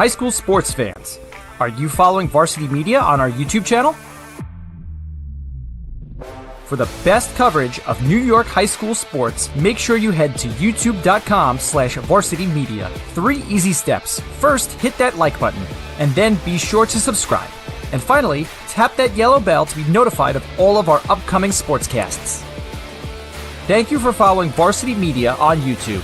High school sports fans, are you following Varsity Media on our YouTube channel? For the best coverage of New York high school sports, make sure you head to youtube.com/varsitymedia. 3 easy steps. First, hit that like button, and then be sure to subscribe. And finally, tap that yellow bell to be notified of all of our upcoming sportscasts. Thank you for following Varsity Media on YouTube.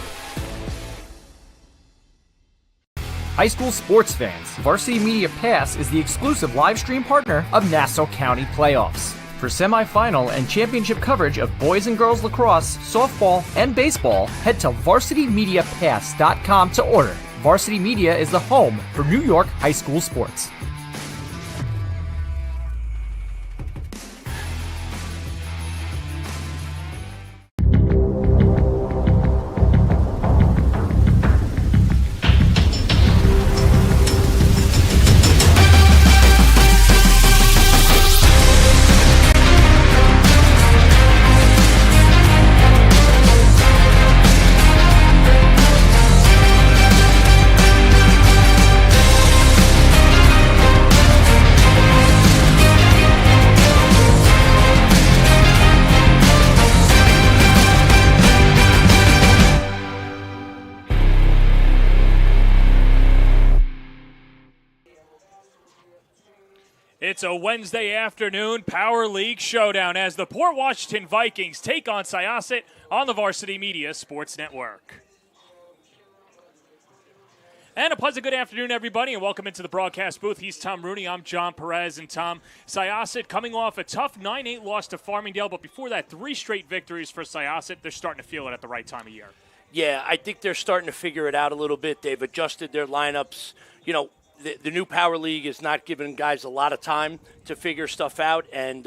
High school sports fans, Varsity Media Pass is the exclusive live stream partner of Nassau County Playoffs. For semifinal and championship coverage of boys and girls lacrosse, softball, and baseball, head to varsitymediapass.com to order. Varsity Media is the home for New York high school sports. It's a Wednesday afternoon Power League showdown as the Port Washington Vikings take on Syosset on the Varsity Media Sports Network. And a pleasant good afternoon, everybody, and welcome into the broadcast booth. He's Tom Rooney. I'm John Perez. And Tom, Syosset coming off a tough 9-8 loss to Farmingdale, but before that, 3 straight victories for Syosset. They're starting to feel it at the right time of year. Yeah, I think they're starting to figure it out a little bit. They've adjusted their lineups. You know, the new Power League is not giving guys a lot of time to figure stuff out, and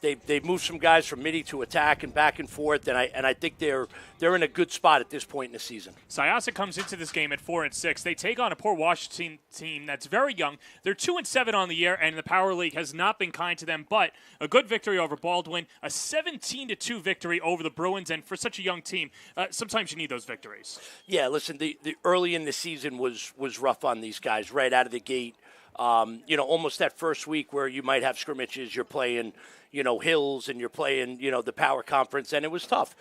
they've moved some guys from midi to attack and back and forth, and I think they're in a good spot at this point in the season. Syosset comes into this game at 4-6. They take on a Port Washington team that's very young. They're 2-7 on the year, and the Power League has not been kind to them. But a good victory over Baldwin, a 17-2 victory over the Bruins, and for such a young team, sometimes you need those victories. Yeah, listen, the early in the season was rough on these guys right out of the gate. Almost that first week where you might have scrimmages, you're playing, Hills, and you're playing, the Power Conference, and it was tough.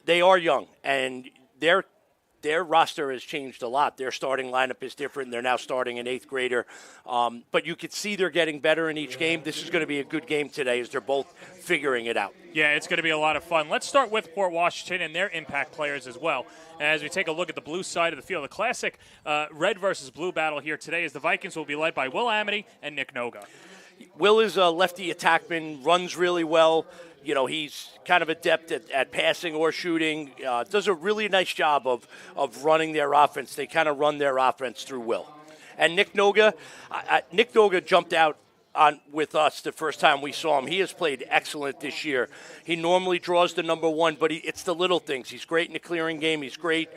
They are young, and their roster has changed a lot. Their starting lineup is different. They're now starting an 8th grader. But you could see they're getting better in each game. This is going to be a good game today as they're both figuring it out. Yeah, it's going to be a lot of fun. Let's start with Port Washington and their impact players as well. As we take a look at the blue side of the field, the classic red versus blue battle here today is the Vikings will be led by Will Amity and Nick Noga. Will is a lefty attackman, runs really well. He's kind of adept at passing or shooting, does a really nice job of running their offense. They kind of run their offense through Will. And Nick Noga jumped out with us the first time we saw him. He has played excellent this year. He normally draws the number 1, but it's the little things. He's great in the clearing game. He's great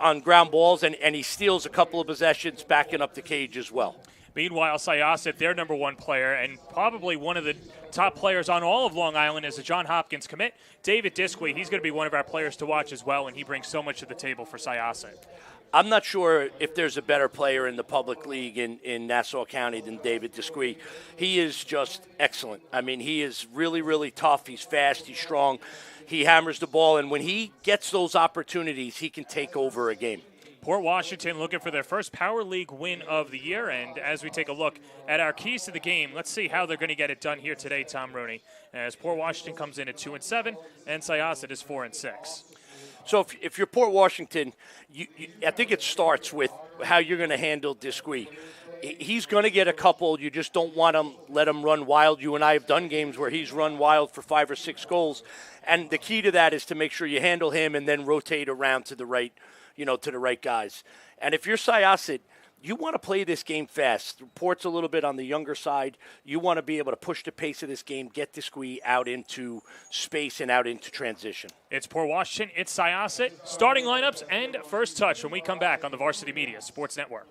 on ground balls, and he steals a couple of possessions backing up the cage as well. Meanwhile, Syosset, their number 1 player, and probably one of the top players on all of Long Island is a John Hopkins commit, David Disque. He's going to be one of our players to watch as well, and he brings so much to the table for Syosset. I'm not sure if there's a better player in the public league in Nassau County than David Disque. He is just excellent. I mean, he is really, really tough. He's fast. He's strong. He hammers the ball, and when he gets those opportunities, he can take over a game. Port Washington looking for their first Power League win of the year, and as we take a look at our keys to the game, let's see how they're going to get it done here today, Tom Rooney, as Port Washington comes in at 2-7, and Syosset is 4-6. So if you're Port Washington, I think it starts with how you're going to handle Disque. He's going to get a couple. You just don't want to let him run wild. You and I have done games where he's run wild for 5 or 6 goals, and the key to that is to make sure you handle him and then rotate around to the right guys. And if you're Syosset, you want to play this game fast. Port's a little bit on the younger side. You want to be able to push the pace of this game, get Disque out into space and out into transition. It's Port Washington, it's Syosset, starting lineups and first touch when we come back on the Varsity Media Sports Network.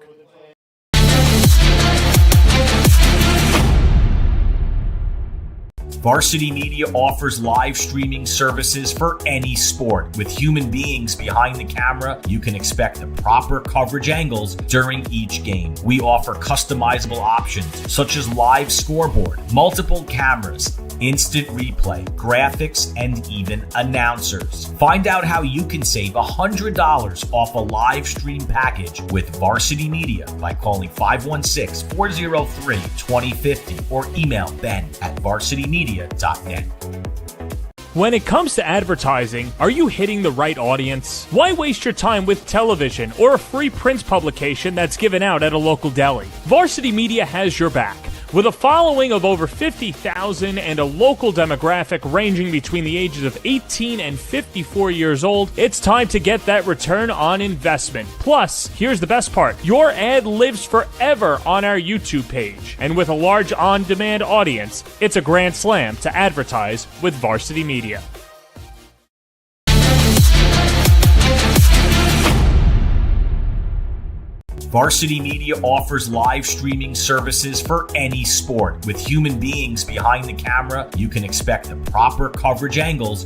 Varsity Media offers live streaming services for any sport. With human beings behind the camera, you can expect the proper coverage angles during each game. We offer customizable options such as live scoreboard, multiple cameras, instant replay, graphics, and even announcers. Find out how you can save $100 off a live stream package with Varsity Media by calling 516-403-2050 or email ben@varsitymedia.net. When it comes to advertising, are you hitting the right audience? Why waste your time with television or a free print publication that's given out at a local deli? Varsity Media has your back. With a following of over 50,000 and a local demographic ranging between the ages of 18 and 54 years old, it's time to get that return on investment. Plus, here's the best part. Your ad lives forever on our YouTube page. And with a large on-demand audience, it's a grand slam to advertise with Varsity Media. Varsity Media offers live streaming services for any sport. With human beings behind the camera, you can expect the proper coverage angles.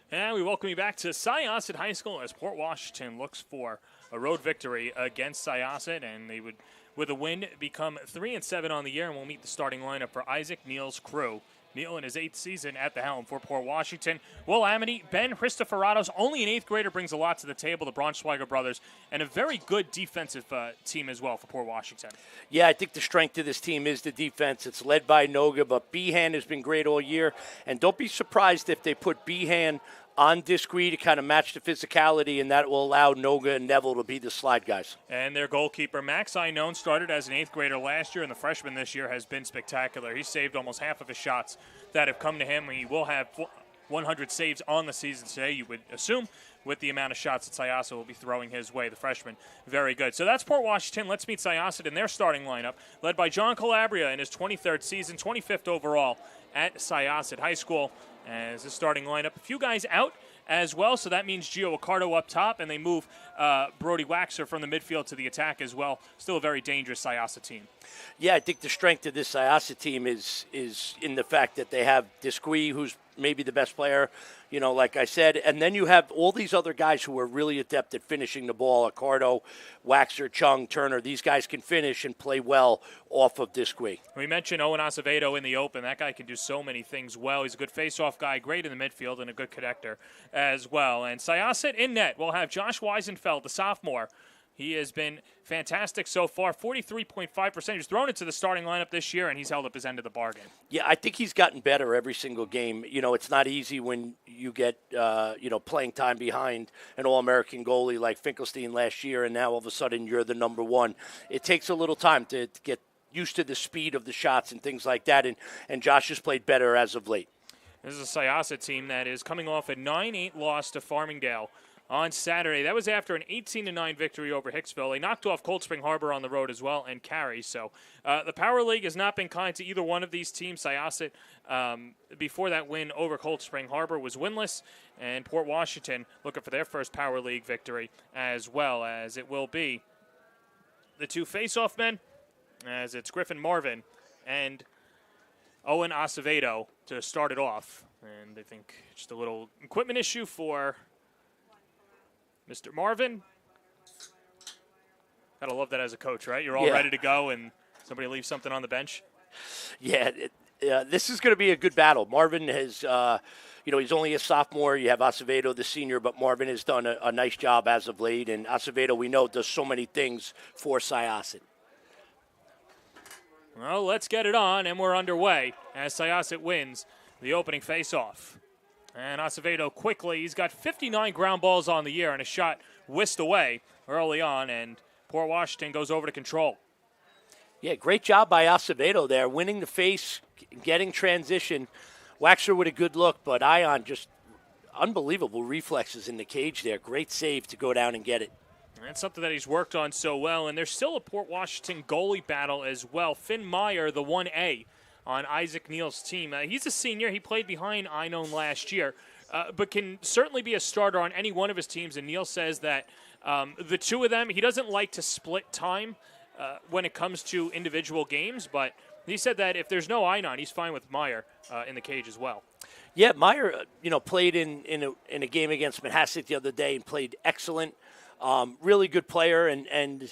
And we welcome you back to Syosset High School as Port Washington looks for a road victory against Syosset, and they would, with a win, become 3-7 on the year, and we'll meet the starting lineup for Isaac Neal's crew. Neal in his 8th season at the helm for Port Washington. Will Amity, Ben Christoferatos, only an 8th grader, brings a lot to the table. The Braunschweiger brothers, and a very good defensive team as well for Port Washington. Yeah, I think the strength of this team is the defense. It's led by Noga, but Behan has been great all year. And don't be surprised if they put Behan on Discree to kind of match the physicality, and that will allow Noga and Neville to be the slide guys. And their goalkeeper, Max Inone, started as an 8th grader last year, and the freshman this year has been spectacular. He saved almost half of his shots that have come to him. He will have 100 saves on the season today, you would assume, with the amount of shots that Syosset will be throwing his way. The freshman, very good. So that's Port Washington. Let's meet Syosset in their starting lineup, led by John Calabria in his 23rd season, 25th overall at Syosset High School as his starting lineup. A few guys out as well, so that means Gio Accardo up top, and they move Brody Waxer from the midfield to the attack as well. Still a very dangerous Syosset team. Yeah, I think the strength of this Syosset team is in the fact that they have Discree, who's maybe the best player, like I said, and then you have all these other guys who are really adept at finishing the ball. Accardo, Waxer, Chung, Turner, these guys can finish and play well off of Discree. We mentioned Owen Acevedo in the open. That guy can do so many things well. He's a good face-off guy, great in the midfield, and a good connector as well. And Syosset in net will have Josh Weisenfeld, the sophomore. He has been fantastic so far, 43.5%. He's thrown into the starting lineup this year, and he's held up his end of the bargain. Yeah, I think he's gotten better every single game. It's not easy when you get, playing time behind an All-American goalie like Finkelstein last year, and now all of a sudden you're the number one. It takes a little time to get used to the speed of the shots and things like that, and Josh has played better as of late. This is a Syosset team that is coming off a 9-8 loss to Farmingdale on Saturday. That was after an 18-9 victory over Hicksville. They knocked off Cold Spring Harbor on the road as well and Cary. So the Power League has not been kind to either one of these teams. Syosset, before that win over Cold Spring Harbor, was winless. And Port Washington looking for their first Power League victory, as well as it will be the two face-off men, as it's Griffin Marvin and Owen Acevedo to start it off. And I think just a little equipment issue for Mr. Marvin. Gotta love that as a coach, right? You're all ready to go, and somebody leaves something on the bench. Yeah, this is going to be a good battle. Marvin has, he's only a sophomore. You have Acevedo, the senior, but Marvin has done a nice job as of late. And Acevedo, we know, does so many things for Syosset. Well, let's get it on, and we're underway as Syosset wins the opening face-off. And Acevedo quickly, he's got 59 ground balls on the year and a shot whisked away early on, and Port Washington goes over to control. Yeah, great job by Acevedo there, winning the face, getting transition. Waxer with a good look, but Ion just unbelievable reflexes in the cage there. Great save to go down and get it. That's something that he's worked on so well, and there's still a Port Washington goalie battle as well. Finn Meyer, the 1A. On Isaac Neal's team. He's a senior. He played behind Inone last year, but can certainly be a starter on any one of his teams. And Neal says that the two of them, he doesn't like to split time when it comes to individual games, but He said that if there's no I-9, he's fine with Meyer in the cage as well. Yeah, Meyer, played in a game against Manhasset the other day and played excellent. Really good player, and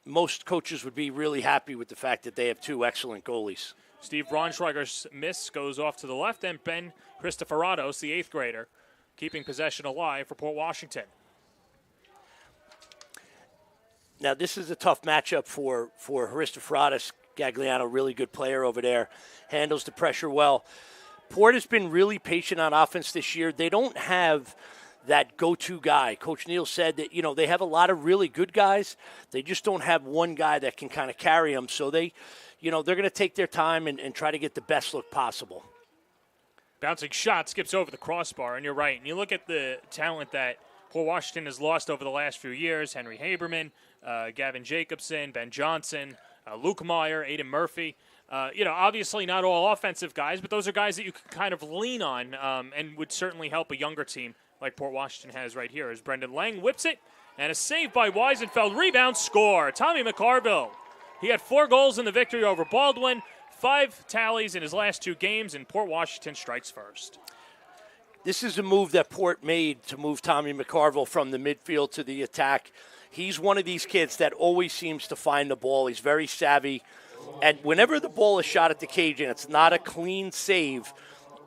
most coaches would be really happy with the fact that they have two excellent goalies. Steve Braunschweiger's miss goes off to the left, and Ben Christophoratos, the 8th grader, keeping possession alive for Port Washington. Now, this is a tough matchup for Christophoratos. Gagliano, really good player over there, handles the pressure well. Port has been really patient on offense this year. They don't have that go-to guy. Coach Neal said that, they have a lot of really good guys. They just don't have one guy that can kind of carry them. So they're going to take their time and try to get the best look possible. Bouncing shot skips over the crossbar, and you're right. And you look at the talent that Port Washington has lost over the last few years. Henry Haberman, Gavin Jacobson, Ben Johnson, Luke Meyer, Aiden Murphy. Obviously not all offensive guys, but those are guys that you can kind of lean on and would certainly help a younger team like Port Washington has right here. As Brendan Lang whips it, and a save by Weisenfeld. Rebound, score. Tommy McCarville. He had 4 goals in the victory over Baldwin, 5 tallies in his last 2 games, and Port Washington strikes first. This is a move that Port made to move Tommy McCarville from the midfield to the attack. He's one of these kids that always seems to find the ball. He's very savvy. And whenever the ball is shot at the cage and it's not a clean save,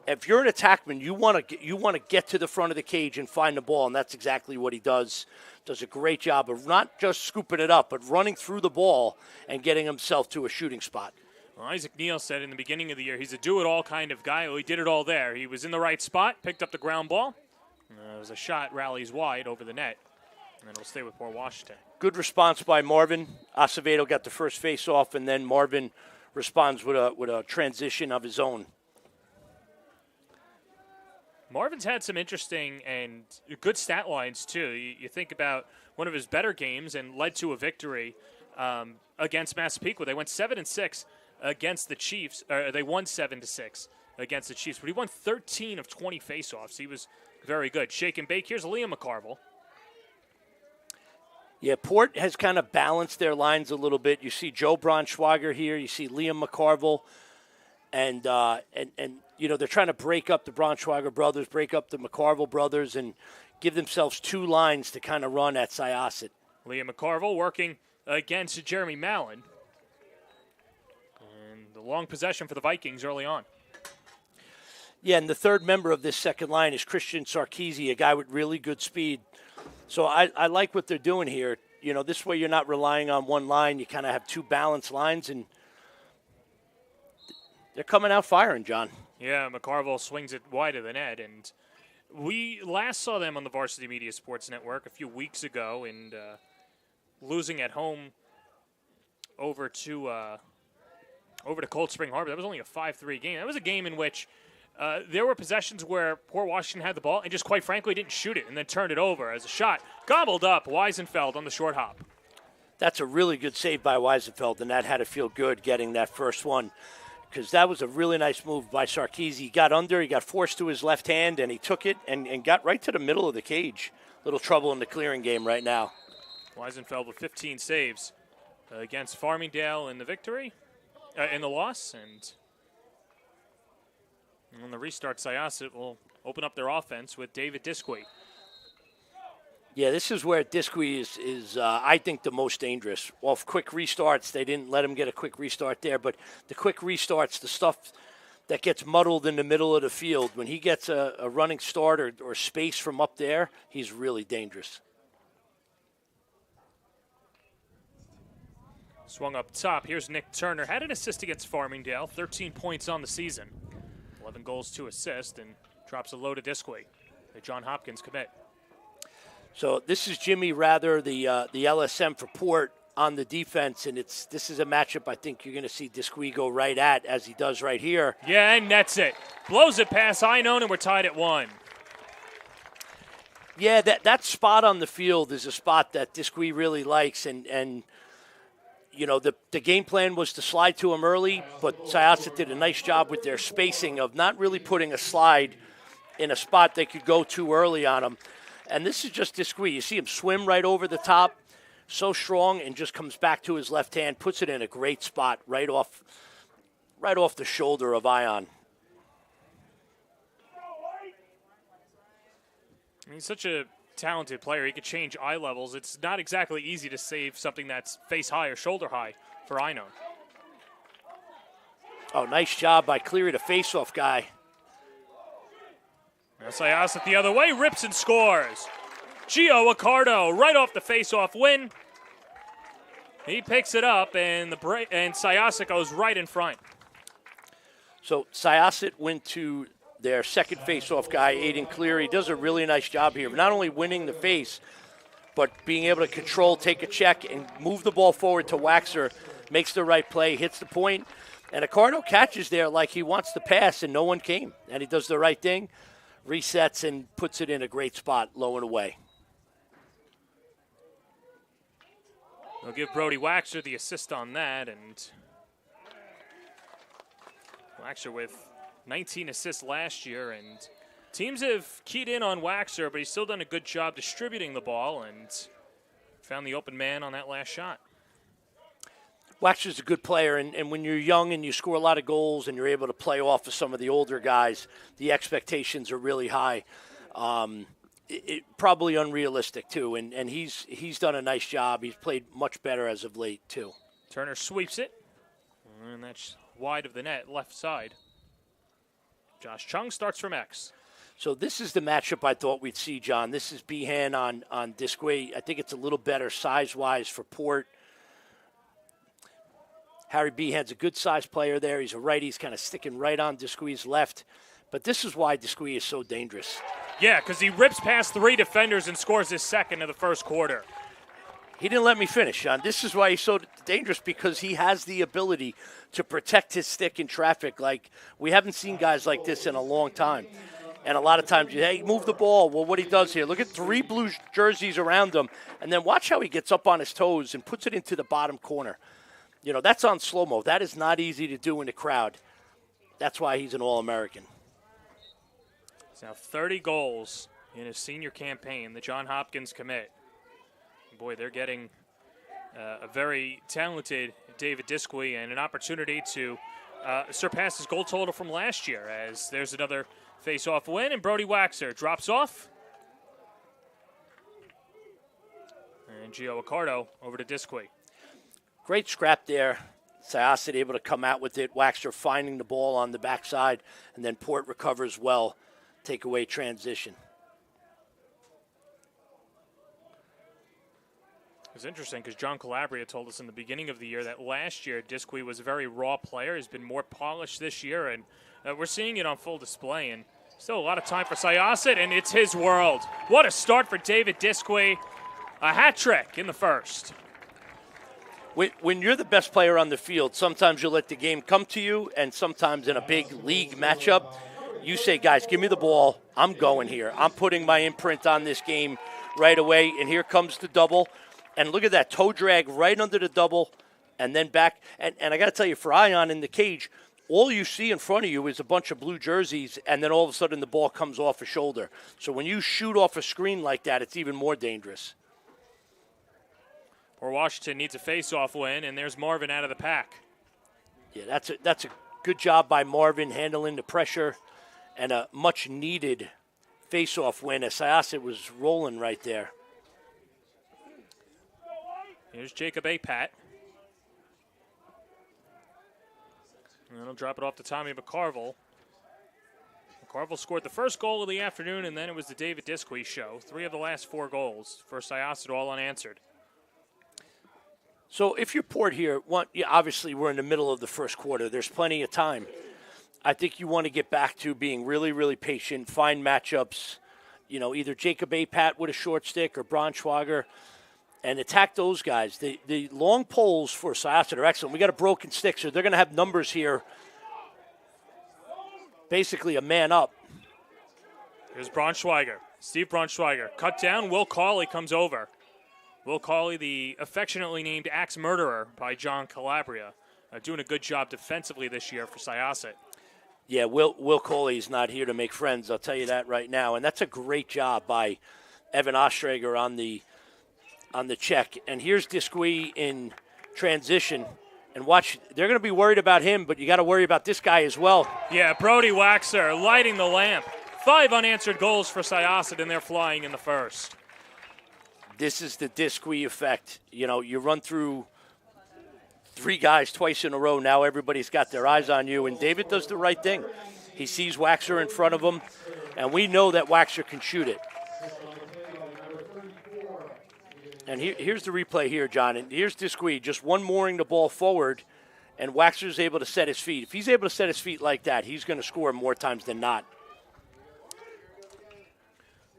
if you're an attackman, you want to get to the front of the cage and find the ball, and that's exactly what he does. Does a great job of not just scooping it up, but running through the ball and getting himself to a shooting spot. Well, Isaac Neal said in the beginning of the year he's a do-it-all kind of guy. Well, he did it all there. He was in the right spot, picked up the ground ball. It was a shot, rallies wide over the net, and then it'll stay with Port Washington. Good response by Marvin. Acevedo got the first face-off, and then Marvin responds with a transition of his own. Marvin's had some interesting and good stat lines, too. You think about one of his better games and led to a victory against Massapequa. They went 7-6 against the Chiefs. They won 7-6 against the Chiefs, but he won 13 of 20 faceoffs. He was very good. Shake and bake. Here's Liam McCarville. Yeah, Port has kind of balanced their lines a little bit. You see Joe Braunschweiger here. You see Liam McCarville. And they're trying to break up the Braunschweiger brothers, break up the McCarville brothers, and give themselves 2 lines to kind of run at Syosset. Liam McCarville working against Jeremy Mallon. And the long possession for the Vikings early on. Yeah, and the third member of this second line is Christian Sarkisian, a guy with really good speed. So I like what they're doing here. This way you're not relying on one line. You kind of have 2 balanced lines, and they're coming out firing, John. Yeah, McCarville swings it wide of the net, and we last saw them on the Varsity Media Sports Network a few weeks ago, and losing at home over to Cold Spring Harbor. That was only a 5-3 game. That was a game in which there were possessions where Port Washington had the ball and just quite frankly didn't shoot it and then turned it over as a shot. Gobbled up, Weisenfeld on the short hop. That's a really good save by Weisenfeld, and that had to feel good getting that first one, because that was a really nice move by Sarkisian. He got under, he got forced to his left hand, and he took it and got right to the middle of the cage. Little trouble in the clearing game right now. Weisenfeld with 15 saves against Farmingdale in the victory, in the loss, and on the restart, Syosset will open up their offense with David Disquey. Yeah, this is where Disquey is I think, the most dangerous. Off quick restarts, they didn't let him get a quick restart there, but the quick restarts, the stuff that gets muddled in the middle of the field, when he gets a running start or space from up there, he's really dangerous. Swung up top. Here's Nick Turner. Had an assist against Farmingdale. 13 points on the season. 11 goals, 2 assists, and drops a low to Disquey. The John Hopkins commit. So this is Jimmy Rather, the LSM for Port on the defense, and this is a matchup I think you're going to see Disquey go right at, as he does right here. Yeah, and nets it. Blows it past Einone, and we're tied at 1. Yeah, that spot on the field is a spot that Disquey really likes, and the game plan was to slide to him early, but Syosset did a nice job with their spacing of not really putting a slide in a spot they could go too early on him. And this is just Disquey. You see him swim right over the top, so strong, and just comes back to his left hand, puts it in a great spot right off right off the shoulder of Ion. He's such a talented player. He could change eye levels. It's not exactly easy to save something that's face high or shoulder high for Ion. Oh, nice job by Cleary, the face-off guy. Syosset the other way, rips and scores. Gio Accardo right off the face-off win. He picks it up, and Syosset goes right in front. So Syosset went to their second face-off guy, Aiden Cleary. Does a really nice job here, not only winning the face, but being able to control, take a check, and move the ball forward to Waxer. Makes the right play, hits the point, and Accardo catches there like he wants to pass, and no one came. And he does the right thing, resets, and puts it in a great spot, low and away. They'll give Brody Waxer the assist on that, and Waxer with 19 assists last year, and teams have keyed in on Waxer, but he's still done a good job distributing the ball and found the open man on that last shot. Waxer's a good player, and when you're young and you score a lot of goals and you're able to play off of some of the older guys, the expectations are really high. Probably unrealistic, too, and he's done a nice job. He's played much better as of late, too. Turner sweeps it, and that's wide of the net, left side. Josh Chung starts from X. So this is the matchup I thought we'd see, John. This is Behan on Disquay. I think it's a little better size-wise for Port. Harry Behan's a good-sized player there. He's a righty. He's kind of sticking right on Disquay's left. But this is why Disquay is so dangerous. Yeah, because he rips past 3 defenders and scores his second of the first quarter. He didn't let me finish, John. This is why he's so dangerous, because he has the ability to protect his stick in traffic. Like, we haven't seen guys like this in a long time. And a lot of times, hey, move the ball. Well, what he does here, look at 3 blue jerseys around him, and then watch how he gets up on his toes and puts it into the bottom corner. You know, that's on slow-mo. That is not easy to do in the crowd. That's why he's an All-American. He's now 30 goals in his senior campaign, the John Hopkins commit. Boy, they're getting a very talented David Disquay and an opportunity to surpass his goal total from last year, as there's another face-off win, and Brody Waxer drops off. And Gio Accardo over to Disquay. Great scrap there. Syosset able to come out with it. Waxer finding the ball on the backside, and then Port recovers well. Take away transition. It's interesting because John Calabria told us in the beginning of the year that last year Disquay was a very raw player. He's been more polished this year, and we're seeing it on full display. And still a lot of time for Syosset, and it's his world. What a start for David Disquay. A hat trick in the first. When you're the best player on the field, sometimes you let the game come to you, and sometimes in a big league matchup, you say, guys, give me the ball. I'm going here. I'm putting my imprint on this game right away, and here comes the double. And look at that toe drag right under the double and then back. And I got to tell you, for Ion in the cage, all you see in front of you is a bunch of blue jerseys, and then all of a sudden the ball comes off a shoulder. So when you shoot off a screen like that, it's even more dangerous. Or Washington needs a face-off win, and there's Marvin out of the pack. Yeah, that's a good job by Marvin handling the pressure, and a much-needed face-off win as Syosset was rolling right there. Here's Jacob Apat. And he'll drop it off to Tommy McCarville. McCarville scored the first goal of the afternoon, and then it was the David Disquay show. 3 of the last 4 goals for Syosset, all unanswered. So if you're Port here, obviously we're in the middle of the first quarter. There's plenty of time. I think you want to get back to being really, really patient, find matchups, either Jacob Apat with a short stick or Braunschweiger, and attack those guys. The long poles for Syosset are excellent. We got a broken stick, so they're going to have numbers here. Basically a man up. Here's Braunschweiger. Steve Braunschweiger. Cut down. Will Cawley comes over. Will Cawley, the affectionately named Axe Murderer by John Calabria, doing a good job defensively this year for Syosset. Yeah, Will Cawley is not here to make friends. I'll tell you that right now. And that's a great job by Evan Ostrager on the check. And here's Disquay in transition. And watch, they're going to be worried about him, but you got to worry about this guy as well. Yeah, Brody Waxer lighting the lamp. 5 unanswered goals for Syosset, and they're flying in the first. This is the Disque effect. You know, you run through 3 guys twice in a row. Now everybody's got their eyes on you, and David does the right thing. He sees Waxer in front of him, and we know that Waxer can shoot it. And here's the replay here, John. And here's Disque, just one mooring the ball forward, and Waxer's able to set his feet. If he's able to set his feet like that, he's going to score more times than not.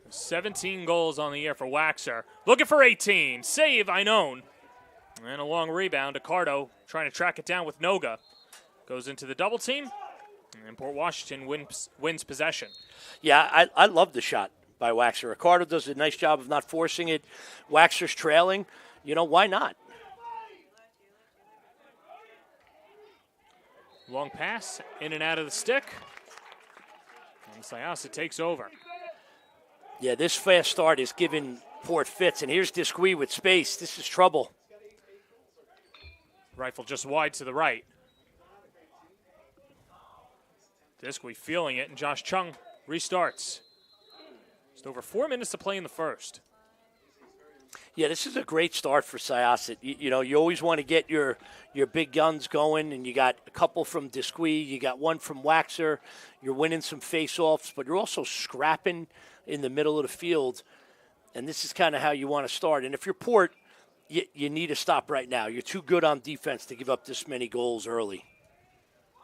17 goals on the year for Waxer. Looking for 18. Save, Einone. And a long rebound. Accardo trying to track it down with Noga. Goes into the double team. And Port Washington wins possession. Yeah, I love the shot by Waxer. Accardo does a nice job of not forcing it. Waxer's trailing. You know, why not? Long pass, in and out of the stick. And Syosset takes over. Yeah, this fast start is giving Port fits. And here's Disque with space. This is trouble. Rifle just wide to the right. Disque feeling it, and Josh Chung restarts. Just over 4 minutes to play in the first. Yeah, this is a great start for Syosset. You know, you always want to get your big guns going, and you got a couple from Disque, you got one from Waxer. You're winning some face-offs, but you're also scrapping in the middle of the field, and this is kind of how you want to start. And if you're Port, you need to stop right now. You're too good on defense to give up this many goals early.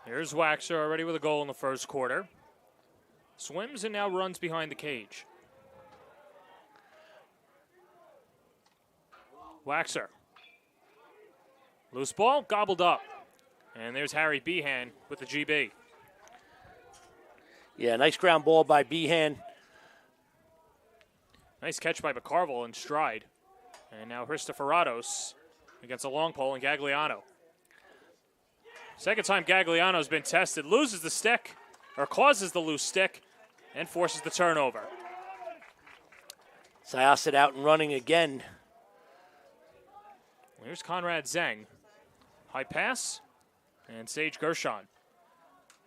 Here's Waxer already with a goal in the first quarter. Swims and now runs behind the cage. Waxer. Loose ball, gobbled up. And there's Harry Behan with the GB. Yeah, nice ground ball by Behan. Nice catch by McCarville in stride. And now Christophoratos against a long pole and Gagliano. Second time Gagliano's been tested, loses the stick, or causes the loose stick, and forces the turnover. Syosset out and running again. Here's Conrad Zeng. High pass, and Sage Gershon.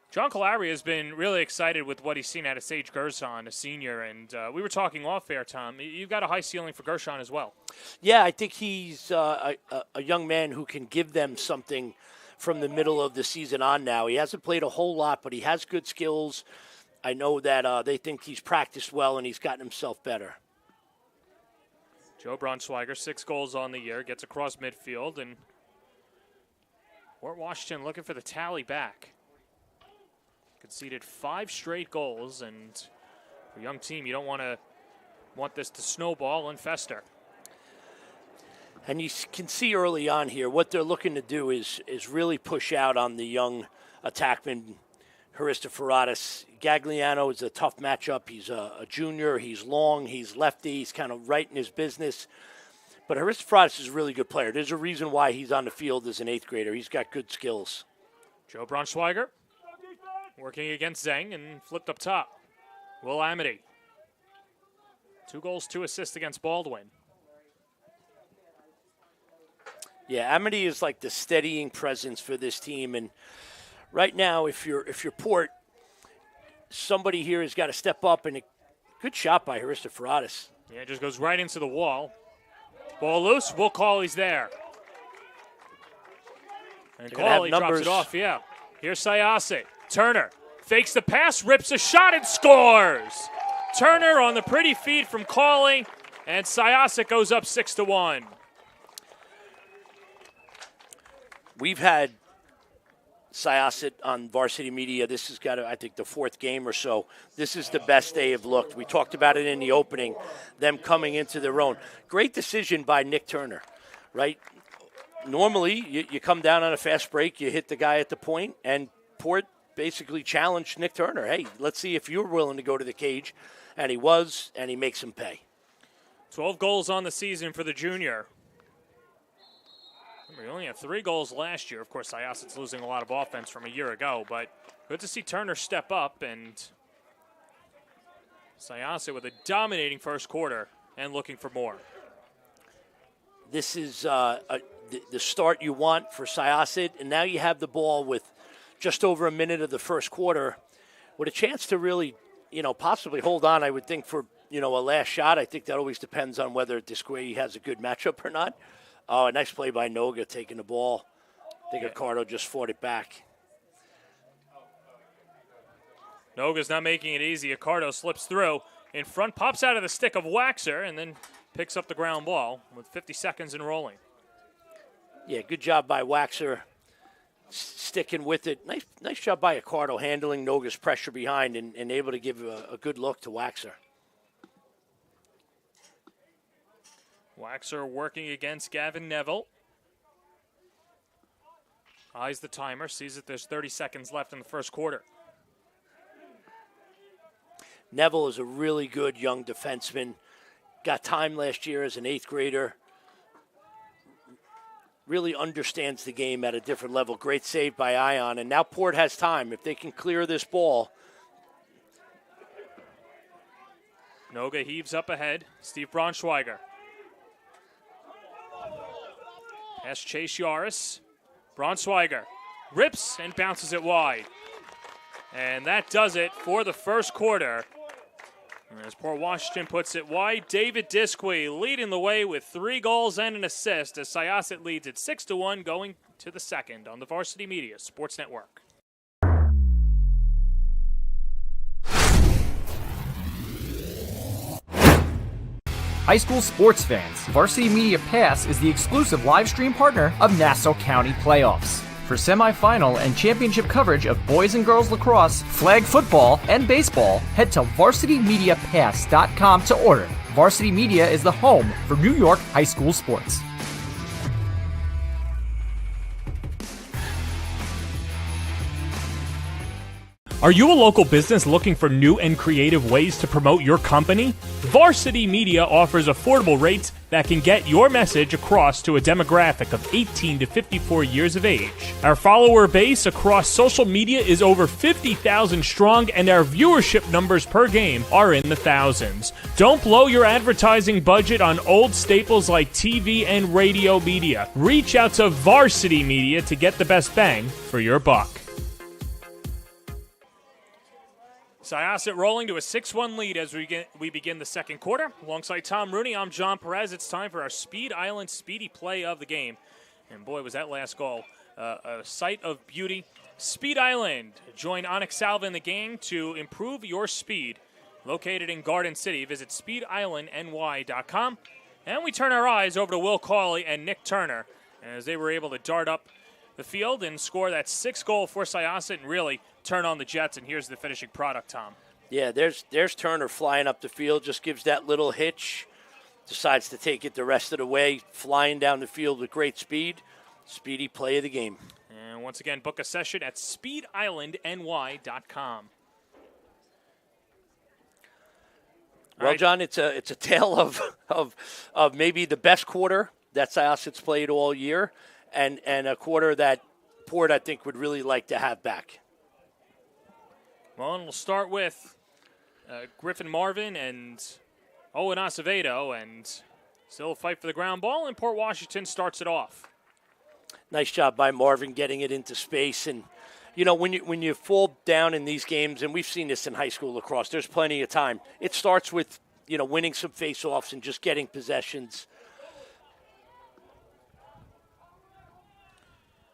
John Calabria has been really excited with what he's seen out of Sage Gershon, a senior, and we were talking off air, Tom. You've got a high ceiling for Gershon as well. Yeah, I think he's a young man who can give them something from the middle of the season on now. He hasn't played a whole lot, but he has good skills. I know that they think he's practiced well and he's gotten himself better. Joe Braunschweiger, 6 goals on the year, gets across midfield, and Port Washington looking for the tally back. Conceded 5 straight goals, and for a young team, you don't want this to snowball and fester. And you can see early on here what they're looking to do is really push out on the young attackman, Christophoratos. Gagliano is a tough matchup. He's a junior. He's long. He's lefty. He's kind of right in his business. But Christophoratos is a really good player. There's a reason why he's on the field as an 8th grader. He's got good skills. Joe Braunschweiger working against Zeng and flipped up top. Will Amity. 2 goals, 2 assists against Baldwin. Yeah, Amity is like the steadying presence for this team. And right now, if you're Port, somebody here has got to step up, and a good shot by Christophoratos. Yeah, it just goes right into the wall. Ball loose, we'll call he's there. And Cawley drops it off, yeah. Here's Syosset. Turner fakes the pass, rips a shot, and scores! Turner on the pretty feed from Cawley, and Syosset goes up 6-1. We've had Syosset on Varsity Media. This has got, I think, the 4th game or so. This is the best they have looked. We talked about it in the opening, them coming into their own. Great decision by Nick Turner, right? Normally, you come down on a fast break, you hit the guy at the point, and Port basically challenged Nick Turner. Hey, let's see if you're willing to go to the cage. And he was, and he makes him pay. 12 goals on the season for the junior. We only had 3 goals last year. Of course, Syosset's losing a lot of offense from a year ago, but good to see Turner step up, and Syosset with a dominating first quarter and looking for more. this is the start you want for Syosset, and now you have the ball with just over a minute of the first quarter with a chance to really, possibly hold on, I would think, for, a last shot. I think that always depends on whether Disquay has a good matchup or not. Oh, a nice play by Noga taking the ball. I think Ricardo just fought it back. Noga's not making it easy. Ricardo slips through. In front, pops out of the stick of Waxer, and then picks up the ground ball with 50 seconds and rolling. Yeah, good job by Waxer sticking with it. Nice job by Ricardo handling Noga's pressure behind and able to give a good look to Waxer. Waxer working against Gavin Neville. Eyes the timer, sees that there's 30 seconds left in the first quarter. Neville is a really good young defenseman. Got time last year as an 8th grader. Really understands the game at a different level. Great save by Ion. And now Port has time. If they can clear this ball. Noga heaves up ahead. Steve Braunschweiger. Pass Chase Yaris. Braunschweiger rips and bounces it wide. And that does it for the first quarter. As Port Washington puts it wide, David Disquay leading the way with 3 goals and an assist as Syosset leads at 6-1 going to the second on the Varsity Media Sports Network. High school sports fans, Varsity Media Pass is the exclusive live stream partner of Nassau County Playoffs. For semifinal and championship coverage of boys and girls lacrosse, flag football, and baseball, head to varsitymediapass.com to order. Varsity Media is the home for New York high school sports. Are you a local business looking for new and creative ways to promote your company? Varsity Media offers affordable rates that can get your message across to a demographic of 18 to 54 years of age. Our follower base across social media is over 50,000 strong, and our viewership numbers per game are in the thousands. Don't blow your advertising budget on old staples like TV and radio media. Reach out to Varsity Media to get the best bang for your buck. Syosset rolling to a 6-1 lead as we begin the second quarter. Alongside Tom Rooney, I'm John Perez. It's time for our Speed Island Speedy Play of the game. And boy, was that last goal a sight of beauty. Speed Island. Join Onyx Salva in the game to improve your speed. Located in Garden City, visit speedislandny.com. And we turn our eyes over to Will Cawley and Nick Turner as they were able to dart up the field and score that 6th goal for Syosset and really turn on the Jets. And here's the finishing product, Tom. Yeah, there's Turner flying up the field, just gives that little hitch, decides to take it the rest of the way, flying down the field with great speed. Speedy play of the game. And once again, book a session at speedislandny.com. Well, right. John, it's a tale of maybe the best quarter that Syosset's played all year, and a quarter that Port, I think, would really like to have back. Well, and we'll start with Griffin Marvin and Owen Acevedo, and still a fight for the ground ball, and Port Washington starts it off. Nice job by Marvin getting it into space. And, when you fall down in these games, and we've seen this in high school lacrosse, there's plenty of time. It starts with, winning some face-offs and just getting possessions.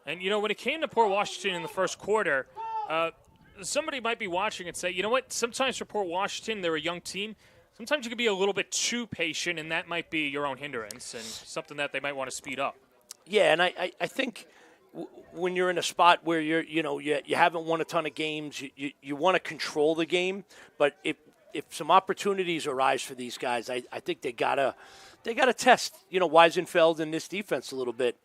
And, when it came to Port Washington in the first quarter, somebody might be watching and say, you know what, sometimes for Port Washington, they're a young team. Sometimes you can be a little bit too patient, and that might be your own hindrance and something that they might want to speed up. Yeah, and I think when you're in a spot where you haven't won a ton of games, you want to control the game. But if some opportunities arise for these guys, I think they gotta test Weisenfeld and this defense a little bit.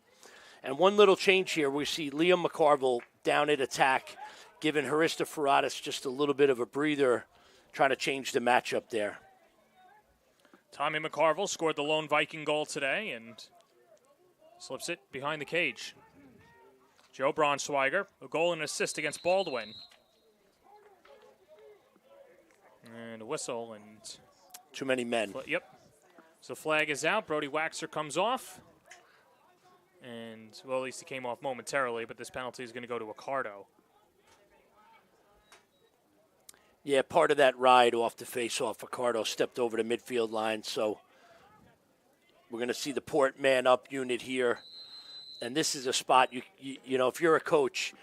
And one little change here, we see Liam McCarville down at attack, giving Harista Ferratis just a little bit of a breather, trying to change the matchup there. Tommy McCarville scored the lone Viking goal today and slips it behind the cage. Joe Braunschweiger, a goal and assist against Baldwin. And a whistle and... Too many men. Yep. So flag is out. Brody Waxer comes off. And, well, at least he came off momentarily, but this penalty is going to go to Accardo. Yeah, part of that ride off the face-off, Ricardo stepped over the midfield line, so we're going to see the Port man-up unit here. And this is a spot, you know, if you're a coach,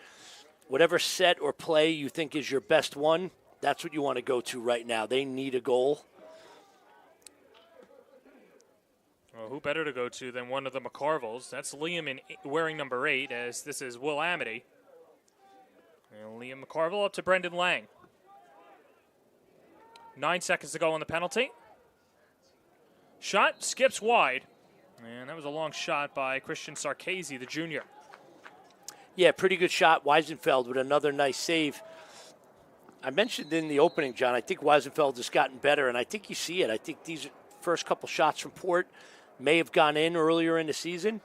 whatever set or play you think is your best one, that's what you want to go to right now. They need a goal. Well, who better to go to than one of the McCarvilles? That's Liam wearing number 8, as this is Will Amity. And Liam McCarville up to Brendan Lang. 9 seconds to go on the penalty. Shot skips wide. And that was a long shot by Christian Sarkezi, the junior. Yeah, pretty good shot. Weisenfeld with another nice save. I mentioned in the opening, John, I think Weisenfeld has gotten better, and I think you see it. I think these first couple shots from Port may have gone in earlier in the season,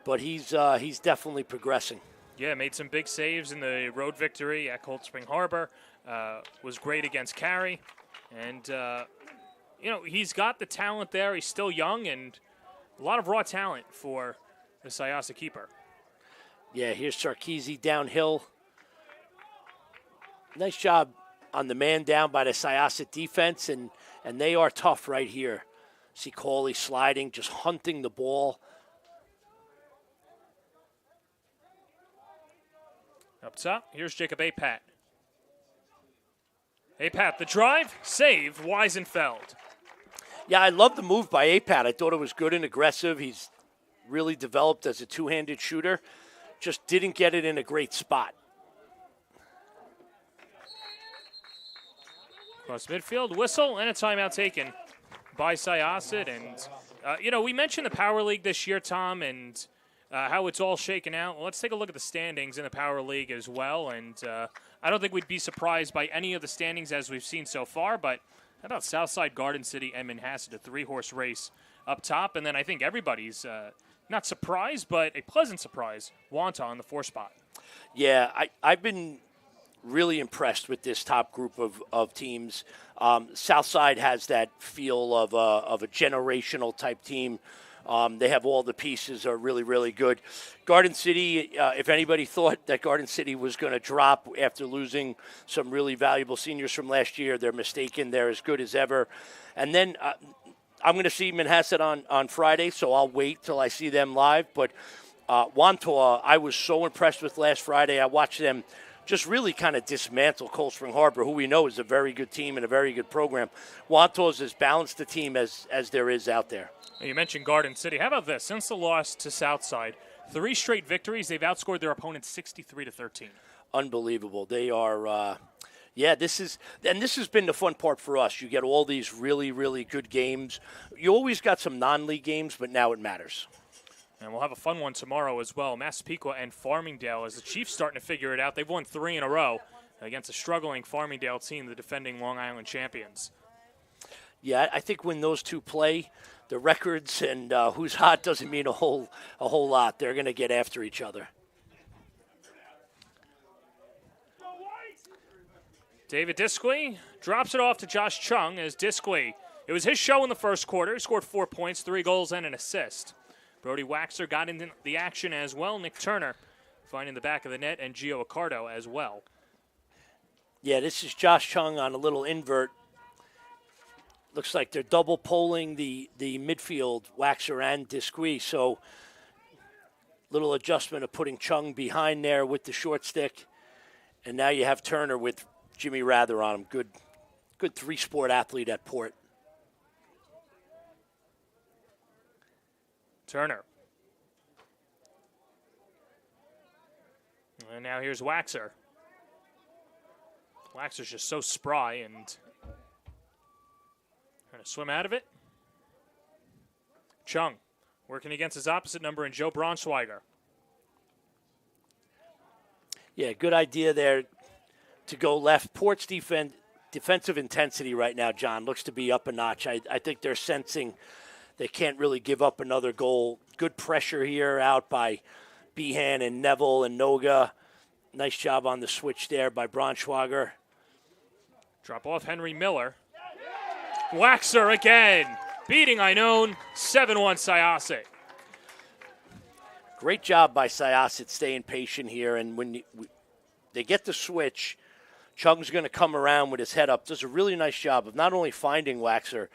but he's definitely progressing. Yeah, made some big saves in the road victory at Cold Spring Harbor. Was great against Cary. And, you know, he's got the talent there. He's still young, and a lot of raw talent for the Syosset keeper. Yeah, here's Sarkezi downhill. Nice job on the man down by the Syosset defense, and they are tough right here. See Cawley sliding, just hunting the ball. Up top, here's Jacob Apat. Apat, the drive, save, Weisenfeld. Yeah, I love the move by Apat. I thought it was good and aggressive. He's really developed as a two-handed shooter. Just didn't get it in a great spot. Across midfield, whistle, and a timeout taken by Syosset. And, you know, we mentioned the Power League this year, Tom, and how it's all shaken out. Well, let's take a look at the standings in the Power League as well. And I don't think we'd be surprised by any of the standings as we've seen so far, but how about Southside, Garden City, and Manhasset, a 3-horse race up top? And then I think everybody's not surprised, but a pleasant surprise, Wanta on the 4 spot. Yeah, I've been really impressed with this top group of teams. Southside has that feel of a generational type team. They have all the pieces, are really, really good. Garden City, if anybody thought that Garden City was going to drop after losing some really valuable seniors from last year, they're mistaken. They're as good as ever. And then I'm going to see Manhasset on Friday, so I'll wait till I see them live. But Wantaw, I was so impressed with last Friday. I watched them just really kind of dismantle Cold Spring Harbor, who we know is a very good team and a very good program. Wantaw is as balanced a team as there is out there. You mentioned Garden City. How about this? Since the loss to Southside, 3 straight victories. They've outscored their opponents 63-13. Unbelievable. They are, this has been the fun part for us. You get all these really, really good games. You always got some non-league games, but now it matters. And we'll have a fun one tomorrow as well. Massapequa and Farmingdale, as the Chiefs starting to figure it out. They've won 3 in a row against a struggling Farmingdale team, the defending Long Island champions. Yeah, I think when those two play, the records and who's hot doesn't mean a whole lot. They're going to get after each other. David Disquey drops it off to Josh Chung as Disquey. It was his show in the first quarter. He scored 4 points, 3 goals, and an assist. Brody Waxer got into the action as well. Nick Turner finding the back of the net, and Gio Accardo as well. Yeah, this is Josh Chung on a little invert. Looks like they're double polling the midfield, Waxer and Disquey. So little adjustment of putting Chung behind there with the short stick. And now you have Turner with Jimmy Rather on him. Good 3-sport athlete at Port. Turner. And now here's Waxer. Waxer's just so spry and trying to swim out of it. Chung working against his opposite number in Joe Braunschweiger. Yeah, good idea there to go left. Port's defensive intensity right now, John, looks to be up a notch. I think they're sensing they can't really give up another goal. Good pressure here out by Behan and Neville and Noga. Nice job on the switch there by Braunschweiger. Drop off Henry Miller. Waxer again. Beating Einone. 7-1 Syosset. great job by Syosset staying patient here. And when they get the switch, Chung's going to come around with his head up. Does a really nice job of not only finding Waxer,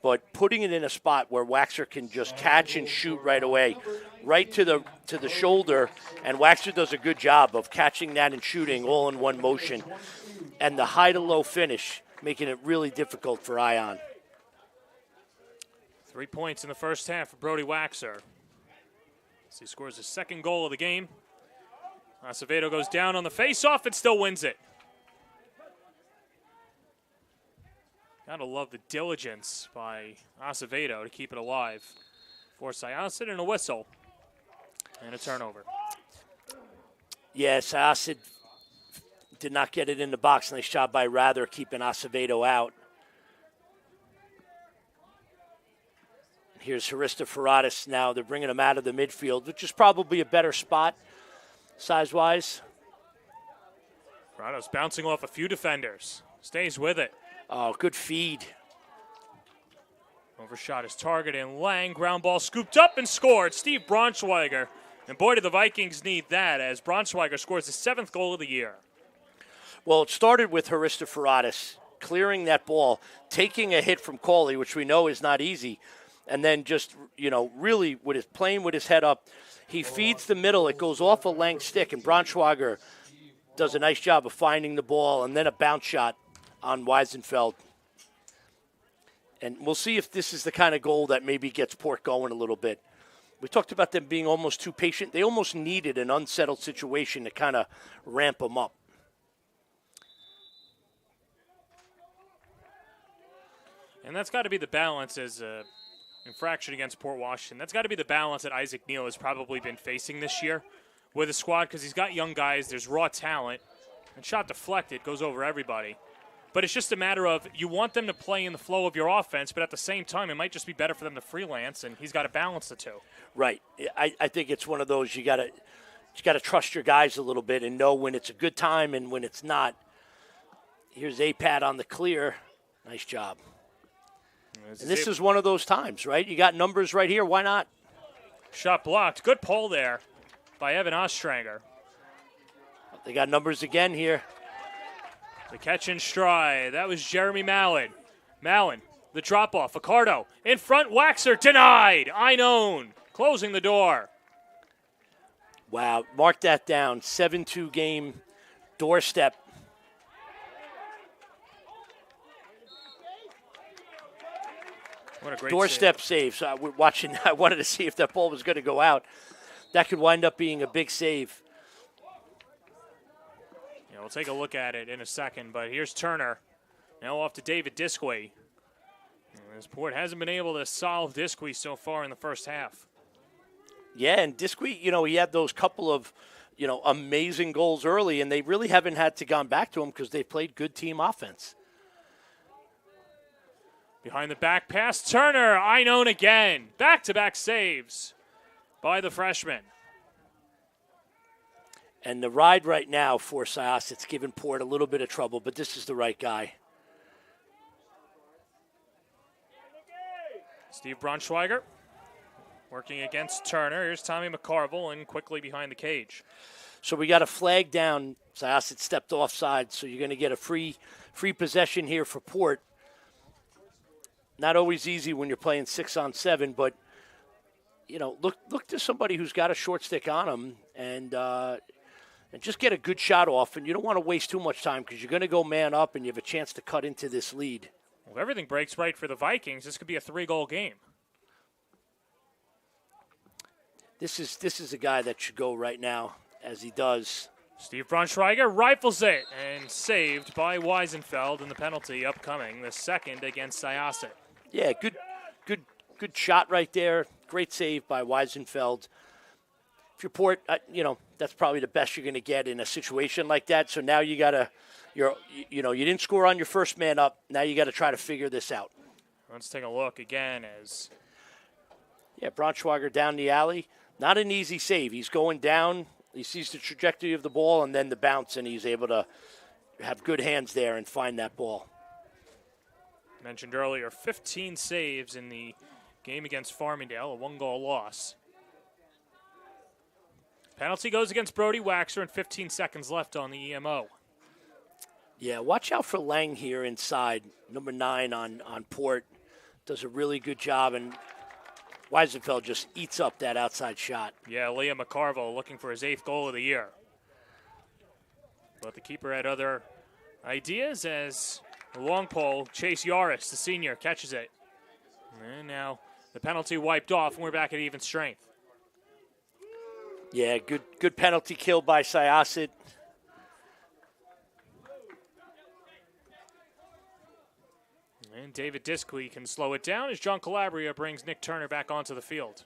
but putting it in a spot where Waxer can just catch and shoot right away, right to the shoulder. And Waxer does a good job of catching that and shooting all in one motion. And the high to low finish, making it really difficult for Ion. 3 points in the first half for Brody Waxer. As he scores his second goal of the game. Acevedo goes down on the face-off and still wins it. Gotta love the diligence by Acevedo to keep it alive. For Syosset and a whistle. And a turnover. Yeah, Syosset did not get it in the box. Nice job by Rather keeping Acevedo out. Here's Harista Ferratis now. They're bringing him out of the midfield, which is probably a better spot size-wise. Ferratis bouncing off a few defenders. Stays with it. Oh, good feed. Overshot his target, and Lang, ground ball scooped up and scored. Steve Braunschweiger. And boy, do the Vikings need that as Braunschweiger scores his 7th goal of the year. Well, it started with Harista Ferratis clearing that ball, taking a hit from Cauley, which we know is not easy, and then just, really playing with his head up. He feeds the middle. It goes off a Lang stick, and Braunschweiger does a nice job of finding the ball, and then a bounce shot on Weisenfeld. And we'll see if this is the kind of goal that maybe gets Port going a little bit. We talked about them being almost too patient. They almost needed an unsettled situation to kind of ramp them up. And that's got to be the balance as an infraction against Port Washington. That's got to be the balance that Isaac Neal has probably been facing this year with the squad because he's got young guys, there's raw talent, and shot deflected goes over everybody. But it's just a matter of you want them to play in the flow of your offense, but at the same time, it might just be better for them to freelance, and he's got to balance the two. Right. I think it's one of those you got to trust your guys a little bit and know when it's a good time and when it's not. Here's APAT on the clear. Nice job. And this is one of those times, right? You got numbers right here. Why not? Shot blocked. Good pull there by Evan Ostranger. They got numbers again here. The catch and stride. That was Jeremy Mallon. Mallon, the drop-off. Accardo in front. Waxer denied. Einone closing the door. Wow. Mark that down. 7-2 game. Doorstep. What a great doorstep save. So we're watching. I wanted to see if that ball was going to go out. That could wind up being a big save. Yeah, we'll take a look at it in a second. But here's Turner. Now off to David Disquay. This Port hasn't been able to solve Disquay so far in the first half. Yeah, and Disquay, he had those couple of, amazing goals early, and they really haven't had to gone back to him because they played good team offense. Behind the back pass, Turner, Einone again. Back-to-back saves by the freshman. And the ride right now for Syosset's giving Port a little bit of trouble, but this is the right guy. Steve Braunschweiger working against Turner. Here's Tommy McCarville and quickly behind the cage. So we got a flag down. Syosset stepped offside, so you're going to get a free possession here for Port. Not always easy when you're playing 6-on-7, but look to somebody who's got a short stick on him and just get a good shot off. And you don't want to waste too much time because you're going to go man up and you have a chance to cut into this lead. Well, if everything breaks right for the Vikings, this could be a 3-goal game. This is a guy that should go right now, as he does. Steve Braunschweiger rifles it and saved by Weisenfeld, and the penalty upcoming, the second against Syosset. Yeah, good shot right there. Great save by Weisenfeld. If you're Port, that's probably the best you're going to get in a situation like that. So now you didn't score on your first man up. Now you got to try to figure this out. Let's take a look again as. Yeah, Braunschweiger down the alley. Not an easy save. He's going down. He sees the trajectory of the ball and then the bounce, and he's able to have good hands there and find that ball. Mentioned earlier, 15 saves in the game against Farmingdale, a 1-goal loss. Penalty goes against Brody Waxer and 15 seconds left on the EMO. Yeah, watch out for Lang here inside. Number 9 on Port does a really good job, and Weisenfeld just eats up that outside shot. Yeah, Liam McCarville looking for his 8th goal of the year. But the keeper had other ideas as the long pole, Chase Yaris, the senior, catches it. And now the penalty wiped off, and we're back at even strength. Yeah, good penalty kill by Syosset. And David Diskley can slow it down as John Calabria brings Nick Turner back onto the field.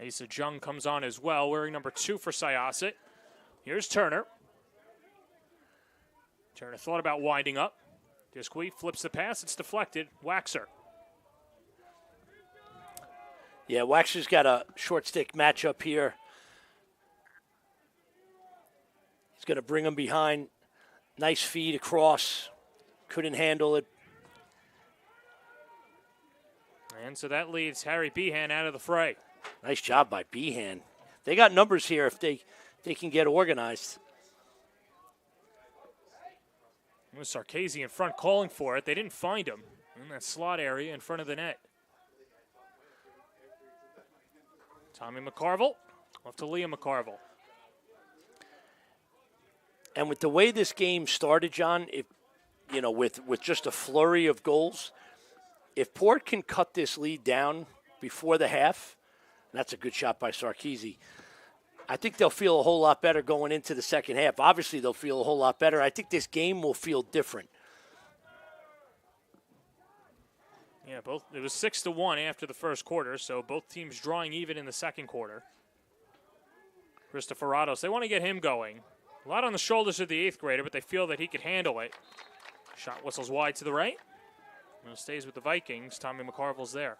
Asa Jung comes on as well, wearing number 2 for Syosset. Here's Turner. Turner thought about winding up. Diskley flips the pass. It's deflected. Waxer. Yeah, Waxer's got a short stick matchup here. He's going to bring him behind. Nice feed across. Couldn't handle it. And so that leaves Harry Behan out of the fray. Nice job by Behan. They got numbers here if they can get organized. Sarkisian in front calling for it. They didn't find him in that slot area in front of the net. Tommy McCarville off to Liam McCarville. And with the way this game started, John, with just a flurry of goals, if Port can cut this lead down before the half, and that's a good shot by Sarkisian, I think they'll feel a whole lot better going into the second half. Obviously, they'll feel a whole lot better. I think this game will feel different. Yeah, it was 6-1 after the first quarter, so both teams drawing even in the second quarter. Christopher, they want to get him going. A lot on the shoulders of the 8th grader, but they feel that he could handle it. Shot whistles wide to the right. And it stays with the Vikings. Tommy McCarville's there.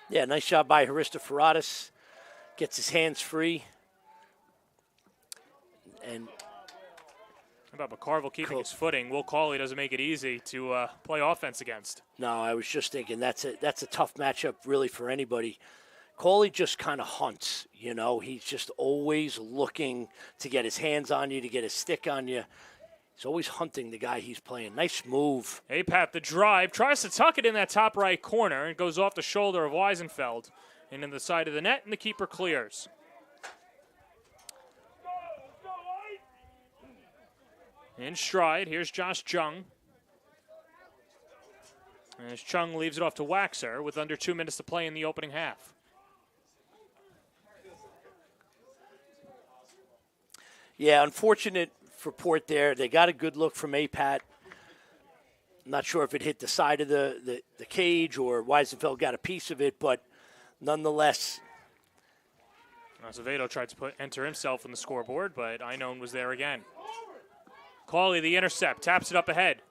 Yeah, nice job by Hristoforatos. Gets his hands free. And how about McCarville keeping his footing? Will Cawley doesn't make it easy to play offense against. No, I was just thinking that's a tough matchup really for anybody. Cawley just kind of hunts, He's just always looking to get his hands on you, to get his stick on you. He's always hunting the guy he's playing. Nice move. Apat, the drive, tries to tuck it in that top right corner and goes off the shoulder of Weisenfeld and in the side of the net, and the keeper clears. In stride, here's Josh Chung. And as Chung leaves it off to Waxer with under 2 minutes to play in the opening half. Yeah, unfortunate for Port there. They got a good look from Apat. I'm not sure if it hit the side of the cage or Weisenfeld got a piece of it, but nonetheless. Acevedo tried to enter himself in the scoreboard, but Einone was there again. Cawley, the intercept, taps it up ahead.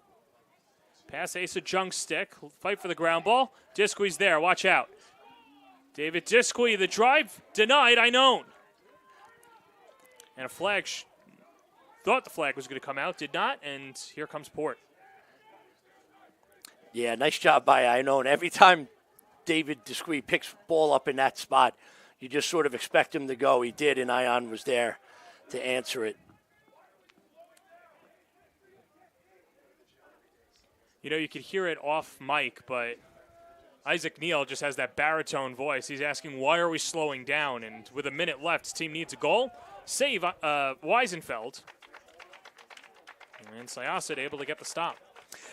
Pass Asa Jung's stick, fight for the ground ball. Diskley's there, watch out. David Diskley, the drive, denied, Einone. And a flag, thought the flag was going to come out, did not, and here comes Port. Yeah, nice job by Einone. Every time David Diskley picks ball up in that spot, you just sort of expect him to go. He did, and Ion was there to answer it. You could hear it off mic, but Isaac Neal just has that baritone voice. He's asking, why are we slowing down? And with a minute left, his team needs a goal. Save Weisenfeld. And Syosset able to get the stop.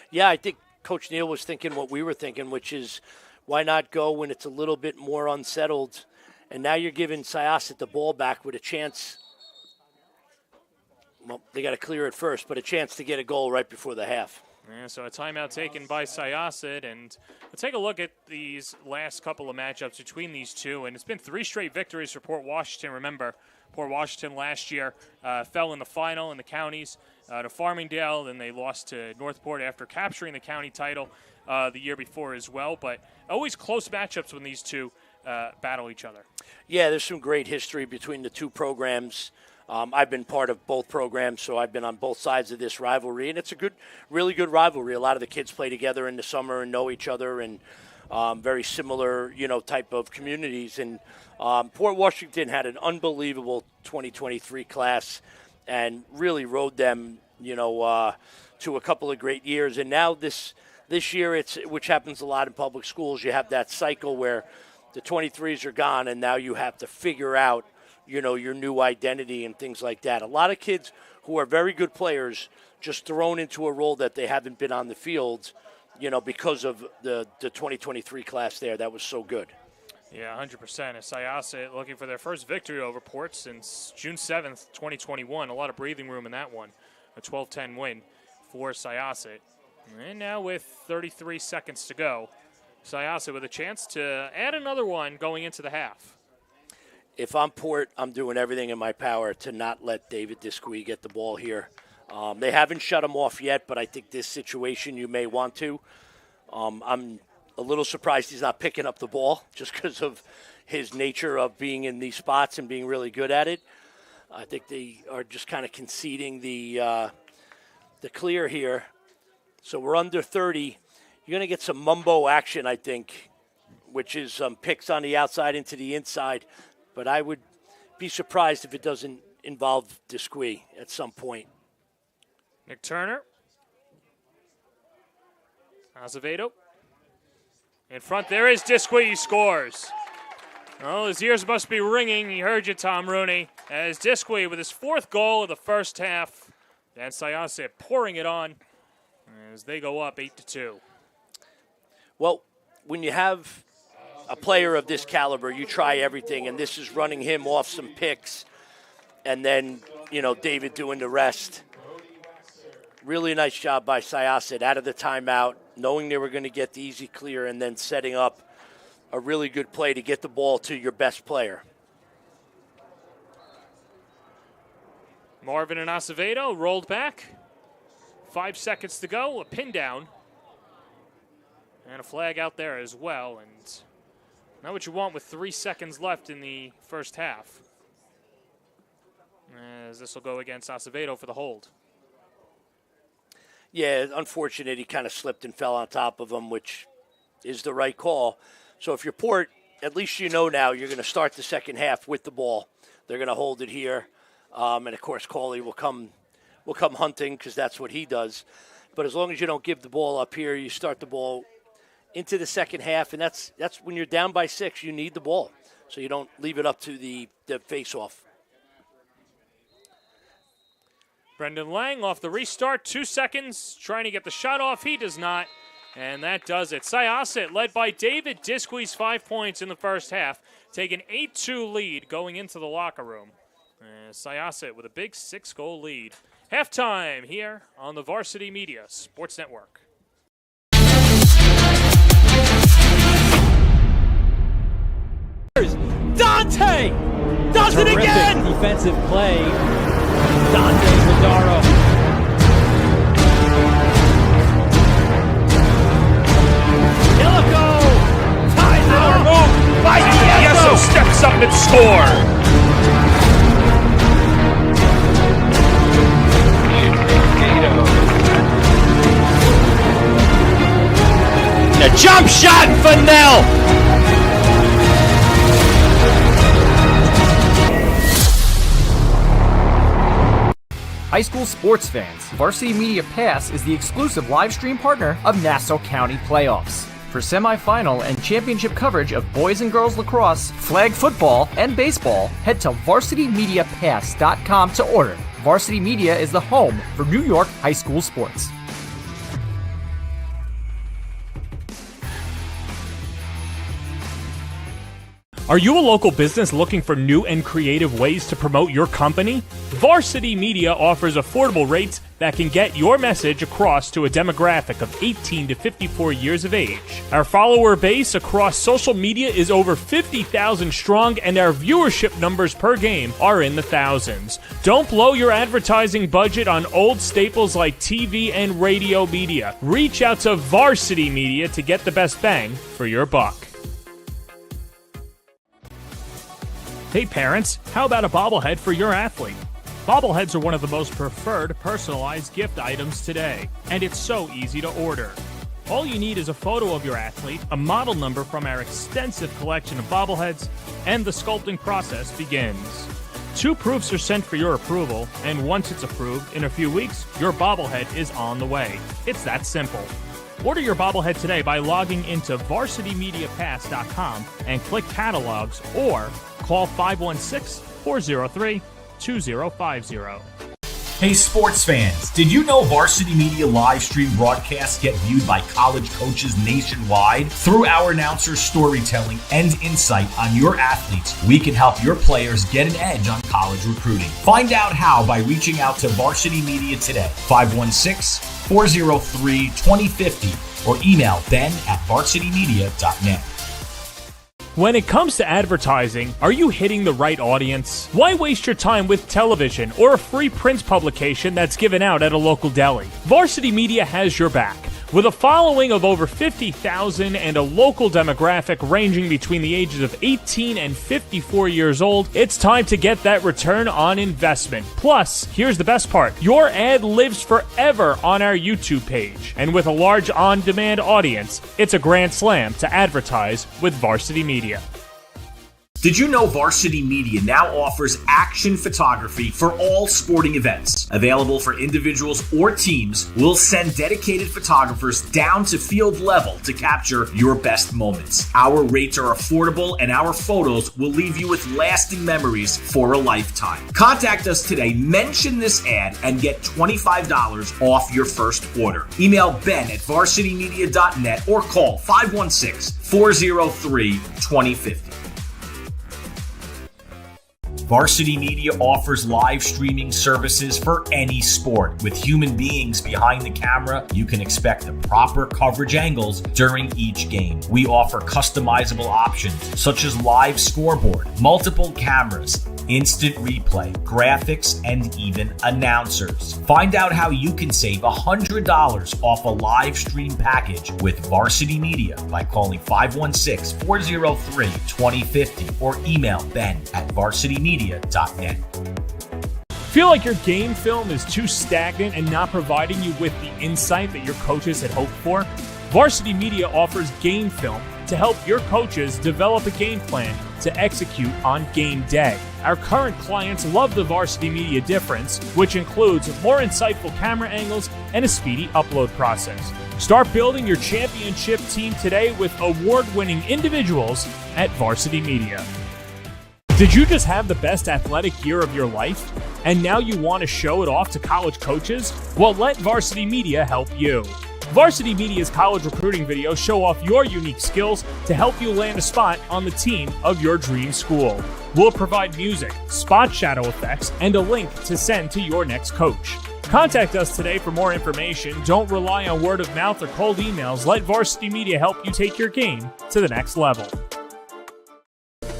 Yeah, I think Coach Neal was thinking what we were thinking, which is why not go when it's a little bit more unsettled? And now you're giving Syosset the ball back with a chance. Well, they got to clear it first, but a chance to get a goal right before the half. Yeah, so a timeout taken by Syosset, and we'll take a look at these last couple of matchups between these two, and it's been 3 straight victories for Port Washington. Remember, Port Washington last year fell in the final in the counties to Farmingdale, then they lost to Northport after capturing the county title the year before as well, but always close matchups when these two battle each other. Yeah, there's some great history between the two programs. I've been part of both programs, so I've been on both sides of this rivalry, and it's a really good rivalry. A lot of the kids play together in the summer and know each other, and very similar, type of communities. And Port Washington had an unbelievable 2023 class and really rode them, to a couple of great years. And now this year, which happens a lot in public schools, you have that cycle where the 23s are gone, and now you have to figure out, your new identity and things like that. A lot of kids who are very good players just thrown into a role that they haven't been on the field, because of the 2023 class there. That was so good. Yeah, 100%. Syosset looking for their first victory over Port since June 7th, 2021. A lot of breathing room in that one. A 12-10 win for Syosset. And now with 33 seconds to go, Syosset with a chance to add another one going into the half. If I'm Port, I'm doing everything in my power to not let David Disqui get the ball here. They haven't shut him off yet, but I think this situation you may want to. I'm a little surprised he's not picking up the ball just because of his nature of being in these spots and being really good at it. I think they are just kind of conceding the clear here. So we're under 30. You're going to get some mumbo action, I think, which is picks on the outside into the inside. But I would be surprised if it doesn't involve Disqui at some point. Nick Turner. Azevedo. In front, there is Disqui. He scores. Oh, his ears must be ringing. He heard you, Tom Rooney. As Disqui with his fourth goal of the first half. And Syosset pouring it on as they go up 8-2. Well, when you have a player of this caliber, you try everything, and this is running him off some picks, and then, David doing the rest. Really nice job by Syosset out of the timeout, knowing they were going to get the easy clear, and then setting up a really good play to get the ball to your best player. Marvin and Acevedo rolled back. 5 seconds to go, a pin down. And a flag out there as well, and not what you want with 3 seconds left in the first half. As this will go against Acevedo for the hold. Yeah, unfortunate. He kind of slipped and fell on top of him, which is the right call. So if you're Port, at least now you're going to start the second half with the ball. They're going to hold it here. And, of course, Cauley will come hunting because that's what he does. But as long as you don't give the ball up here, you start the ball into the second half, and that's when you're down by 6, you need the ball. So you don't leave it up to the face-off. Brendan Lang off the restart, 2 seconds, trying to get the shot off. He does not, and that does it. Syosset led by David Disqui's 5 points in the first half, take an 8-2 lead going into the locker room. Syosset with a big 6-goal lead. Halftime here on the Varsity Media Sports Network. Dante does it again! Defensive play. Dante Zadaro. Illico ties it up. Move by Yeso steps up and score. A jump shot for Nell. High school sports fans, Varsity Media Pass is the exclusive live stream partner of Nassau County Playoffs. For semifinal and championship coverage of boys and girls lacrosse, flag football, and baseball, head to varsitymediapass.com to order. Varsity Media is the home for New York high school sports. Are you a local business looking for new and creative ways to promote your company? Varsity Media offers affordable rates that can get your message across to a demographic of 18 to 54 years of age. Our follower base across social media is over 50,000 strong, and our viewership numbers per game are in the thousands. Don't blow your advertising budget on old staples like TV and radio media. Reach out to Varsity Media to get the best bang for your buck. Hey parents, how about a bobblehead for your athlete? Bobbleheads are one of the most preferred personalized gift items today, and it's so easy to order. All you need is a photo of your athlete, a model number from our extensive collection of bobbleheads, and the sculpting process begins. 2 proofs are sent for your approval, and once it's approved, in a few weeks, your bobblehead is on the way. It's that simple. Order your bobblehead today by logging into varsitymediapass.com and click catalogs or call 516-403-2050. Hey sports fans, did you know Varsity Media live stream broadcasts get viewed by college coaches nationwide? Through our announcers' storytelling and insight on your athletes, we can help your players get an edge on college recruiting. Find out how by reaching out to Varsity Media today, 516-403-2050, or email ben@varsitymedia.net. When it comes to advertising, are you hitting the right audience? Why waste your time with television or a free print publication that's given out at a local deli? Varsity Media has your back. With a following of over 50,000 and a local demographic ranging between the ages of 18 and 54 years old, it's time to get that return on investment. Plus, here's the best part. Your ad lives forever on our YouTube page. And with a large on-demand audience, it's a grand slam to advertise with Varsity Media. Did you know Varsity Media now offers action photography for all sporting events? Available for individuals or teams, we'll send dedicated photographers down to field level to capture your best moments. Our rates are affordable and our photos will leave you with lasting memories for a lifetime. Contact us today, mention this ad, and get $25 off your first order. Email ben@varsitymedia.net or call 516-403-2050. Varsity Media offers live streaming services for any sport. With human beings behind the camera, you can expect the proper coverage angles during each game. We offer customizable options such as live scoreboard, multiple cameras, instant replay, graphics, and even announcers. Find out how you can save $100 off a live stream package with Varsity Media by calling 516-403-2050 or email ben@varsitymedia.net. Feel like your game film is too stagnant and not providing you with the insight that your coaches had hoped for? Varsity Media offers game film to help your coaches develop a game plan to execute on game day. Our current clients love the Varsity Media difference, which includes more insightful camera angles and a speedy upload process. Start building your championship team today with award-winning individuals at Varsity Media. Did you just have the best athletic year of your life? And now you want to show it off to college coaches? Well, let Varsity Media help you. Varsity Media's college recruiting videos show off your unique skills to help you land a spot on the team of your dream school. We'll provide music, spot shadow effects, and a link to send to your next coach. Contact us today for more information. Don't rely on word of mouth or cold emails. Let Varsity Media help you take your game to the next level.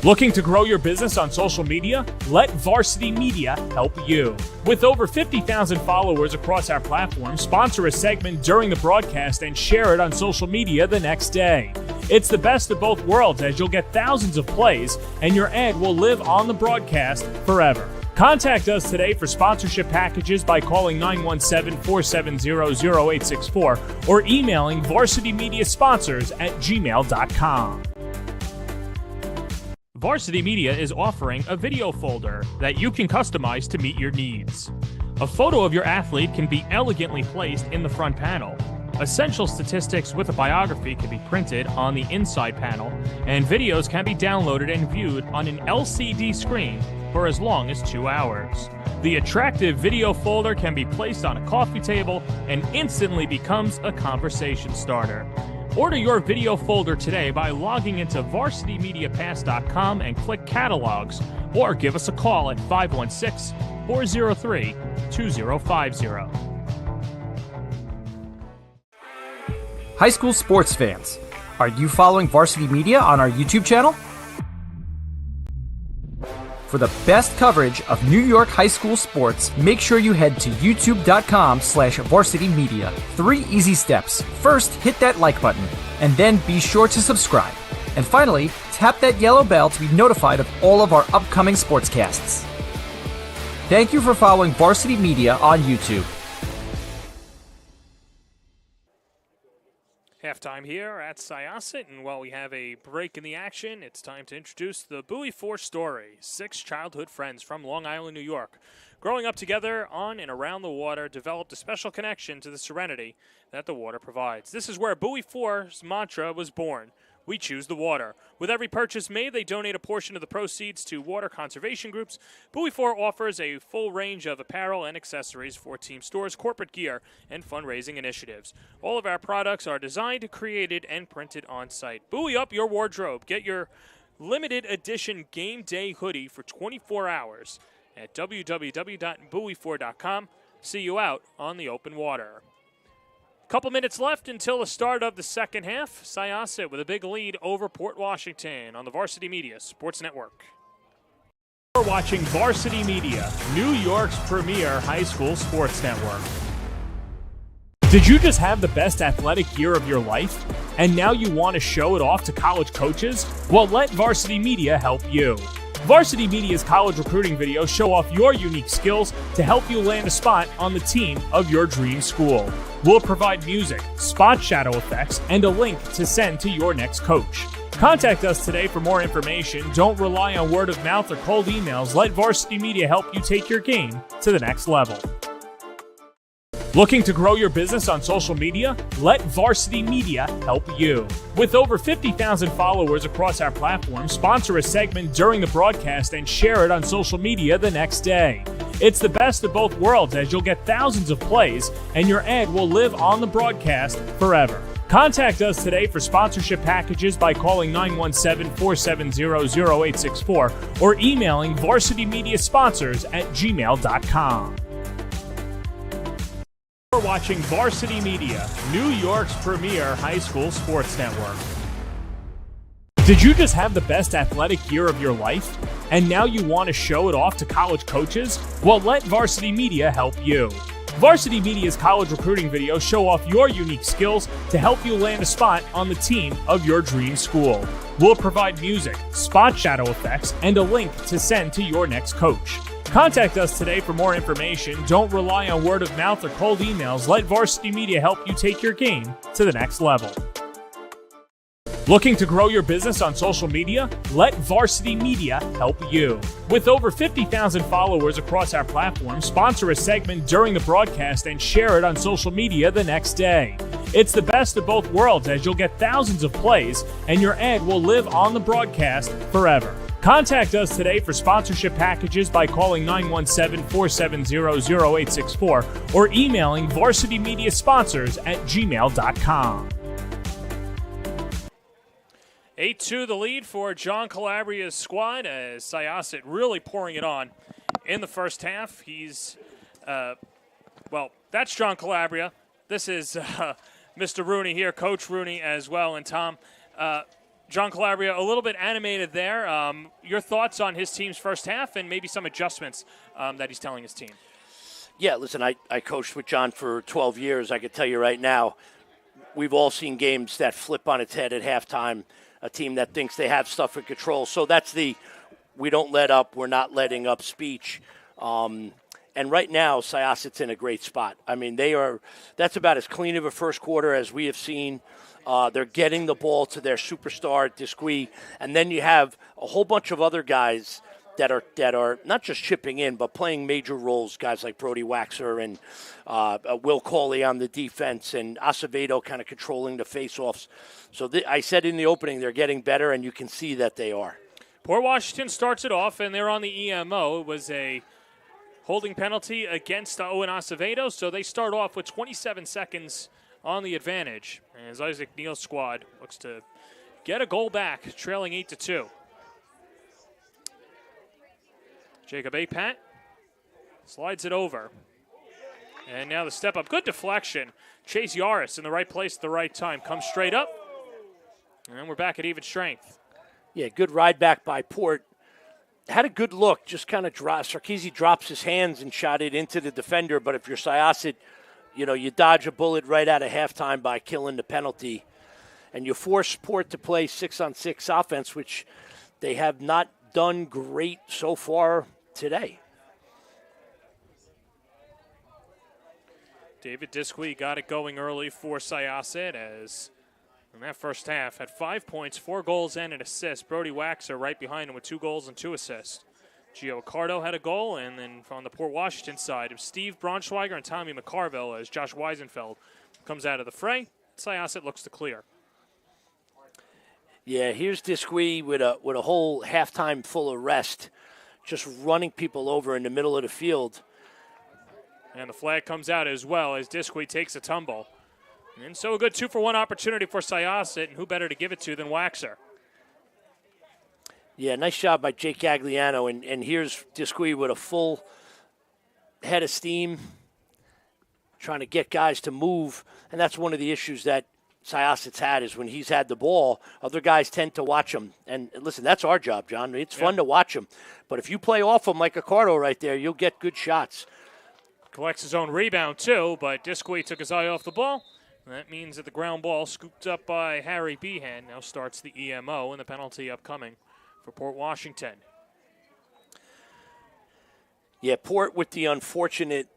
Looking to grow your business on social media? Let Varsity Media help you. With over 50,000 followers across our platform, sponsor a segment during the broadcast and share it on social media the next day. It's the best of both worlds, as you'll get thousands of plays and your ad will live on the broadcast forever. Contact us today for sponsorship packages by calling 917-470-0864 or emailing varsitymediasponsors@gmail.com. Varsity Media is offering a video folder that you can customize to meet your needs. A photo of your athlete can be elegantly placed in the front panel. Essential statistics with a biography can be printed on the inside panel, and videos can be downloaded and viewed on an LCD screen for as long as 2 hours. The attractive video folder can be placed on a coffee table and instantly becomes a conversation starter. Order your video folder today by logging into varsitymediapass.com and click catalogs, or give us a call at 516-403-2050. High school sports fans, are you following Varsity Media on our YouTube channel? For the best coverage of New York high school sports, make sure you head to youtube.com/varsitymedia. 3 easy steps. First, hit that like button, and then be sure to subscribe. And finally, tap that yellow bell to be notified of all of our upcoming sportscasts. Thank you for following Varsity Media on YouTube. Halftime here at Syosset, and while we have a break in the action, it's time to introduce the Bowie 4 story. 6 childhood friends from Long Island, New York, growing up together on and around the water, developed a special connection to the serenity that the water provides. This is where Bowie 4's mantra was born. We choose the water. With every purchase made, they donate a portion of the proceeds to water conservation groups. Bowie 4 offers a full range of apparel and accessories for team stores, corporate gear, and fundraising initiatives. All of our products are designed, created, and printed on site. Bowie up your wardrobe. Get your limited edition game day hoodie for 24 hours at www.bowie4.com. See you out on the open water. Couple minutes left until the start of the second half. Syosset with a big lead over Port Washington on the Varsity Media Sports Network. You're watching Varsity Media, New York's premier high school sports network. Did you just have the best athletic year of your life, and now you want to show it off to college coaches? Well, let Varsity Media help you. Varsity Media's college recruiting videos show off your unique skills to help you land a spot on the team of your dream school. We'll provide music, spot shadow effects, and a link to send to your next coach. Contact us today for more information. Don't rely on word of mouth or cold emails. Let Varsity Media help you take your game to the next level. Looking to grow your business on social media? Let Varsity Media help you. With over 50,000 followers across our platform, sponsor a segment during the broadcast and share it on social media the next day. It's the best of both worlds, as you'll get thousands of plays and your ad will live on the broadcast forever. Contact us today for sponsorship packages by calling 917-470-0864 or emailing varsitymediasponsors@gmail.com. You're watching Varsity Media, New York's premier high school sports network. Did you just have the best athletic year of your life, and now you want to show it off to college coaches? Well, let Varsity Media help you. Varsity Media's college recruiting videos show off your unique skills to help you land a spot on the team of your dream school. We'll provide music, spot shadow effects, and a link to send to your next coach. Contact us today for more information. Don't rely on word of mouth or cold emails. Let Varsity Media help you take your game to the next level. Looking to grow your business on social media? Let Varsity Media help you. With over 50,000 followers across our platform, sponsor a segment during the broadcast and share it on social media the next day. It's the best of both worlds, as you'll get thousands of plays and your ad will live on the broadcast forever. Contact us today for sponsorship packages by calling 917-470-0864 or emailing varsitymediasponsors@gmail.com. 8-2 the lead for John Calabria's squad, as Syosset really pouring it on in the first half. He's, that's John Calabria. This is Mr. Rooney here, Coach Rooney as well, and Tom. John Calabria, a little bit animated there. Your thoughts on his team's first half and maybe some adjustments that he's telling his team? Yeah, listen, I coached with John for 12 years. I can tell you right now, we've all seen games that flip on its head at halftime, a team that thinks they have stuff in control. So that's the we don't let up, we're not letting up speech. And right now, Syosset's in a great spot. I mean, that's about as clean of a first quarter as we have seen. They're getting the ball to their superstar, Disqui, and then you have a whole bunch of other guys that are not just chipping in, but playing major roles, guys like Brody Waxer and Will Cawley on the defense and Acevedo kind of controlling the faceoffs. So I said in the opening, they're getting better, and you can see that they are. Port Washington starts it off, and they're on the EMO. It was a holding penalty against Owen Acevedo, so they start off with 27 seconds on the advantage, as Isaac Neal's squad looks to get a goal back, trailing 8-2. Jacob Apat slides it over. And now the step up. Good deflection. Chase Yaris in the right place at the right time. Comes straight up. And we're back at even strength. Yeah, good ride back by Port. Had a good look. Just kind of Sarkisian drops his hands and shot it into the defender. But if you're Syosset, you dodge a bullet right out of halftime by killing the penalty. And you force Port to play 6-on-6 offense, which they have not done great so far today. David Disque got it going early for Syosset as in that first half had 5 points, 4 goals, and an assist. Brody Waxer right behind him with 2 goals and 2 assists. Gio Accardo had a goal, and then on the Port Washington side, it was Steve Braunschweiger and Tommy McCarville as Josh Weisenfeld comes out of the fray. Syosset looks to clear. Yeah, here's Disque with a whole halftime full of rest, just running people over in the middle of the field. And the flag comes out as well as Disque takes a tumble. And so a good 2-for-1 opportunity for Syosset, and who better to give it to than Waxer? Yeah, nice job by Jake Gagliano, and here's Disque with a full head of steam, trying to get guys to move, and that's one of the issues that Syosset's had is when he's had the ball, other guys tend to watch him. And listen, that's our job, John. It's fun to watch him. But if you play off him like Accardo right there, you'll get good shots. Collects his own rebound, too, but Disque took his eye off the ball. That means that the ground ball, scooped up by Harry Behan, now starts the EMO, and the penalty upcoming for Port Washington. Yeah, Port with the unfortunate,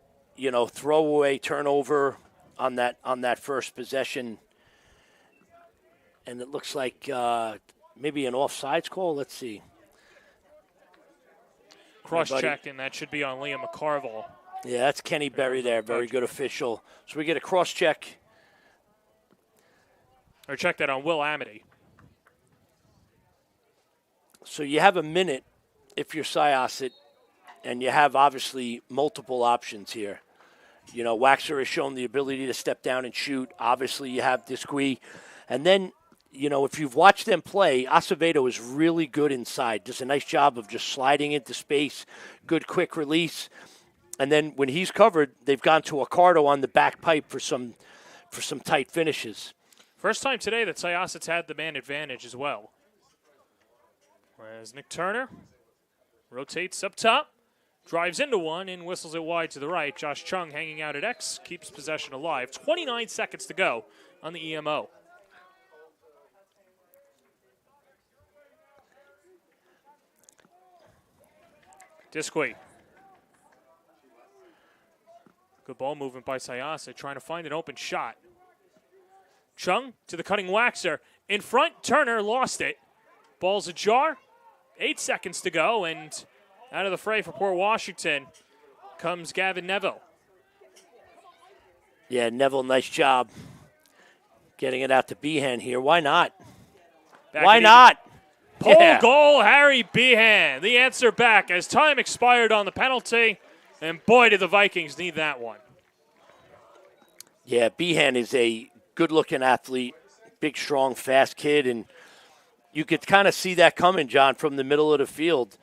throwaway turnover on that first possession. And it looks like maybe an offsides call. Let's see. Cross-checked, and that should be on Liam McCarville. Yeah, that's Kenny Berry there. Very good official. So we get a cross-check. Or check that on Will Amity. So you have a minute if you're Syosset, and you have obviously multiple options here. Waxer has shown the ability to step down and shoot. Obviously, you have Disque. And then, if you've watched them play, Acevedo is really good inside. Does a nice job of just sliding into space, good quick release. And then when he's covered, they've gone to Accardo on the back pipe for some tight finishes. First time today that Syosset's had the man advantage as well. As Nick Turner rotates up top, drives into one, and whistles it wide to the right. Josh Chung hanging out at X, keeps possession alive. 29 seconds to go on the EMO. Disque. Good ball movement by Syosset, trying to find an open shot. Chung to the cutting Waxer. In front, Turner lost it. Ball's ajar. 8 seconds to go, and out of the fray for Port Washington comes Gavin Neville. Yeah, Neville, nice job getting it out to Behan here. Why not? Why not? Pole goal, Harry Behan. The answer back as time expired on the penalty, and boy, did the Vikings need that one. Yeah, Behan is a good-looking athlete, big, strong, fast kid, and you could kind of see that coming, John, from the middle of the field.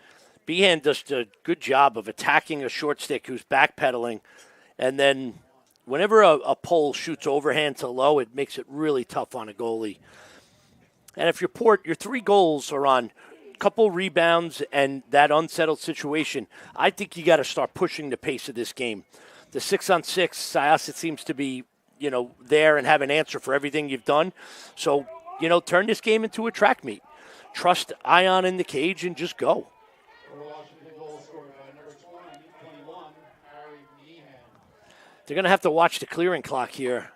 Behan does a good job of attacking a short stick who's backpedaling, and then whenever a pole shoots overhand to low, it makes it really tough on a goalie. And if you're Port, your 3 goals are on a couple rebounds and that unsettled situation. I think you got to start pushing the pace of this game. The 6-on-6, Syosset seems to be, there and have an answer for everything you've done. So, turn this game into a track meet. Trust Ion in the cage and just go. They're going to have to watch the clearing clock here.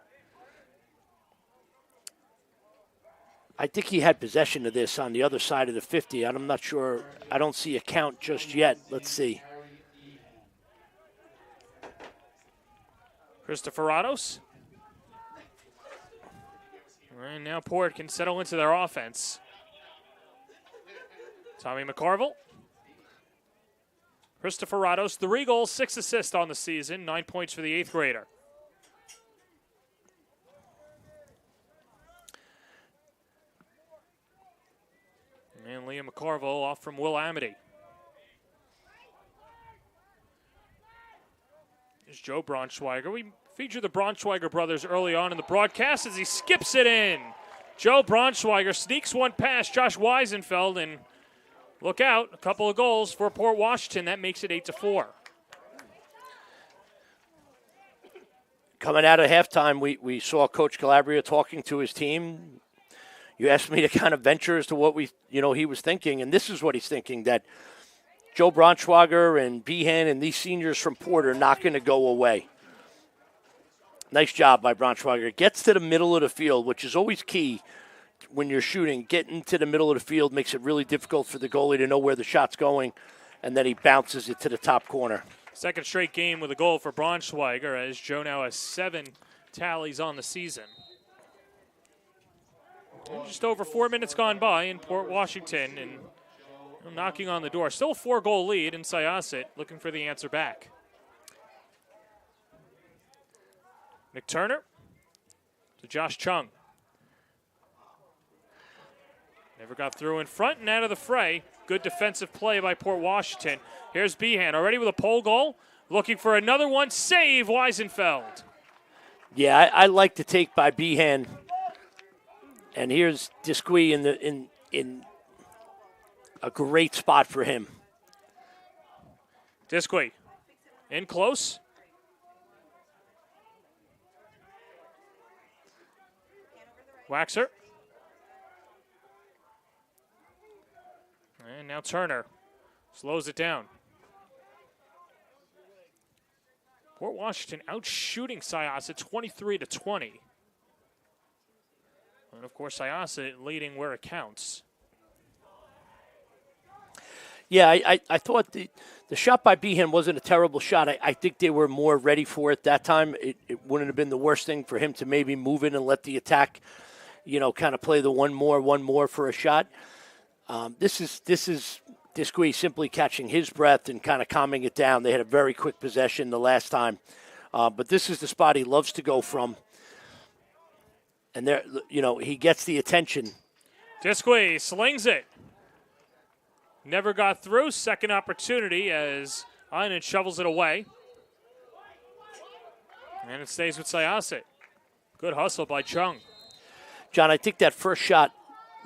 I think he had possession of this on the other side of the 50. I'm not sure. I don't see a count just yet. Let's see. Christopher-Rados. And now Port can settle into their offense. Tommy McCarville. Christopher-Rados, 3 goals, 6 assists on the season, 9 points for the 8th grader. And Liam McCarville off from Will Amity. Here's Joe Braunschweiger. We featured the Braunschweiger brothers early on in the broadcast as he skips it in. Joe Braunschweiger sneaks one past Josh Weisenfeld, and look out, a couple of goals for Port Washington. That makes it 8-4. Coming out of halftime, we saw Coach Calabria talking to his team. You asked me to kind of venture as to what he was thinking, and this is what he's thinking, that Joe Braunschweiger and Behan and these seniors from Port are not going to go away. Nice job by Braunschweiger. Gets to the middle of the field, which is always key when you're shooting. Getting to the middle of the field makes it really difficult for the goalie to know where the shot's going, and then he bounces it to the top corner. Second straight game with a goal for Braunschweiger, as Joe now has 7 tallies on the season. Just over 4 minutes gone by in Port Washington, and knocking on the door. Still a 4-goal lead in Syosset, looking for the answer back. McTurner to Josh Chung. Never got through in front and out of the fray. Good defensive play by Port Washington. Here's Behan already with a pole goal. Looking for another one. Save Weisenfeld. Yeah, I like the take by Behan. And here's Disqui in a great spot for him. Disqui in close. Waxer. And now Turner slows it down. Port Washington outshooting Syosset 23-20. And of course, Syosset leading where it counts. Yeah, I thought the shot by Behan wasn't a terrible shot. I think they were more ready for it that time. It wouldn't have been the worst thing for him to maybe move in and let the attack, kind of play the one more for a shot. This is Disqui simply catching his breath and kind of calming it down. They had a very quick possession the last time. But this is the spot he loves to go from. And there, he gets the attention. Disqui slings it. Never got through. Second opportunity as Einen shovels it away. And it stays with Syosset. Good hustle by Chung. John, I think that first shot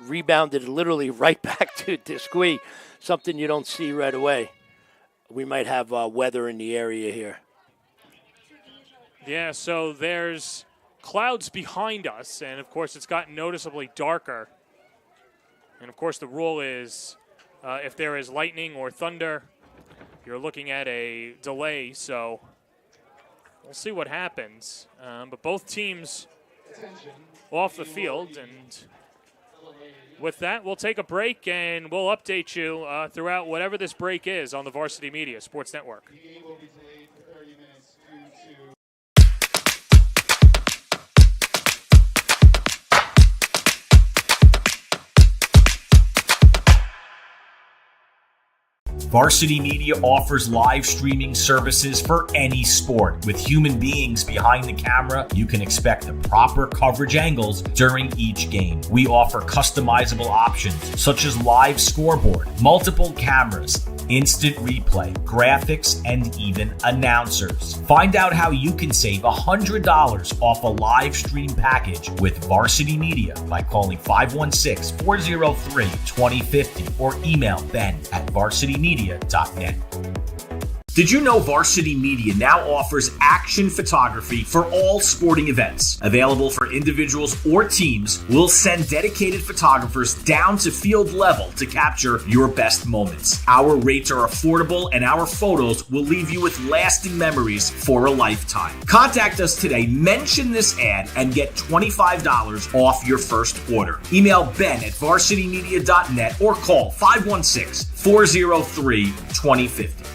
rebounded literally right back to Disqui, something you don't see right away. We might have weather in the area here. Yeah, so there's clouds behind us, and of course it's gotten noticeably darker. And of course the rule is if there is lightning or thunder, you're looking at a delay, so we'll see what happens. But both teams off the field, and with that, we'll take a break, and we'll update you throughout whatever this break is on the Varsity Media Sports Network. Varsity Media offers live streaming services for any sport. With human beings behind the camera, you can expect the proper coverage angles during each game. We offer customizable options such as live scoreboard, multiple cameras, instant replay, graphics, and even announcers. Find out how you can save $100 off a live stream package with Varsity Media by calling 516-403-2050 or email ben@varsitymedia.net. Did you know Varsity Media now offers action photography for all sporting events? Available for individuals or teams, we'll send dedicated photographers down to field level to capture your best moments. Our rates are affordable and our photos will leave you with lasting memories for a lifetime. Contact us today, mention this ad, and get $25 off your first order. Email ben@varsitymedia.net or call 516-403-2050.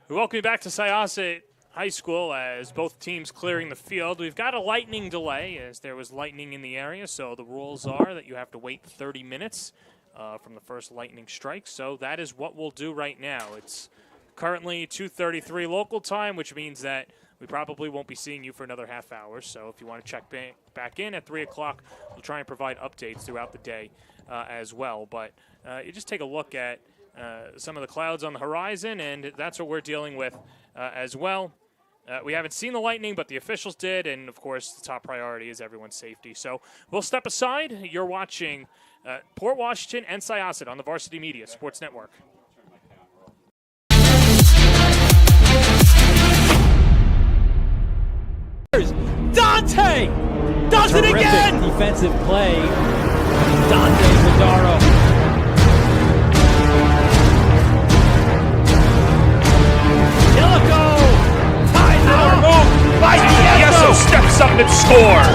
We welcome you back to Syosset High School as both teams clearing the field. We've got a lightning delay as there was lightning in the area, so the rules are that you have to wait 30 minutes from the first lightning strike. So that is what we'll do right now. It's currently 2:33 local time, which means that we probably won't be seeing you for another half hour. So if you want to check back in at 3 o'clock, we'll try and provide updates throughout the day as well. But you just take a look at some of the clouds on the horizon, and that's what we're dealing with as well. We haven't seen the lightning, but the officials did, and of course the top priority is everyone's safety. So we'll step aside. You're watching Port Washington and Syosset on the Varsity Media Sports Network. Dante does it again! Defensive play. Dante Zadaro. Ties it up. Yeso steps up and scores.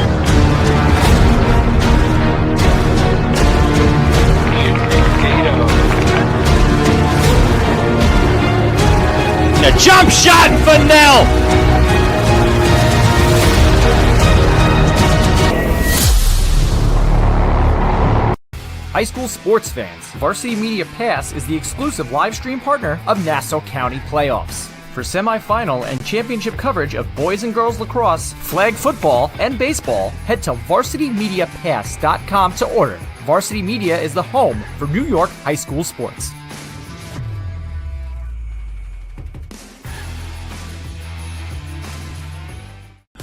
A jump shot for Nell. High school sports fans, Varsity Media Pass is the exclusive live stream partner of Nassau County Playoffs. For semifinal and championship coverage of boys and girls lacrosse, flag football, and baseball, head to varsitymediapass.com to order. Varsity Media is the home for New York high school sports.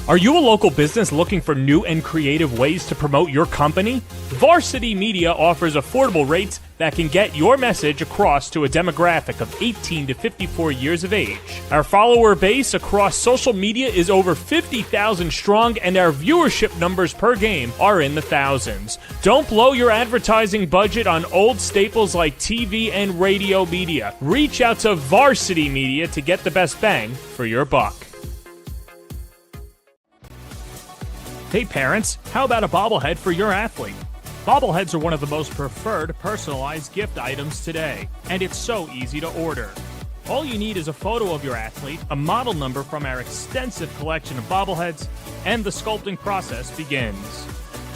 Are you a local business looking for new and creative ways to promote your company? Varsity Media offers affordable rates that can get your message across to a demographic of 18 to 54 years of age. Our follower base across social media is over 50,000 strong, and our viewership numbers per game are in the thousands. Don't blow your advertising budget on old staples like TV and radio media. Reach out to Varsity Media to get the best bang for your buck. Hey parents, how about a bobblehead for your athlete? Bobbleheads are one of the most preferred personalized gift items today, and it's so easy to order. All you need is a photo of your athlete, a model number from our extensive collection of bobbleheads, and the sculpting process begins.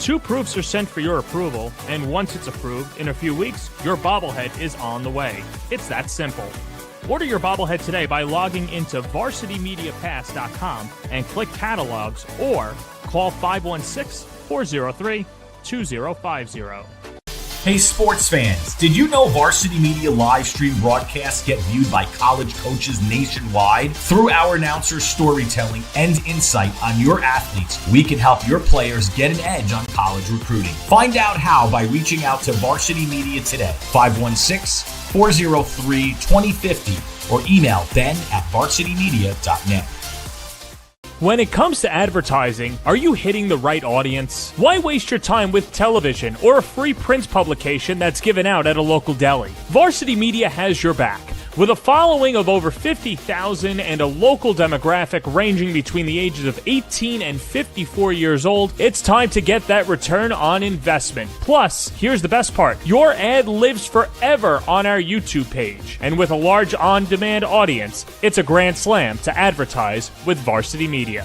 2 proofs are sent for your approval, and once it's approved, in a few weeks, your bobblehead is on the way. It's that simple. Order your bobblehead today by logging into varsitymediapass.com and click catalogs, or call 516-403-2050. Hey sports fans, did you know Varsity Media live stream broadcasts get viewed by college coaches nationwide? Through our announcers' storytelling and insight on your athletes, we can help your players get an edge on college recruiting. Find out how by reaching out to Varsity Media today, 516-403-2050, or email ben@varsitymedia.net. When it comes to advertising, are you hitting the right audience? Why waste your time with television or a free print publication that's given out at a local deli? Varsity Media has your back. With a following of over 50,000 and a local demographic ranging between the ages of 18 and 54 years old, it's time to get that return on investment. Plus, here's the best part. Your ad lives forever on our YouTube page. And with a large on-demand audience, it's a grand slam to advertise with Varsity Media.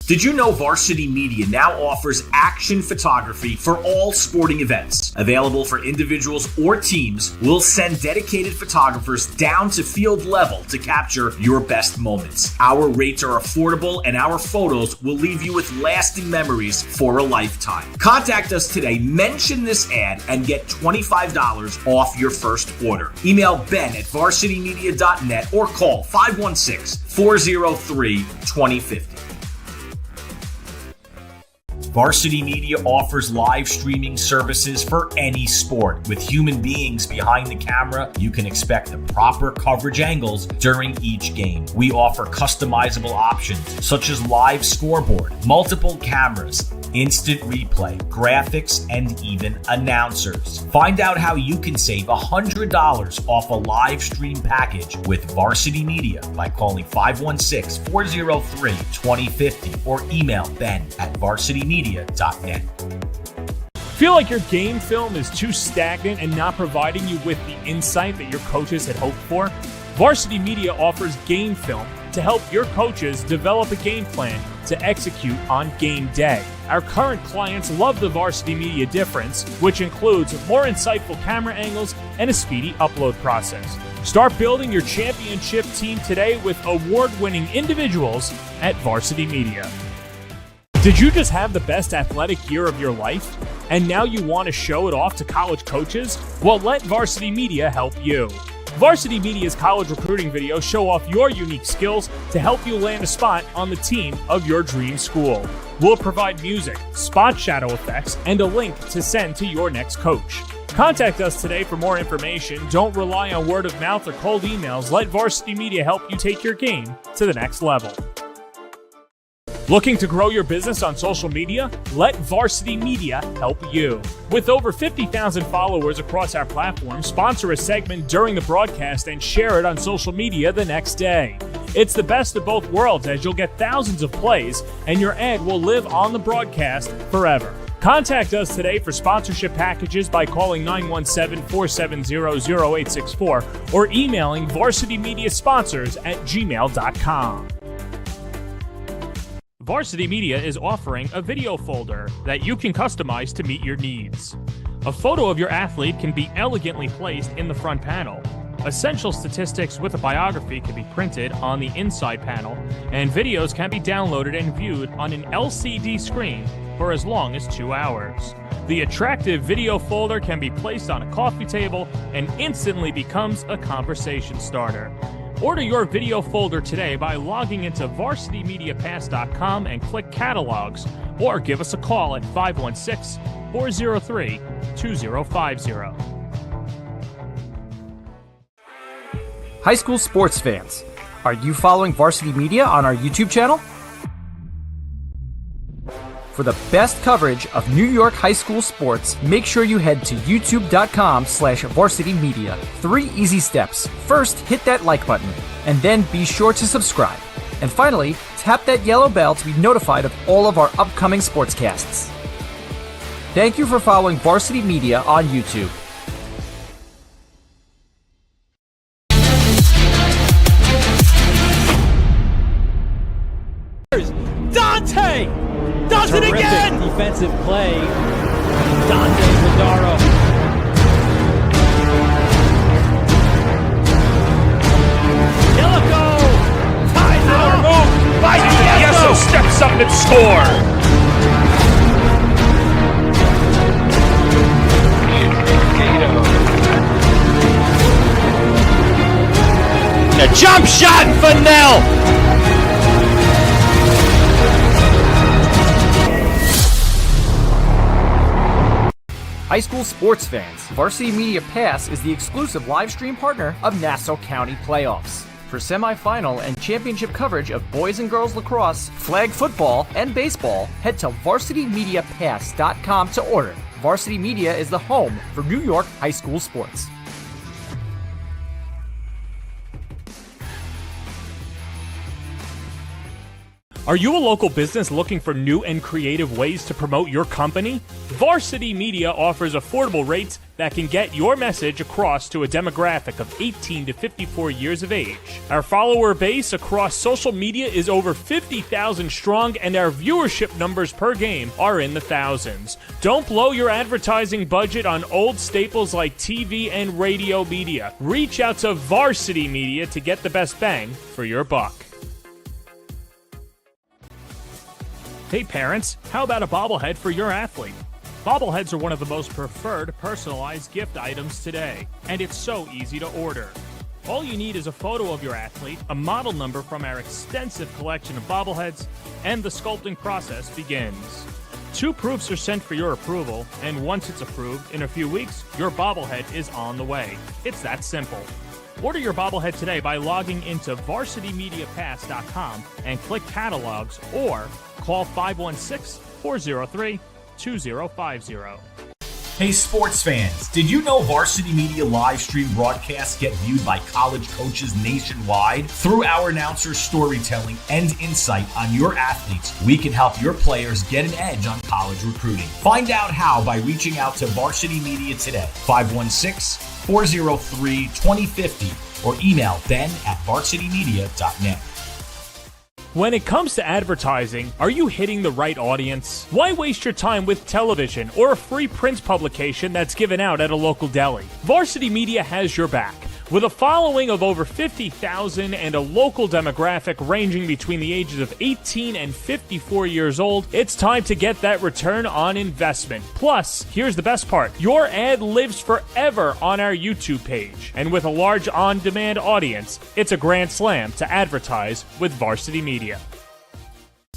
Did you know Varsity Media now offers action photography for all sporting events? Available for individuals or teams, we'll send dedicated photographers down to field level to capture your best moments. Our rates are affordable, and our photos will leave you with lasting memories for a lifetime. Contact us today, mention this ad, and get $25 off your first order. Email ben@varsitymedia.net or call 516-403-2050. Varsity Media offers live streaming services for any sport. With human beings behind the camera, you can expect the proper coverage angles during each game. We offer customizable options such as live scoreboard, multiple cameras, instant replay, graphics, and even announcers. Find out how you can save $100 off a live stream package with Varsity Media by calling 516-403-2050 or email ben@varsitymedia.net. Feel like your game film is too stagnant and not providing you with the insight that your coaches had hoped for? Varsity Media offers game film to help your coaches develop a game plan to execute on game day. Our current clients love the Varsity Media difference, which includes more insightful camera angles and a speedy upload process. Start building your championship team today with award-winning individuals at Varsity Media. Did you just have the best athletic year of your life, and now you want to show it off to college coaches? Well, let Varsity Media help you. Varsity Media's college recruiting videos show off your unique skills to help you land a spot on the team of your dream school. We'll provide music, spot shadow effects, and a link to send to your next coach. Contact us today for more information. Don't rely on word of mouth or cold emails. Let Varsity Media help you take your game to the next level. Looking to grow your business on social media? Let Varsity Media help you. With over 50,000 followers across our platform, sponsor a segment during the broadcast and share it on social media the next day. It's the best of both worlds, as you'll get thousands of plays and your ad will live on the broadcast forever. Contact us today for sponsorship packages by calling 917-470-0864 or emailing varsitymediasponsors@gmail.com. Varsity Media is offering a video folder that you can customize to meet your needs. A photo of your athlete can be elegantly placed in the front panel. Essential statistics with a biography can be printed on the inside panel, and videos can be downloaded and viewed on an LCD screen for as long as 2 hours. The attractive video folder can be placed on a coffee table and instantly becomes a conversation starter. Order your video folder today by logging into varsitymediapass.com and click Catalogs, or give us a call at 516-403-2050. High school sports fans, are you following Varsity Media on our YouTube channel? For the best coverage of New York high school sports, make sure you head to youtube.com/varsitymedia. 3 easy steps. First, hit that like button, and then be sure to subscribe. And finally, tap that yellow bell to be notified of all of our upcoming sportscasts. Thank you for following Varsity Media on YouTube. Dante does it Terrific again! Defensive play. Dante Zadaro. Yellico ties it up. Move by Yeso steps up and score. A jump shot for Nell. High school sports fans, Varsity Media Pass is the exclusive live stream partner of Nassau County Playoffs. For semifinal and championship coverage of boys and girls lacrosse, flag football, and baseball, head to varsitymediapass.com to order. Varsity Media is the home for New York high school sports. Are you a local business looking for new and creative ways to promote your company? Varsity Media offers affordable rates that can get your message across to a demographic of 18 to 54 years of age. Our follower base across social media is over 50,000 strong, and our viewership numbers per game are in the thousands. Don't blow your advertising budget on old staples like TV and radio media. Reach out to Varsity Media to get the best bang for your buck. Hey parents, how about a bobblehead for your athlete? Bobbleheads are one of the most preferred personalized gift items today, and it's so easy to order. All you need is a photo of your athlete, a model number from our extensive collection of bobbleheads, and the sculpting process begins. 2 proofs are sent for your approval, and once it's approved, in a few weeks, your bobblehead is on the way. It's that simple. Order your bobblehead today by logging into varsitymediapass.com and click Catalogs, or call 516-403-2050. Hey sports fans, did you know Varsity Media live stream broadcasts get viewed by college coaches nationwide? Through our announcers' storytelling and insight on your athletes, we can help your players get an edge on college recruiting. Find out how by reaching out to Varsity Media today, 516-403-2050, or email ben@varsitymedia.net. When it comes to advertising, are you hitting the right audience? Why waste your time with television or a free print publication that's given out at a local deli? Varsity Media has your back. With a following of over 50,000 and a local demographic ranging between the ages of 18 and 54 years old, it's time to get that return on investment. Plus, here's the best part. Your ad lives forever on our YouTube page. And with a large on-demand audience, it's a grand slam to advertise with Varsity Media.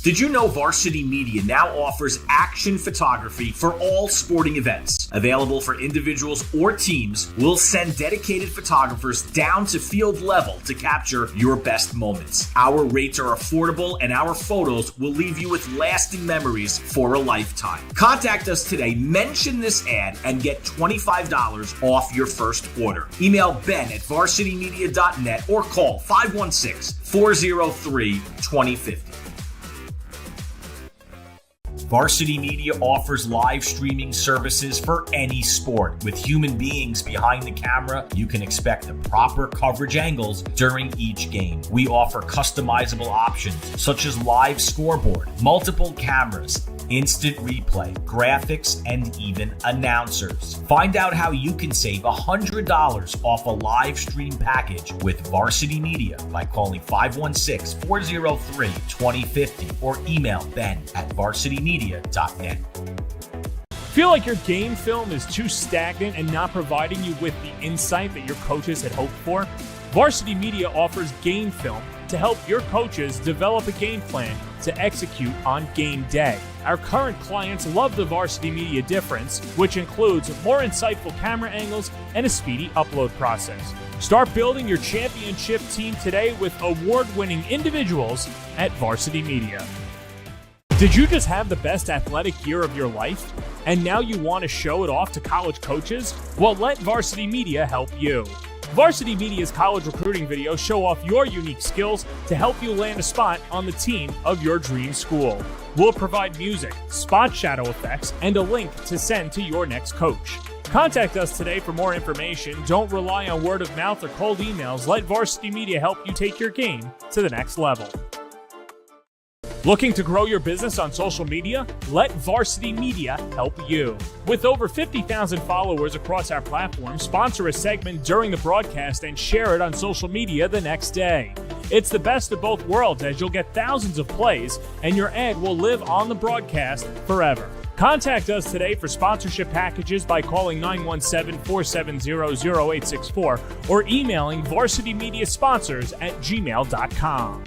Did you know Varsity Media now offers action photography for all sporting events? Available for individuals or teams, we'll send dedicated photographers down to field level to capture your best moments. Our rates are affordable and our photos will leave you with lasting memories for a lifetime. Contact us today, mention this ad, and get $25 off your first order. Email ben@varsitymedia.net or call 516-403-2050. Varsity Media offers live streaming services for any sport. With human beings behind the camera, you can expect the proper coverage angles during each game. We offer customizable options such as live scoreboard, multiple cameras, instant replay, graphics, and even announcers. Find out how you can save $100 off a live stream package with Varsity Media by calling 516-403-2050 or email ben@varsitymedia.net. Feel like your game film is too stagnant and not providing you with the insight that your coaches had hoped for? Varsity Media offers game film to help your coaches develop a game plan to execute on game day. Our current clients love the Varsity Media difference, which includes more insightful camera angles and a speedy upload process. Start building your championship team today with award-winning individuals at Varsity Media. Did you just have the best athletic year of your life? And now you want to show it off to college coaches? Well, let Varsity Media help you. Varsity Media's college recruiting videos show off your unique skills to help you land a spot on the team of your dream school. We'll provide music, spot shadow effects, and a link to send to your next coach. Contact us today for more information. Don't rely on word of mouth or cold emails. Let Varsity Media help you take your game to the next level. Looking to grow your business on social media? Let Varsity Media help you. With over 50,000 followers across our platform, sponsor a segment during the broadcast and share it on social media the next day. It's the best of both worlds, as you'll get thousands of plays and your ad will live on the broadcast forever. Contact us today for sponsorship packages by calling 917-470-0864 or emailing varsitymediasponsors@gmail.com.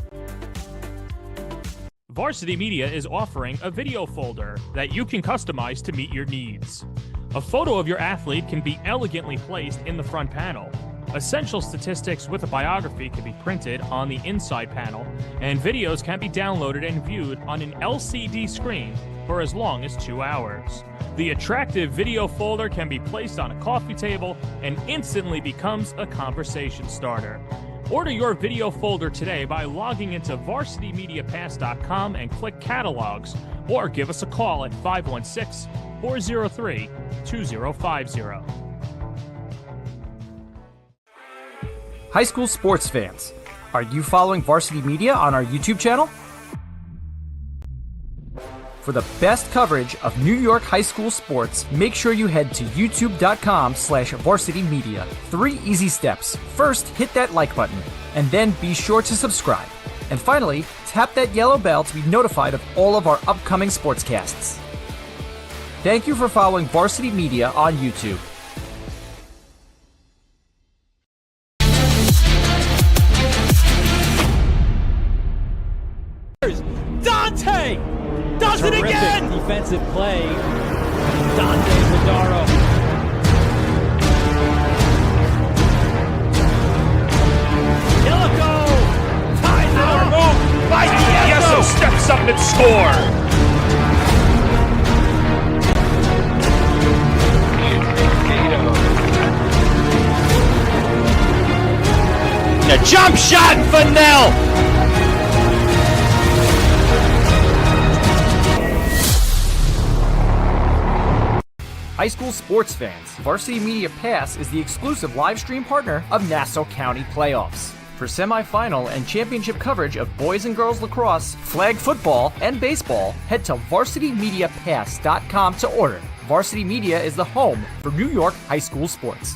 Varsity Media is offering a video folder that you can customize to meet your needs. A photo of your athlete can be elegantly placed in the front panel. Essential statistics with a biography can be printed on the inside panel, and videos can be downloaded and viewed on an LCD screen for as long as 2 hours. The attractive video folder can be placed on a coffee table and instantly becomes a conversation starter. Order your video folder today by logging into varsitymediapass.com and click Catalogs, or give us a call at 516-403-2050. High school sports fans, are you following Varsity Media on our YouTube channel? For the best coverage of New York high school sports, make sure you head to youtube.com/varsitymedia. 3 easy steps. First, hit that like button, and then be sure to subscribe. And finally, tap that yellow bell to be notified of all of our upcoming sportscasts. Thank you for following Varsity Media on YouTube. Dante does it Terrific again! defensive play. Dante Madaro. Illico ties it up. By Yeso steps up and score. A jump shot for Nell. High school sports fans, Varsity Media Pass is the exclusive live stream partner of Nassau County Playoffs. For semifinal and championship coverage of boys and girls lacrosse, flag football, and baseball, head to varsitymediapass.com to order. Varsity Media is the home for New York high school sports.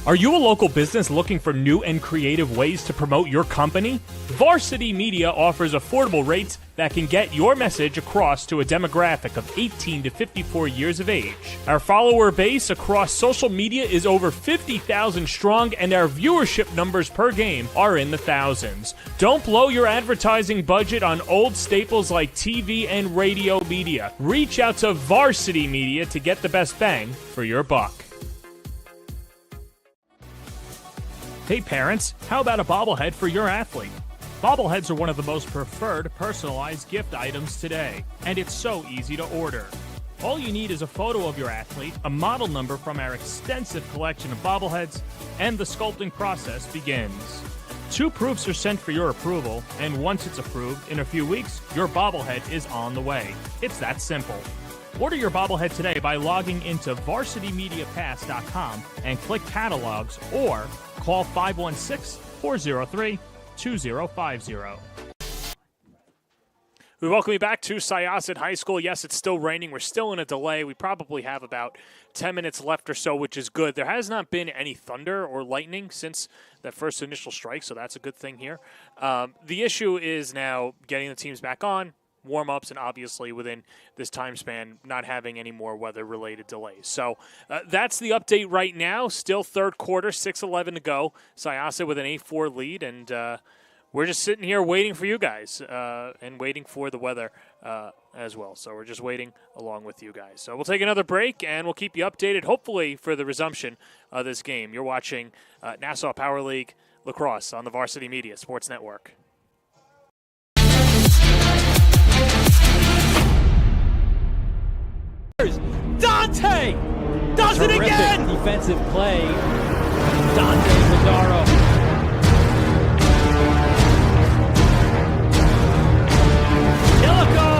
Are you a local business looking for new and creative ways to promote your company? Varsity Media offers affordable rates that can get your message across to a demographic of 18 to 54 years of age. Our follower base across social media is over 50,000 strong, and our viewership numbers per game are in the thousands. Don't blow your advertising budget on old staples like TV and radio media. Reach out to Varsity Media to get the best bang for your buck. Hey parents, how about a bobblehead for your athlete? Bobbleheads are one of the most preferred personalized gift items today, and it's so easy to order. All you need is a photo of your athlete, a model number from our extensive collection of bobbleheads, and the sculpting process begins. 2 proofs are sent for your approval, and once it's approved, in a few weeks, your bobblehead is on the way. It's that simple. Order your bobblehead today by logging into varsitymediapass.com and click catalogs, or call 516-403-2050. We welcome you back to Syosset High School. Yes, it's still raining. We're still in a delay. We probably have about 10 minutes left or so, which is good. There has not been any thunder or lightning since that first initial strike, so that's a good thing here. The issue is now getting the teams back on, warm-ups, and obviously within this time span, not having any more weather-related delays. So that's the update right now. Still third quarter, 6:11 to go. Syosset with an 8-4 lead, and we're just sitting here waiting for you guys and waiting for the weather as well. So we're just waiting along with you guys. So we'll take another break, and we'll keep you updated, hopefully, for the resumption of this game. You're watching Nassau Power League Lacrosse on the Varsity Media Sports Network. Dante does it Terrific again! defensive play. Dante Madaro. Illico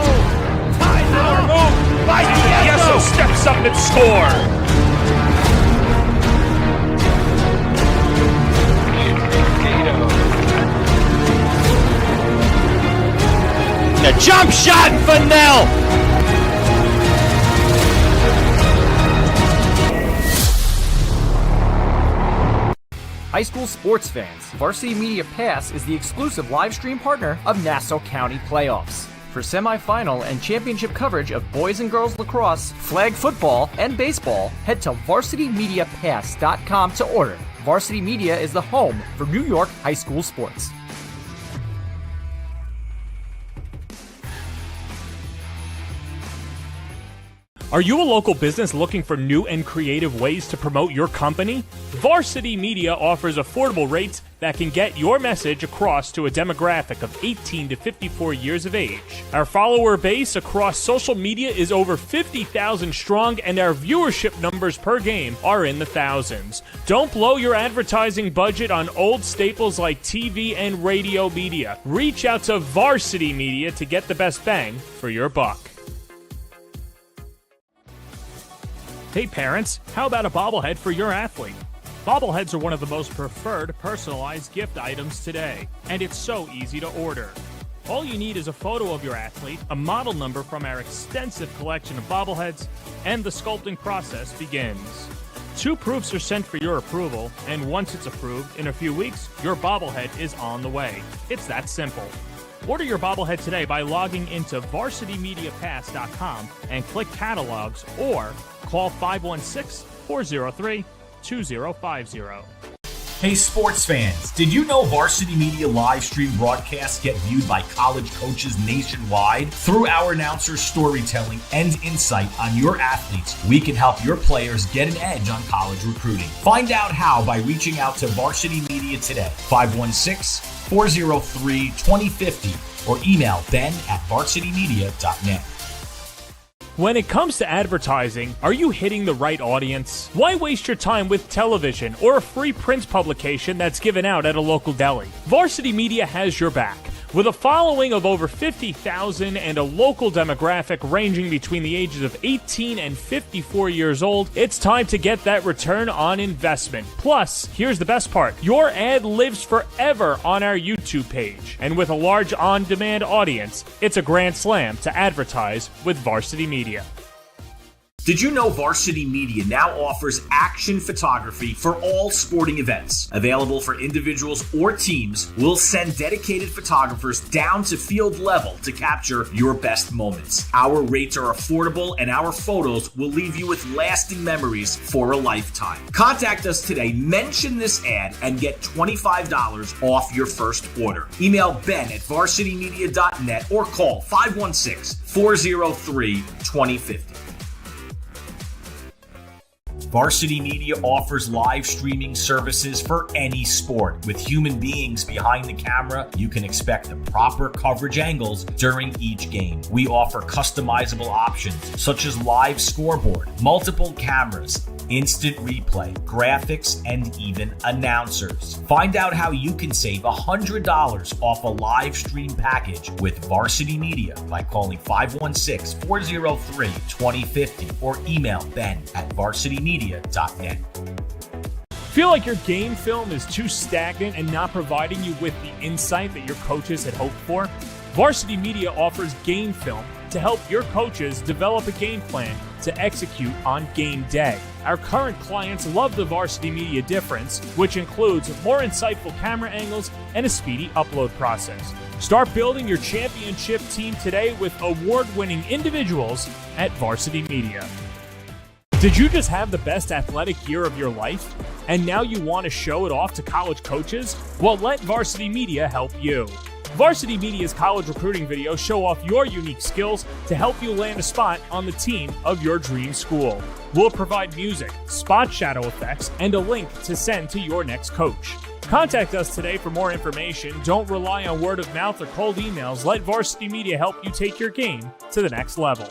ties it up! Move by Yeso, steps up and score. A jump shot for Nell. High school sports fans, Varsity Media Pass is the exclusive live stream partner of Nassau County playoffs. For semifinal and championship coverage of boys and girls lacrosse, flag football, and baseball, head to varsitymediapass.com to order. Varsity Media is the home for New York high school sports. Are you a local business looking for new and creative ways to promote your company? Varsity Media offers affordable rates that can get your message across to a demographic of 18 to 54 years of age. Our follower base across social media is over 50,000 strong, and our viewership numbers per game are in the thousands. Don't blow your advertising budget on old staples like TV and radio media. Reach out to Varsity Media to get the best bang for your buck. Hey parents, how about a bobblehead for your athlete? Bobbleheads are one of the most preferred personalized gift items today, and it's so easy to order. All you need is a photo of your athlete, a model number from our extensive collection of bobbleheads, and the sculpting process begins. 2 proofs are sent for your approval, and once it's approved, in a few weeks, your bobblehead is on the way. It's that simple. Order your bobblehead today by logging into varsitymediapass.com and click catalogs, or call 516-403-2050. Hey sports fans, did you know Varsity Media live stream broadcasts get viewed by college coaches nationwide? Through our announcers' storytelling and insight on your athletes, we can help your players get an edge on college recruiting. Find out how by reaching out to Varsity Media today, 516-403-2050, or email ben@varsitymedia.net. When it comes to advertising, are you hitting the right audience? Why waste your time with television or a free print publication that's given out at a local deli? Varsity Media has your back. With a following of over 50,000 and a local demographic ranging between the ages of 18 and 54 years old, it's time to get that return on investment. Plus, here's the best part. Your ad lives forever on our YouTube page. And with a large on-demand audience, it's a grand slam to advertise with Varsity Media. Did you know Varsity Media now offers action photography for all sporting events? Available for individuals or teams, we'll send dedicated photographers down to field level to capture your best moments. Our rates are affordable and our photos will leave you with lasting memories for a lifetime. Contact us today, mention this ad, and get $25 off your first order. Email ben@varsitymedia.net or call 516-403-2050. Varsity Media offers live streaming services for any sport. With human beings behind the camera, you can expect the proper coverage angles during each game. We offer customizable options such as live scoreboard, multiple cameras, instant replay, graphics, and even announcers. Find out how you can save $100 off a live stream package with Varsity Media by calling 516-403-2050 or email ben@varsitymedia.net. Feel like your game film is too stagnant and not providing you with the insight that your coaches had hoped for? Varsity Media offers game film to help your coaches develop a game plan to execute on game day. Our current clients love the Varsity Media difference, which includes more insightful camera angles and a speedy upload process. Start building your championship team today with award-winning individuals at Varsity Media. Did you just have the best athletic year of your life? And now you want to show it off to college coaches? Well, let Varsity Media help you. Varsity Media's college recruiting videos show off your unique skills to help you land a spot on the team of your dream school. We'll provide music, spot shadow effects, and a link to send to your next coach. Contact us today for more information. Don't rely on word of mouth or cold emails. Let Varsity Media help you take your game to the next level.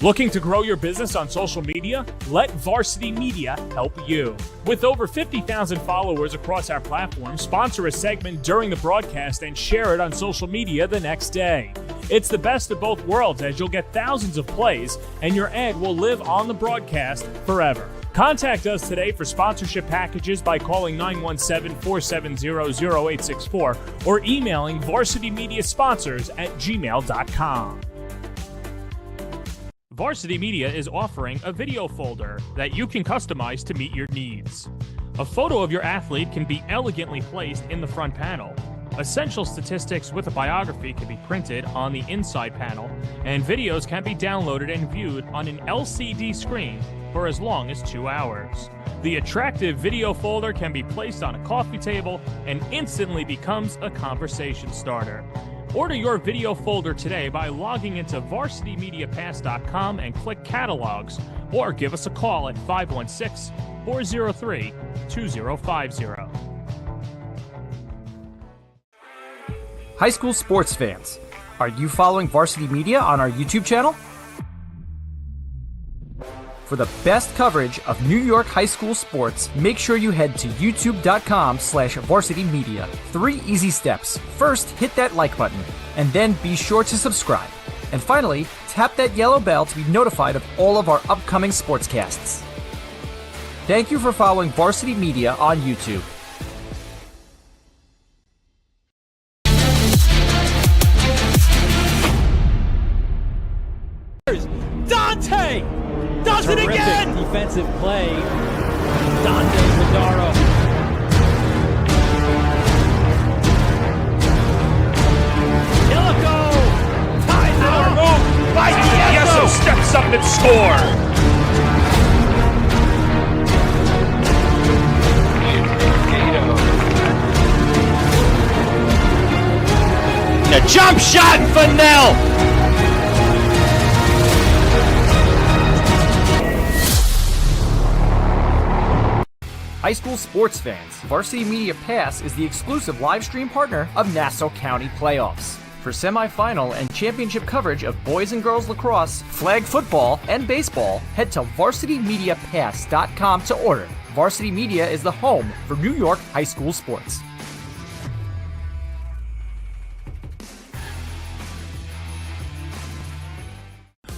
Looking to grow your business on social media? Let Varsity Media help you. With over 50,000 followers across our platform, sponsor a segment during the broadcast and share it on social media the next day. It's the best of both worlds, as you'll get thousands of plays and your ad will live on the broadcast forever. Contact us today for sponsorship packages by calling 917-470-0864 or emailing varsitymediasponsors@gmail.com. Varsity Media is offering a video folder that you can customize to meet your needs. A photo of your athlete can be elegantly placed in the front panel. Essential statistics with a biography can be printed on the inside panel, and videos can be downloaded and viewed on an LCD screen for as long as 2 hours. The attractive video folder can be placed on a coffee table and instantly becomes a conversation starter. Order your video folder today by logging into varsitymediapass.com and click Catalogs, or give us a call at 516-403-2050. High school sports fans, are you following Varsity Media on our YouTube channel? For the best coverage of New York high school sports, make sure you head to youtube.com/varsitymedia. 3 easy steps. First, hit that like button, and then be sure to subscribe. And finally, tap that yellow bell to be notified of all of our upcoming sportscasts. Thank you for following Varsity Media on YouTube. Dante does it Terrific again! defensive play. Dante Madaro. Illico ties it up. Yeso steps up and scores. A jump shot for Nell. High school sports fans, Varsity Media Pass is the exclusive live stream partner of Nassau County Playoffs. For semifinal and championship coverage of boys and girls lacrosse, flag football, and baseball, head to varsitymediapass.com to order. Varsity Media is the home for New York high school sports.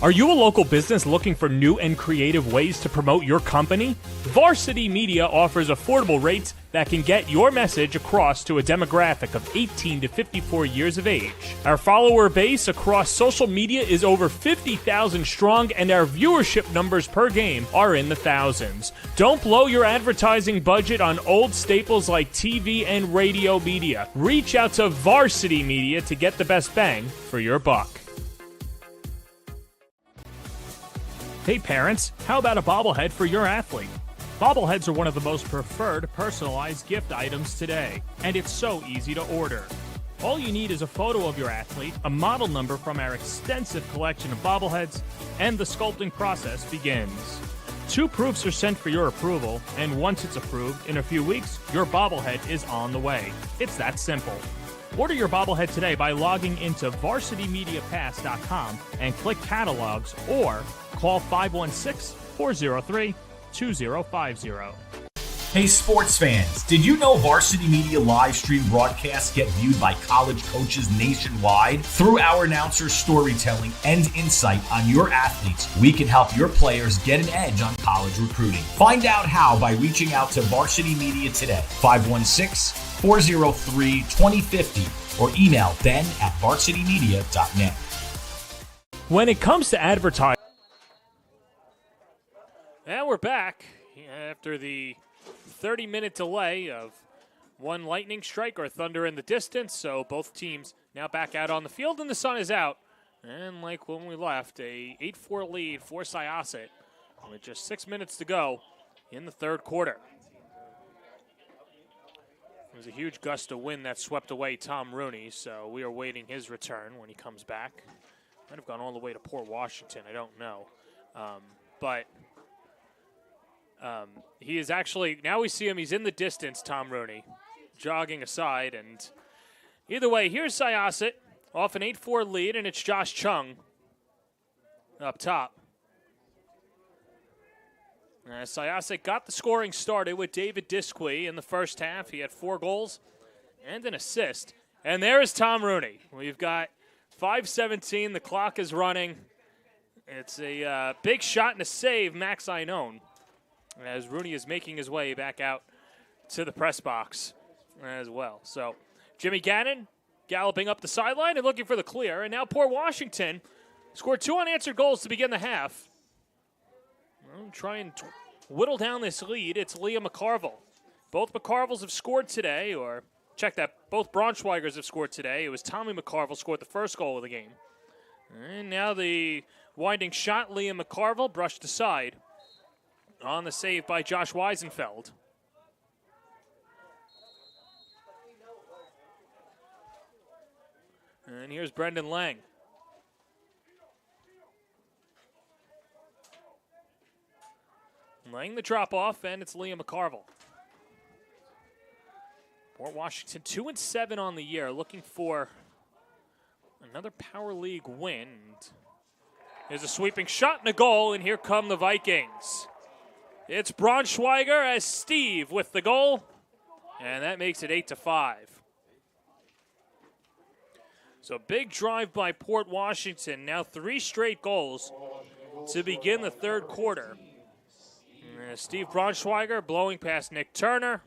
Are you a local business looking for new and creative ways to promote your company? Varsity Media offers affordable rates that can get your message across to a demographic of 18 to 54 years of age. Our follower base across social media is over 50,000 strong, and our viewership numbers per game are in the thousands. Don't blow your advertising budget on old staples like TV and radio media. Reach out to Varsity Media to get the best bang for your buck. Hey parents, how about a bobblehead for your athlete? Bobbleheads are one of the most preferred personalized gift items today, and it's so easy to order. All you need is a photo of your athlete, a model number from our extensive collection of bobbleheads, and the sculpting process begins. 2 proofs are sent for your approval, and once it's approved, in a few weeks, your bobblehead is on the way. It's that simple. Order your bobblehead today by logging into varsitymediapass.com and click catalogs, or call 516-403-2050. Hey sports fans, did you know Varsity Media live stream broadcasts get viewed by college coaches nationwide? Through our announcers' storytelling and insight on your athletes, we can help your players get an edge on college recruiting. Find out how by reaching out to Varsity Media today, 516-403-2050, or email ben@varsitymedia.net. When it comes to advertising, and we're back after the 30-minute delay of one lightning strike or thunder in the distance. So both teams now back out on the field, and the sun is out. And like when we left, a 8-4 lead for Syosset with just 6 minutes to go in the third quarter. It was a huge gust of wind that swept away Tom Rooney, so we are waiting his return when he comes back. Might have gone all the way to Port Washington, I don't know. But he is actually, now we see him, he's in the distance, Tom Rooney, jogging aside. And either way, here's Syosset off an 8-4 lead, and it's Josh Chung up top. Syosset got the scoring started with David Disque in the first half. He had 4 goals and an assist. And there is Tom Rooney. We've got 5:17. The clock is running. It's a big shot and a save, Max Einone, as Rooney is making his way back out to the press box as well. So Jimmy Gannon galloping up the sideline and looking for the clear. And now Port Washington scored 2 unanswered goals to begin the half. Well, try and whittle down this lead. It's Liam McCarville. Both McCarvilles have scored today, or check that, both Braunschweigers have scored today. It was Tommy McCarville scored the first goal of the game. And now the winding shot, Liam McCarville brushed aside on the save by Josh Weisenfeld. And here's Brendan Lang. Laying the drop off, and it's Liam McCarville. Port Washington 2-7 on the year, looking for another Power League win. There's a sweeping shot and a goal, and here come the Vikings. It's Braunschweiger as Steve with the goal, and that makes it 8-5. So big drive by Port Washington. Now 3 straight goals to begin the third quarter. Steve Braunschweiger blowing past Nick Turner.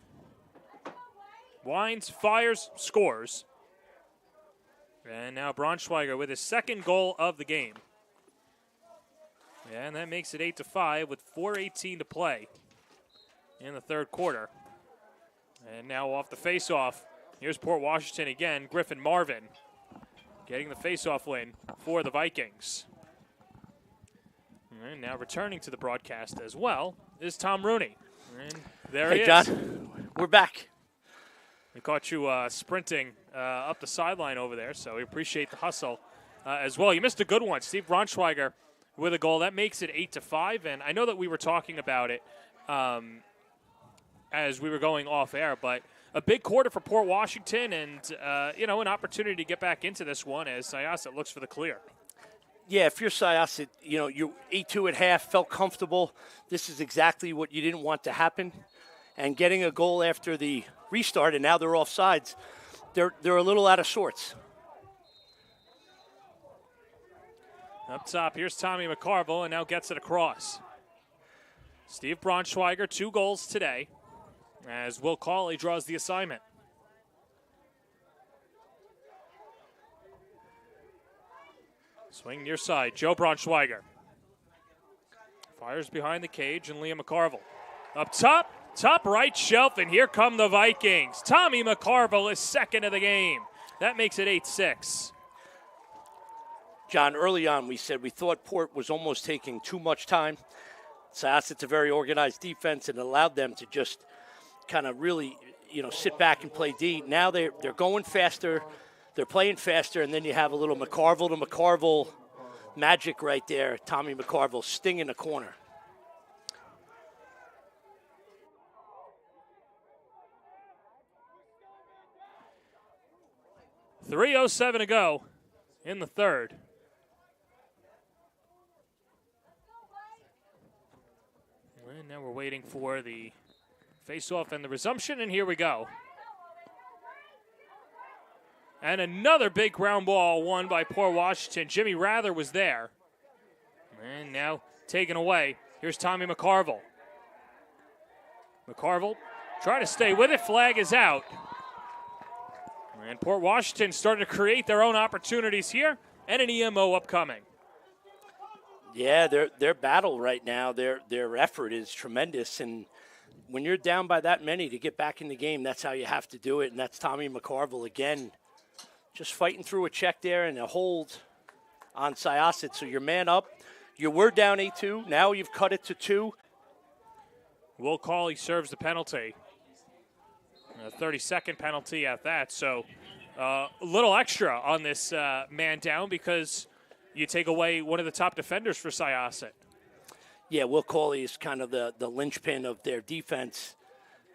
Winds, fires, scores. And now Braunschweiger with his second goal of the game. And that makes it 8-5 with 4:18 to play in the third quarter. And now off the face-off, here's Port Washington again. Griffin Marvin getting the face-off win for the Vikings. And now returning to the broadcast as well is Tom Rooney. And there he is. Hey, John, we're back. We caught you sprinting up the sideline over there, so we appreciate the hustle as well. You missed a good one. Steve Braunschweiger with a goal. That makes it 8-5, and I know that we were talking about it as we were going off air, but a big quarter for Port Washington and, an opportunity to get back into this one as Syosset looks for the clear. Yeah, if you're Syosset, you're 8-2 at half, felt comfortable. This is exactly what you didn't want to happen. And getting a goal after the restart, and now they're offsides, they're a little out of sorts. Up top, here's Tommy McCarville, and now gets it across. Steve Braunschweiger, 2 goals today, as Will Cawley draws the assignment. Swing near side, Joe Braunschweiger. Fires behind the cage, and Liam McCarville. Up top right shelf, and here come the Vikings. Tommy McCarville is second of the game. That makes it 8-6. John, early on we said we thought Port was almost taking too much time. Syosset's a very organized defense and allowed them to just kind of really, sit back and play D. Now they're going faster, they're playing faster, and then you have a little McCarville to McCarville magic right there. Tommy McCarville stinging the corner. .307 to go in the third. And now we're waiting for the face-off and the resumption, and here we go. And another big ground ball won by Port Washington. Jimmy Rather was there. And now taken away. Here's Tommy McCarville. McCarville trying to stay with it. Flag is out. And Port Washington starting to create their own opportunities here, and an EMO upcoming. Yeah, their battle right now, their effort is tremendous, and when you're down by that many to get back in the game, that's how you have to do it, and that's Tommy McCarville again, just fighting through a check there and a hold on Syosset. So you're man up. You were down 8-2. Now you've cut it to 2. Will Cawley serves the penalty. A 30-second penalty at that, so a little extra on this man down because you take away one of the top defenders for Syosset. Yeah, Will Cawley is kind of the linchpin of their defense.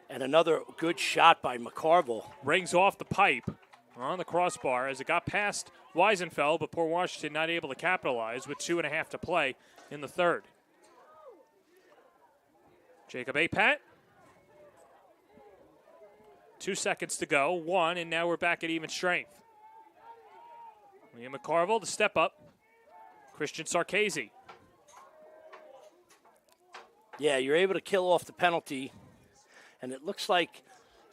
And another good shot by McCarville. Rings off the pipe on the crossbar as it got past Weisenfeld, but Port Washington not able to capitalize with 2.5 to play in the third. Jacob Apat. 2 seconds to go, 1, and now we're back at even strength. Liam McCarville to step up. Christian Sarkasy. Yeah, you're able to kill off the penalty, and it looks like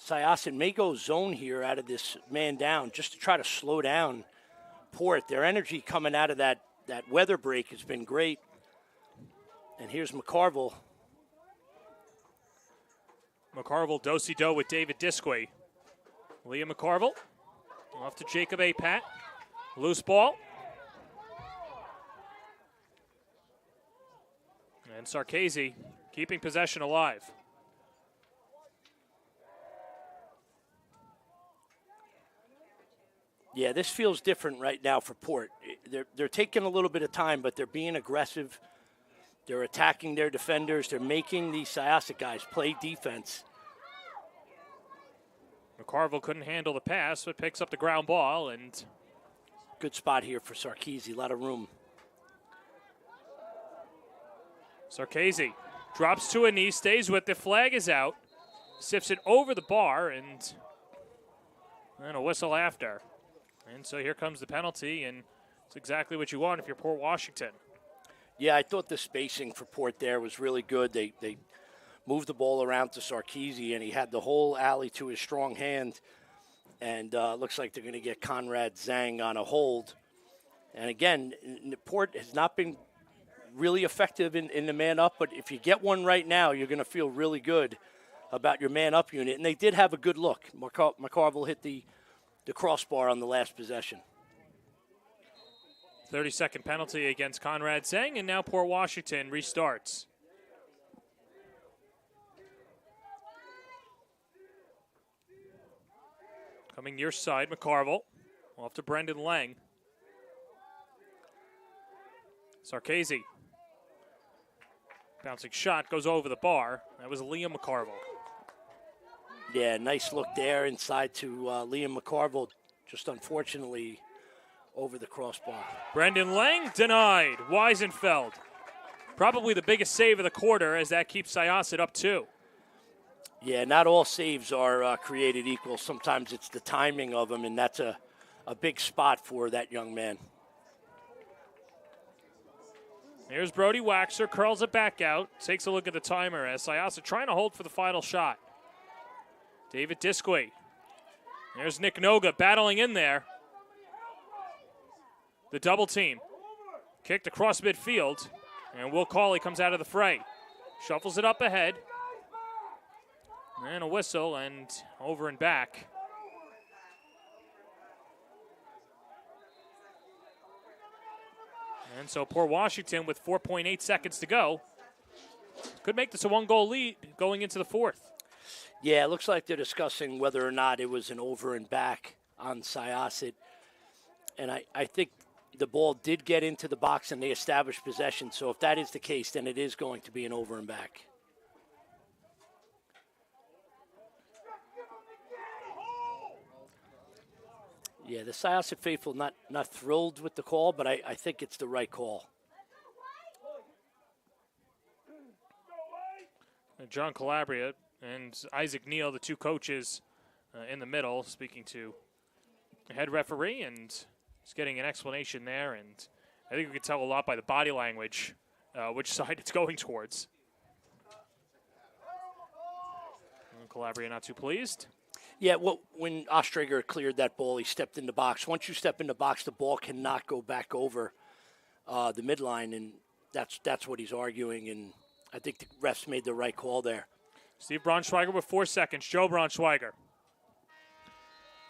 Syosset may go zone here out of this man down just to try to slow down Port. Their energy coming out of that weather break has been great. And here's McCarville. McCarville do-si-do with David Disquay. Liam McCarville off to Jacob Apat. Loose ball. And Sarkasy keeping possession alive. Yeah, this feels different right now for Port. They're taking a little bit of time, but they're being aggressive. They're attacking their defenders. They're making these Syosset guys play defense. McCarville couldn't handle the pass, but picks up the ground ball, and good spot here for Sarkasy. A lot of room. Sarkasy drops to a knee, stays with it. Flag is out. Sips it over the bar, and a whistle after. And so here comes the penalty, and it's exactly what you want if you're Port Washington. Yeah, I thought the spacing for Port there was really good. They moved the ball around to Sarkasy, and he had the whole alley to his strong hand. And looks like they're going to get Conrad Zhang on a hold. And again, Port has not been really effective in the man-up, but if you get one right now, you're going to feel really good about your man-up unit. And they did have a good look. McCarville hit the crossbar on the last possession. 30-second penalty against Conrad Zhang, and now Port Washington restarts. Coming near side, McCarville. Off to Brendan Lang. Sarkasy. Bouncing shot goes over the bar. That was Liam McCarville. Yeah, nice look there inside to Liam McCarville. Just unfortunately over the crossbar. Brendan Lang denied. Weisenfeld. Probably the biggest save of the quarter as that keeps Syosset up 2. Yeah, not all saves are created equal. Sometimes it's the timing of them, and that's a big spot for that young man. Here's Brody Waxer, curls it back out, takes a look at the timer as Syosset trying to hold for the final shot. David Disque. There's Nick Noga battling in there. The double team. Kicked across midfield, and Will Cawley comes out of the fray. Shuffles it up ahead. And a whistle, and over and back. And so Port Washington with 4.8 seconds to go could make this a one-goal lead going into the fourth. Yeah, it looks like they're discussing whether or not it was an over and back on Syosset. And I think the ball did get into the box and they established possession. So if that is the case, then it is going to be an over and back. Yeah, the Syosset faithful not thrilled with the call, but I think it's the right call. And John Calabria and Isaac Neal, the two coaches in the middle, speaking to the head referee, and he's getting an explanation there. And I think we can tell a lot by the body language which side it's going towards. And Calabria not too pleased. Yeah, well, when Ostrager cleared that ball, he stepped in the box. Once you step in the box, the ball cannot go back over the midline, and that's what he's arguing. And I think the refs made the right call there. Steve Braunschweiger with 4 seconds. Joe Braunschweiger.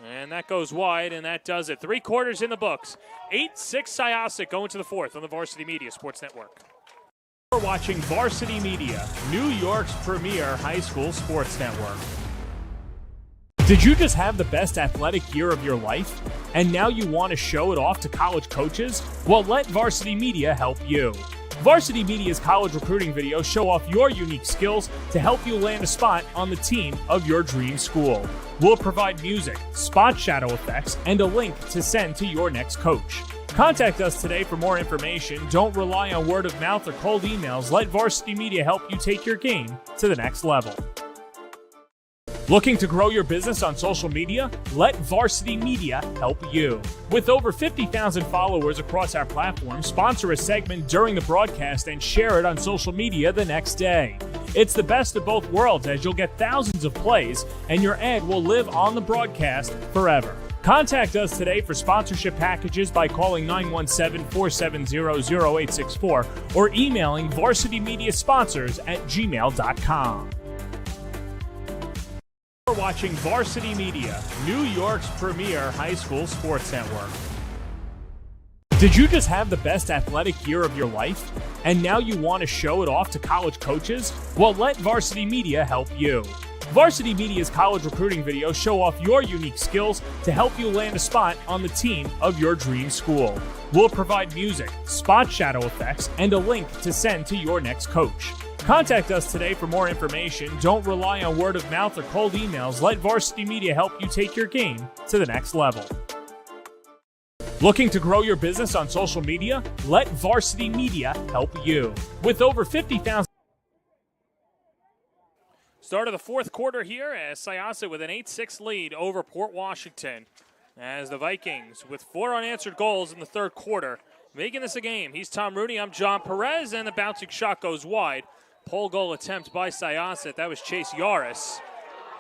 And that goes wide, and that does it. 3 quarters in the books. 8-6 Syosset going to the fourth on the Varsity Media Sports Network. You're watching Varsity Media, New York's premier high school sports network. Did you just have the best athletic year of your life? And now you want to show it off to college coaches? Well, let Varsity Media help you. Varsity Media's college recruiting videos show off your unique skills to help you land a spot on the team of your dream school. We'll provide music, spot shadow effects, and a link to send to your next coach. Contact us today for more information. Don't rely on word of mouth or cold emails. Let Varsity Media help you take your game to the next level. Looking to grow your business on social media? Let Varsity Media help you. With over 50,000 followers across our platform, sponsor a segment during the broadcast and share it on social media the next day. It's the best of both worlds, as you'll get thousands of plays and your ad will live on the broadcast forever. Contact us today for sponsorship packages by calling 917-470-0864 or emailing varsitymediasponsors@gmail.com. You're watching Varsity Media, New York's premier high school sports network. Did you just have the best athletic year of your life? And now you want to show it off to college coaches? Well, let Varsity Media help you. Varsity Media's college recruiting videos show off your unique skills to help you land a spot on the team of your dream school. We'll provide music, spot shadow effects, and a link to send to your next coach. Contact us today for more information. Don't rely on word of mouth or cold emails. Let Varsity Media help you take your game to the next level. Looking to grow your business on social media? Let Varsity Media help you. With over 50,000... Start of the fourth quarter here as Syosset with an 8-6 lead over Port Washington. As the Vikings with 4 unanswered goals in the third quarter, making this a game. He's Tom Rooney, I'm John Perez, and the bouncing shot goes wide. Pole goal attempt by Syosset. That was Chase Yaris.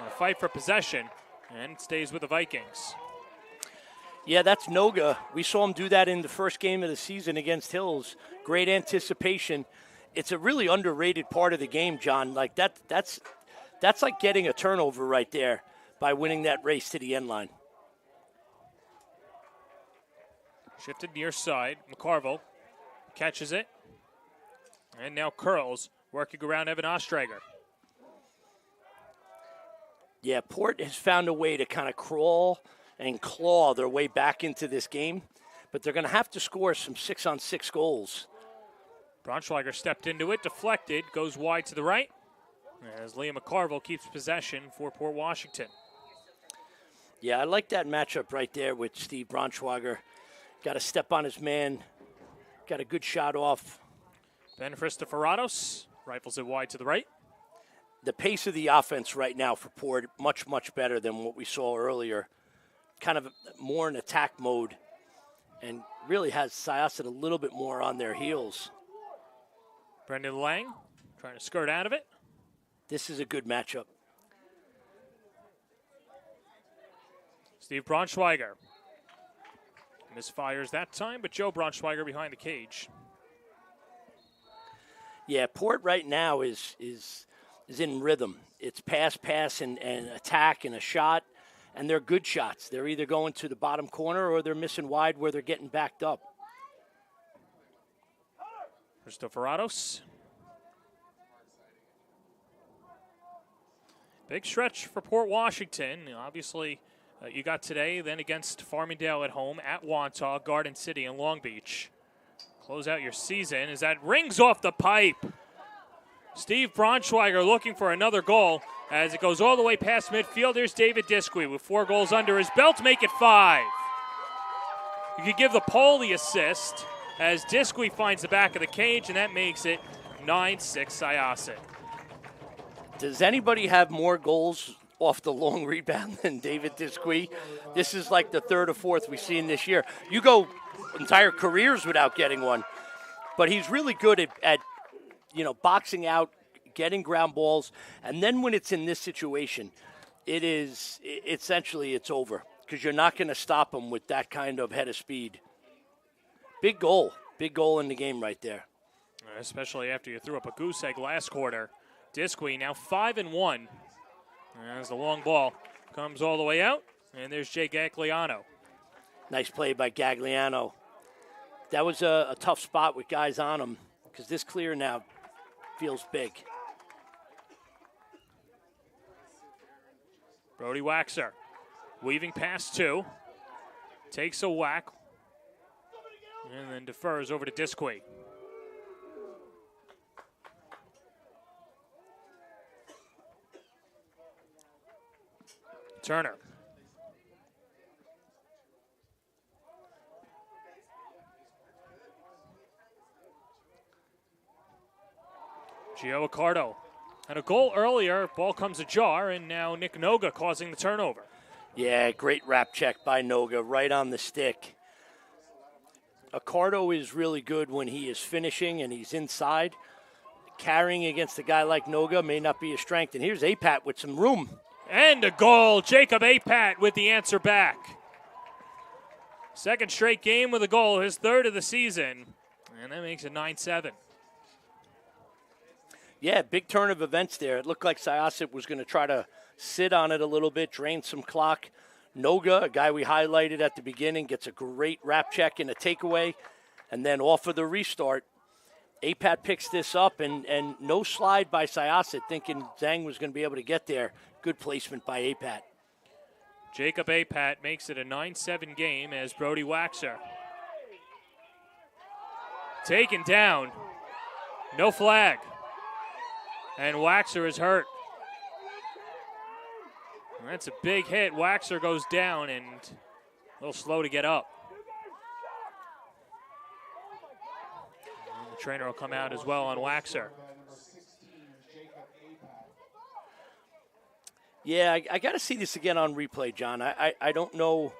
A fight for possession, and it stays with the Vikings. Yeah, that's Noga. We saw him do that in the first game of the season against Hills. Great anticipation. It's a really underrated part of the game, John. Like that's like getting a turnover right there by winning that race to the end line. Shifted near side. McCarville catches it. And now curls, working around Evan Ostrager. Yeah, Port has found a way to kind of crawl and claw their way back into this game, but they're going to have to score some 6-on-6 goals. Braunschweiger stepped into it, deflected, goes wide to the right, as Liam McCarville keeps possession for Port Washington. Yeah, I like that matchup right there with Steve Braunschweiger. Got a step on his man, got a good shot off. Ben Christophoratos rifles it wide to the right. The pace of the offense right now for Port, much, much better than what we saw earlier. Kind of more in attack mode and really has Syosset a little bit more on their heels. Brendan Lang trying to skirt out of it. This is a good matchup. Steve Braunschweiger misfires that time, but Joe Braunschweiger behind the cage. Yeah, Port right now is in rhythm. It's pass, and attack and a shot, and they're good shots. They're either going to the bottom corner or they're missing wide where they're getting backed up. Christophoratos. Big stretch for Port Washington. Obviously, you got today, then against Farmingdale at home, at Wantagh, Garden City, and Long Beach. Close out your season as that rings off the pipe. Steve Braunschweiger looking for another goal as it goes all the way past midfield. Here's David Disque with 4 goals under his belt, make it 5. You could give the pole the assist as Disque finds the back of the cage, and that makes it 9-6 Syosset. Does anybody have more goals off the long rebound than David Disque? This is like the 3rd or 4th we've seen this year. You go entire careers without getting one, but he's really good at boxing out, getting ground balls, and then when it's in this situation, essentially it's over because you're not going to stop him with that kind of head of speed. Big goal in the game right there. Especially after you threw up a goose egg last quarter. Disque now 5-1. As the long ball comes all the way out, and there's Jay Gagliano. Nice play by Gagliano. That was a tough spot with guys on him because this clear now feels big. Brody Waxer weaving past 2. Takes a whack. And then defers over to Disque. Turner. Gio Accardo had a goal earlier. Ball comes ajar, and now Nick Noga causing the turnover. Yeah, great wrap check by Noga, right on the stick. Accardo is really good when he is finishing and he's inside. Carrying against a guy like Noga may not be a strength. And here's Apat with some room. And a goal. Jacob Apat with the answer back. Second straight game with a goal, his 3rd of the season. And that makes it 9-7. Yeah, big turn of events there. It looked like Syosset was going to try to sit on it a little bit, drain some clock. Noga, a guy we highlighted at the beginning, gets a great wrap check and a takeaway. And then off of the restart, Apat picks this up, and no slide by Syosset, thinking Zhang was going to be able to get there. Good placement by Apat. Jacob Apat makes it a 9-7 game as Brody Waxer. Taken down. No flag. And Waxer is hurt. That's a big hit. Waxer goes down and a little slow to get up. And the trainer will come out as well on Waxer. Yeah, I got to see this again on replay, John. I don't know.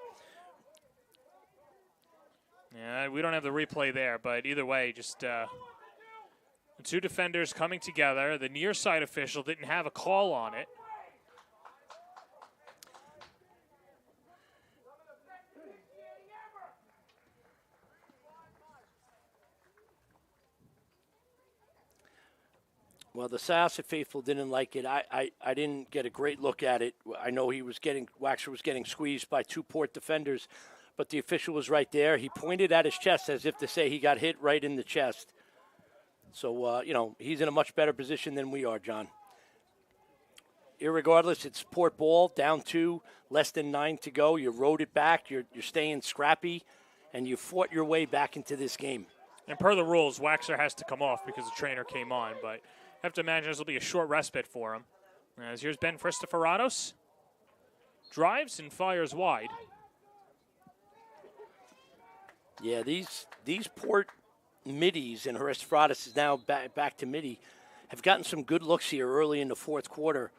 Yeah, we don't have the replay there, but either way, just the 2 defenders coming together. The near side official didn't have a call on it. Well, the Syosset faithful didn't like it. I didn't get a great look at it. I know Waxer was getting squeezed by 2 Port defenders, but the official was right there. He pointed at his chest as if to say he got hit right in the chest. So, he's in a much better position than we are, John. Irregardless, it's Port ball, down 2, less than 9 to go. You rode it back. You're staying scrappy, and you fought your way back into this game. And per the rules, Waxer has to come off because the trainer came on, but I have to imagine this will be a short respite for him. As here's Ben Christophoratos. Drives and fires wide. Yeah, these Port middies, and Christophoratos is now back to midi, have gotten some good looks here early in the 4th quarter.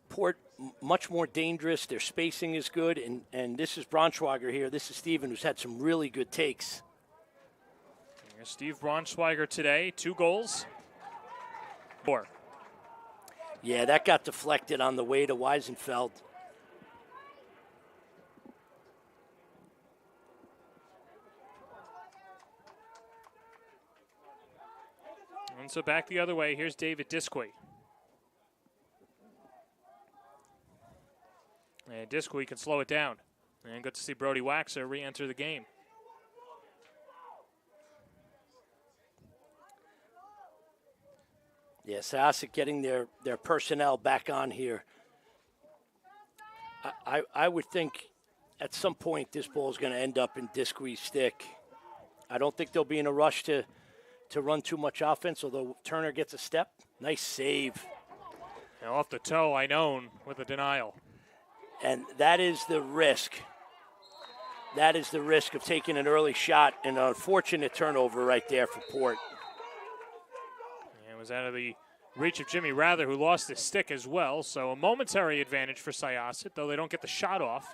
Port much more dangerous. Their spacing is good, and this is Braunschweiger here. This is Steven, who's had some really good takes. Steve Braunschweiger today, 2 goals. 4. Yeah, that got deflected on the way to Weisenfeld. And so back the other way, here's David Disquey. And Disquey can slow it down. And good to see Brody Waxer re-enter the game. Yeah, Syosset getting their personnel back on here. I would think at some point this ball is going to end up in Disquey's stick. I don't think they'll be in a rush to run too much offense, although Turner gets a step. Nice save. Now off the toe, Einone with a denial. And that is the risk. That is the risk of taking an early shot, and an unfortunate turnover right there for Port. And it was out of the reach of Jimmy Rather, who lost his stick as well. So a momentary advantage for Syosset, though they don't get the shot off.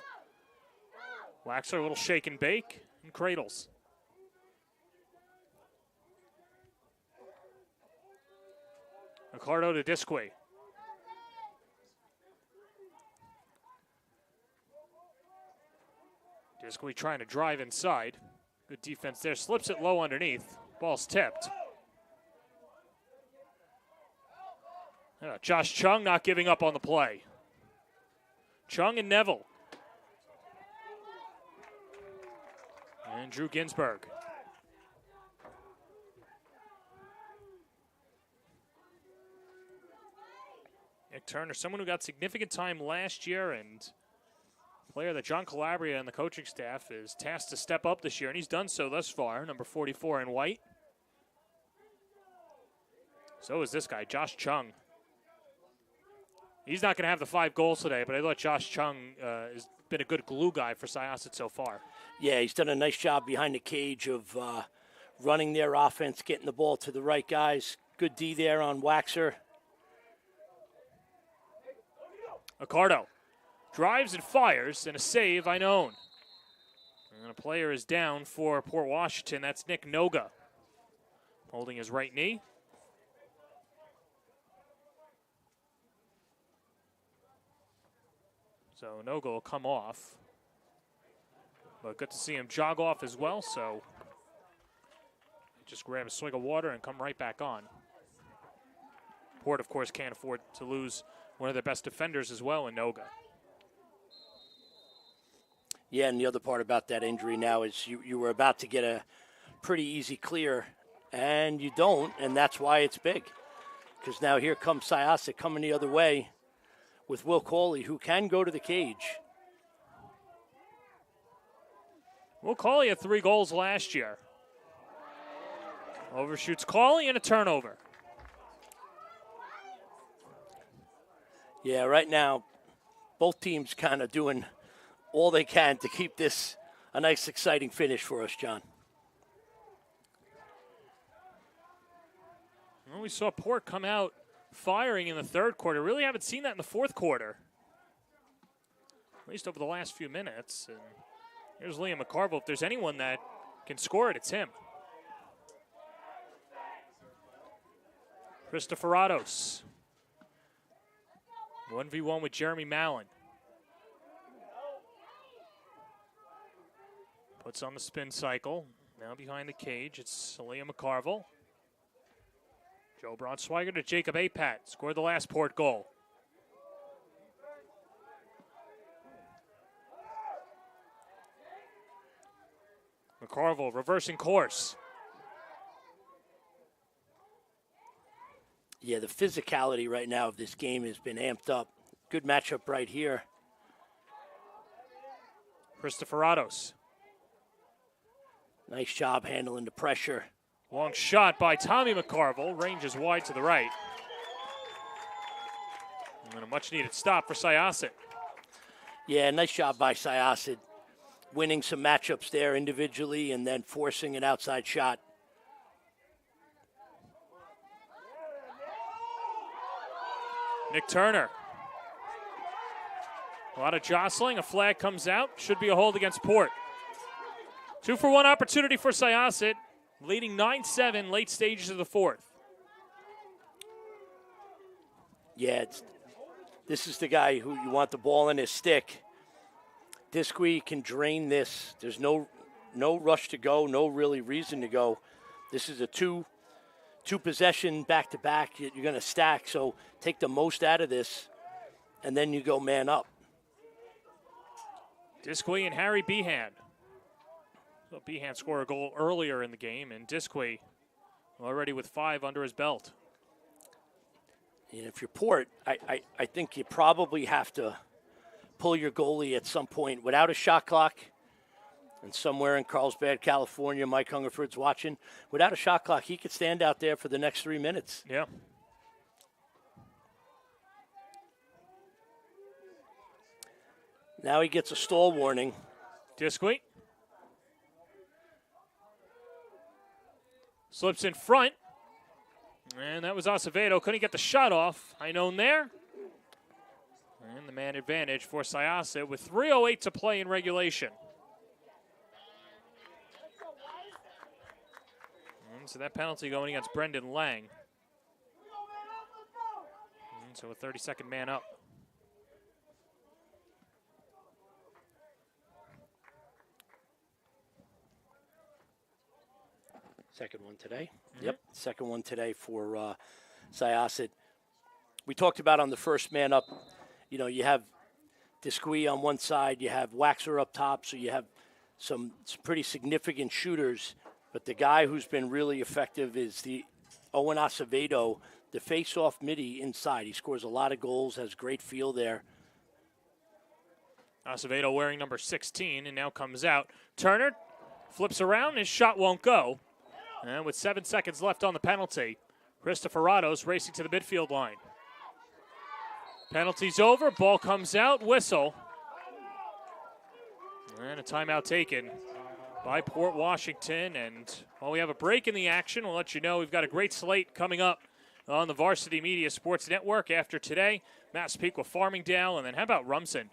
Waxer a little shake and bake and cradles. Ricardo to Disquey. Disquey trying to drive inside. Good defense there. Slips it low underneath. Ball's tipped. Josh Chung not giving up on the play. Chung and Neville. And Drew Ginsburg. Nick Turner, someone who got significant time last year and player that John Calabria and the coaching staff is tasked to step up this year, and he's done so thus far, number 44 in white. So is this guy, Josh Chung. He's not going to have the 5 goals today, but I thought Josh Chung has been a good glue guy for Syosset so far. Yeah, he's done a nice job behind the cage of running their offense, getting the ball to the right guys. Good D there on Waxer. Ricardo drives and fires, and a save, Einone. And a player is down for Port Washington. That's Nick Noga, holding his right knee. So Noga will come off. But good to see him jog off as well, so just grab a swig of water and come right back on. Port, of course, can't afford to lose one of their best defenders as well in Noga. Yeah, and the other part about that injury now is you were about to get a pretty easy clear, and you don't, and that's why it's big. Because now here comes Syosset coming the other way with Will Cawley, who can go to the cage. Will Cawley had 3 goals last year. Overshoots Cawley and a turnover. Yeah, right now, both teams kind of doing all they can to keep this a nice, exciting finish for us, John. Well, we saw Port come out firing in the third quarter. Really haven't seen that in the fourth quarter, at least over the last few minutes. And here's Liam McCarville. If there's anyone that can score it, it's him. Christopher-Rados. 1v1 with Jeremy Mallon. Puts on the spin cycle. Now behind the cage, it's Liam McCarville. Joe Braunschweiger to Jacob Apat. Scored the last Port goal. McCarville reversing course. Yeah, the physicality right now of this game has been amped up. Good matchup right here. Christopher-Rados. Nice job handling the pressure. Long shot by Tommy McCarville. Ranges wide to the right. And a much-needed stop for Syosset. Yeah, nice job by Syosset. Winning some matchups there individually and then forcing an outside shot. Nick Turner. A lot of jostling. A flag comes out. Should be a hold against Port. 2-for-1 opportunity for Syosset. leading 9-7, late stages of the fourth. Yeah, this is the guy who you want the ball in his stick. Disque can drain this. There's no rush to go, no really reason to go. This is a two possession back-to-back you're going to stack, so take the most out of this, and then you go man up. Disque and Harry Behan. So Behan scored a goal earlier in the game, and Disque already with 5 under his belt. And if you're Port, I think you probably have to pull your goalie at some point without a shot clock. And somewhere in Carlsbad, California, Mike Hungerford's watching. Without a shot clock, he could stand out there for the next 3 minutes. Yeah. Now he gets a stall warning. Disque slips in front. And that was Acevedo. Couldn't get the shot off. High known there. And the man advantage for Syosset with 3:08 to play in regulation. And so that penalty going against Brendan Lang. And so a 30-second man up. Second one today. Yep, second one today for Syosset. We talked about on the first man up, you have Disque on one side, you have Waxer up top, so you have some pretty significant shooters. But the guy who's been really effective is the Owen Acevedo, the face-off midi inside. He scores a lot of goals, has great feel there. Acevedo wearing number 16 and now comes out. Turner flips around, his shot won't go. And with 7 seconds left on the penalty, Christopher racing to the midfield line. Penalty's over, ball comes out, whistle. And a timeout taken by Port Washington. And while we have a break in the action, we'll let you know we've got a great slate coming up on the Varsity Media Sports Network after today. Massapequa, Farmingdale, and then how about Rumson?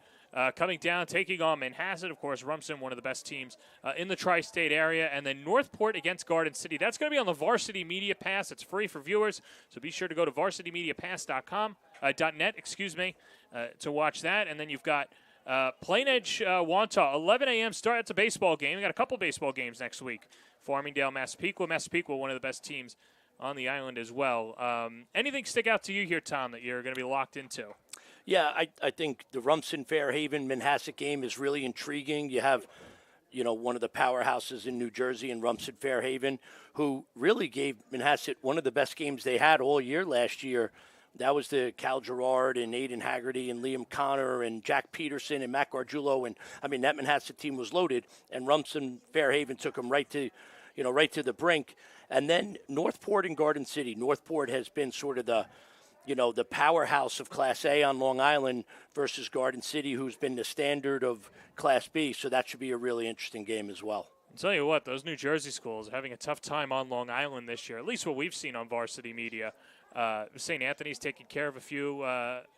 Coming down, taking on Manhasset. Of course, Rumson, one of the best teams in the tri-state area. And then Northport against Garden City. That's going to be on the Varsity Media Pass. It's free for viewers, so be sure to go to varsitymediapass.net, to watch that. And then you've got Plain Edge Wantagh, 11 a.m. start. It's a baseball game. We got a couple baseball games next week. Farmingdale, Massapequa. Massapequa, one of the best teams on the island as well. Anything stick out to you here, Tom, that you're going to be locked into? Yeah, I think the Rumson Fairhaven Manhasset game is really intriguing. You have, one of the powerhouses in New Jersey in Rumson Fairhaven, who really gave Manhasset one of the best games they had all year last year. That was the Cal Gerard and Aiden Haggerty and Liam Connor and Jack Peterson and Matt Gargiulo. And, that Manhasset team was loaded, and Rumson Fairhaven took them right to the brink. And then Northport and Garden City. Northport has been sort of the powerhouse of Class A on Long Island versus Garden City, who's been the standard of Class B. So that should be a really interesting game as well. I'll tell you what, those New Jersey schools are having a tough time on Long Island this year, at least what we've seen on Varsity Media. St. Anthony's taking care of a few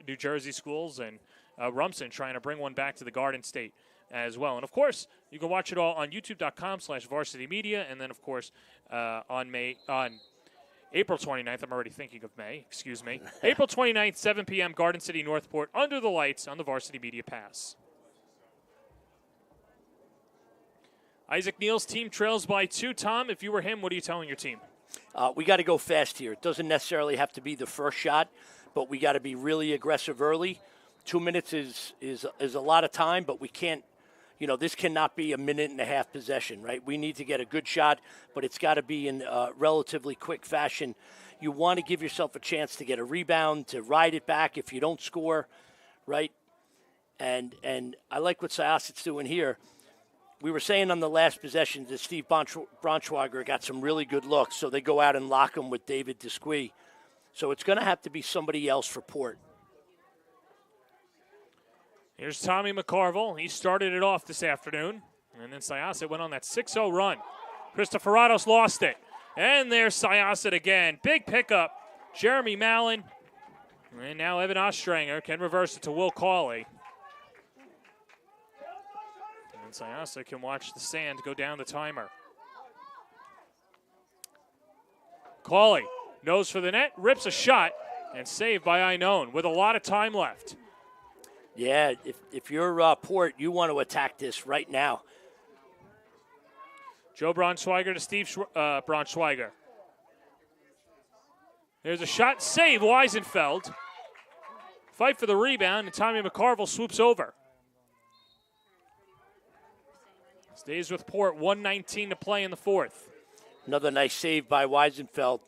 New Jersey schools, and Rumson trying to bring one back to the Garden State as well. And, of course, you can watch it all on youtube.com/Varsity Media, and then, of course, on April 29th, I'm already thinking of May, excuse me. April 29th, 7 p.m., Garden City, Northport, under the lights on the Varsity Media Pass. Isaac Neal's team trails by 2. Tom, if you were him, what are you telling your team? We got to go fast here. It doesn't necessarily have to be the first shot, but we got to be really aggressive early. 2 minutes is a lot of time, but we can't, this cannot be a minute and a half possession, right? We need to get a good shot, but it's got to be in relatively quick fashion. You want to give yourself a chance to get a rebound, to ride it back if you don't score, right? And I like what Syosset's doing here. We were saying on the last possession that Steve Braunschweiger got some really good looks, so they go out and lock him with David Disque. So it's going to have to be somebody else for Port. Here's Tommy McCarville. He started it off this afternoon. And then Syosset went on that 6-0 run. Christopher lost it. And there's Syosset again. Big pickup. Jeremy Mallon. And now Evan Ostranger can reverse it to Will Cawley. And Syosset can watch the sand go down the timer. Cawley nose for the net, rips a shot, and saved by Einone with a lot of time left. Yeah, if you're Port, you want to attack this right now. Joe Braunschweiger to Steve Braunschweiger. There's a shot, save, Weisenfeld. Fight for the rebound, and Tommy McCarville swoops over. Stays with Port, 1:19 to play in the fourth. Another nice save by Weisenfeld.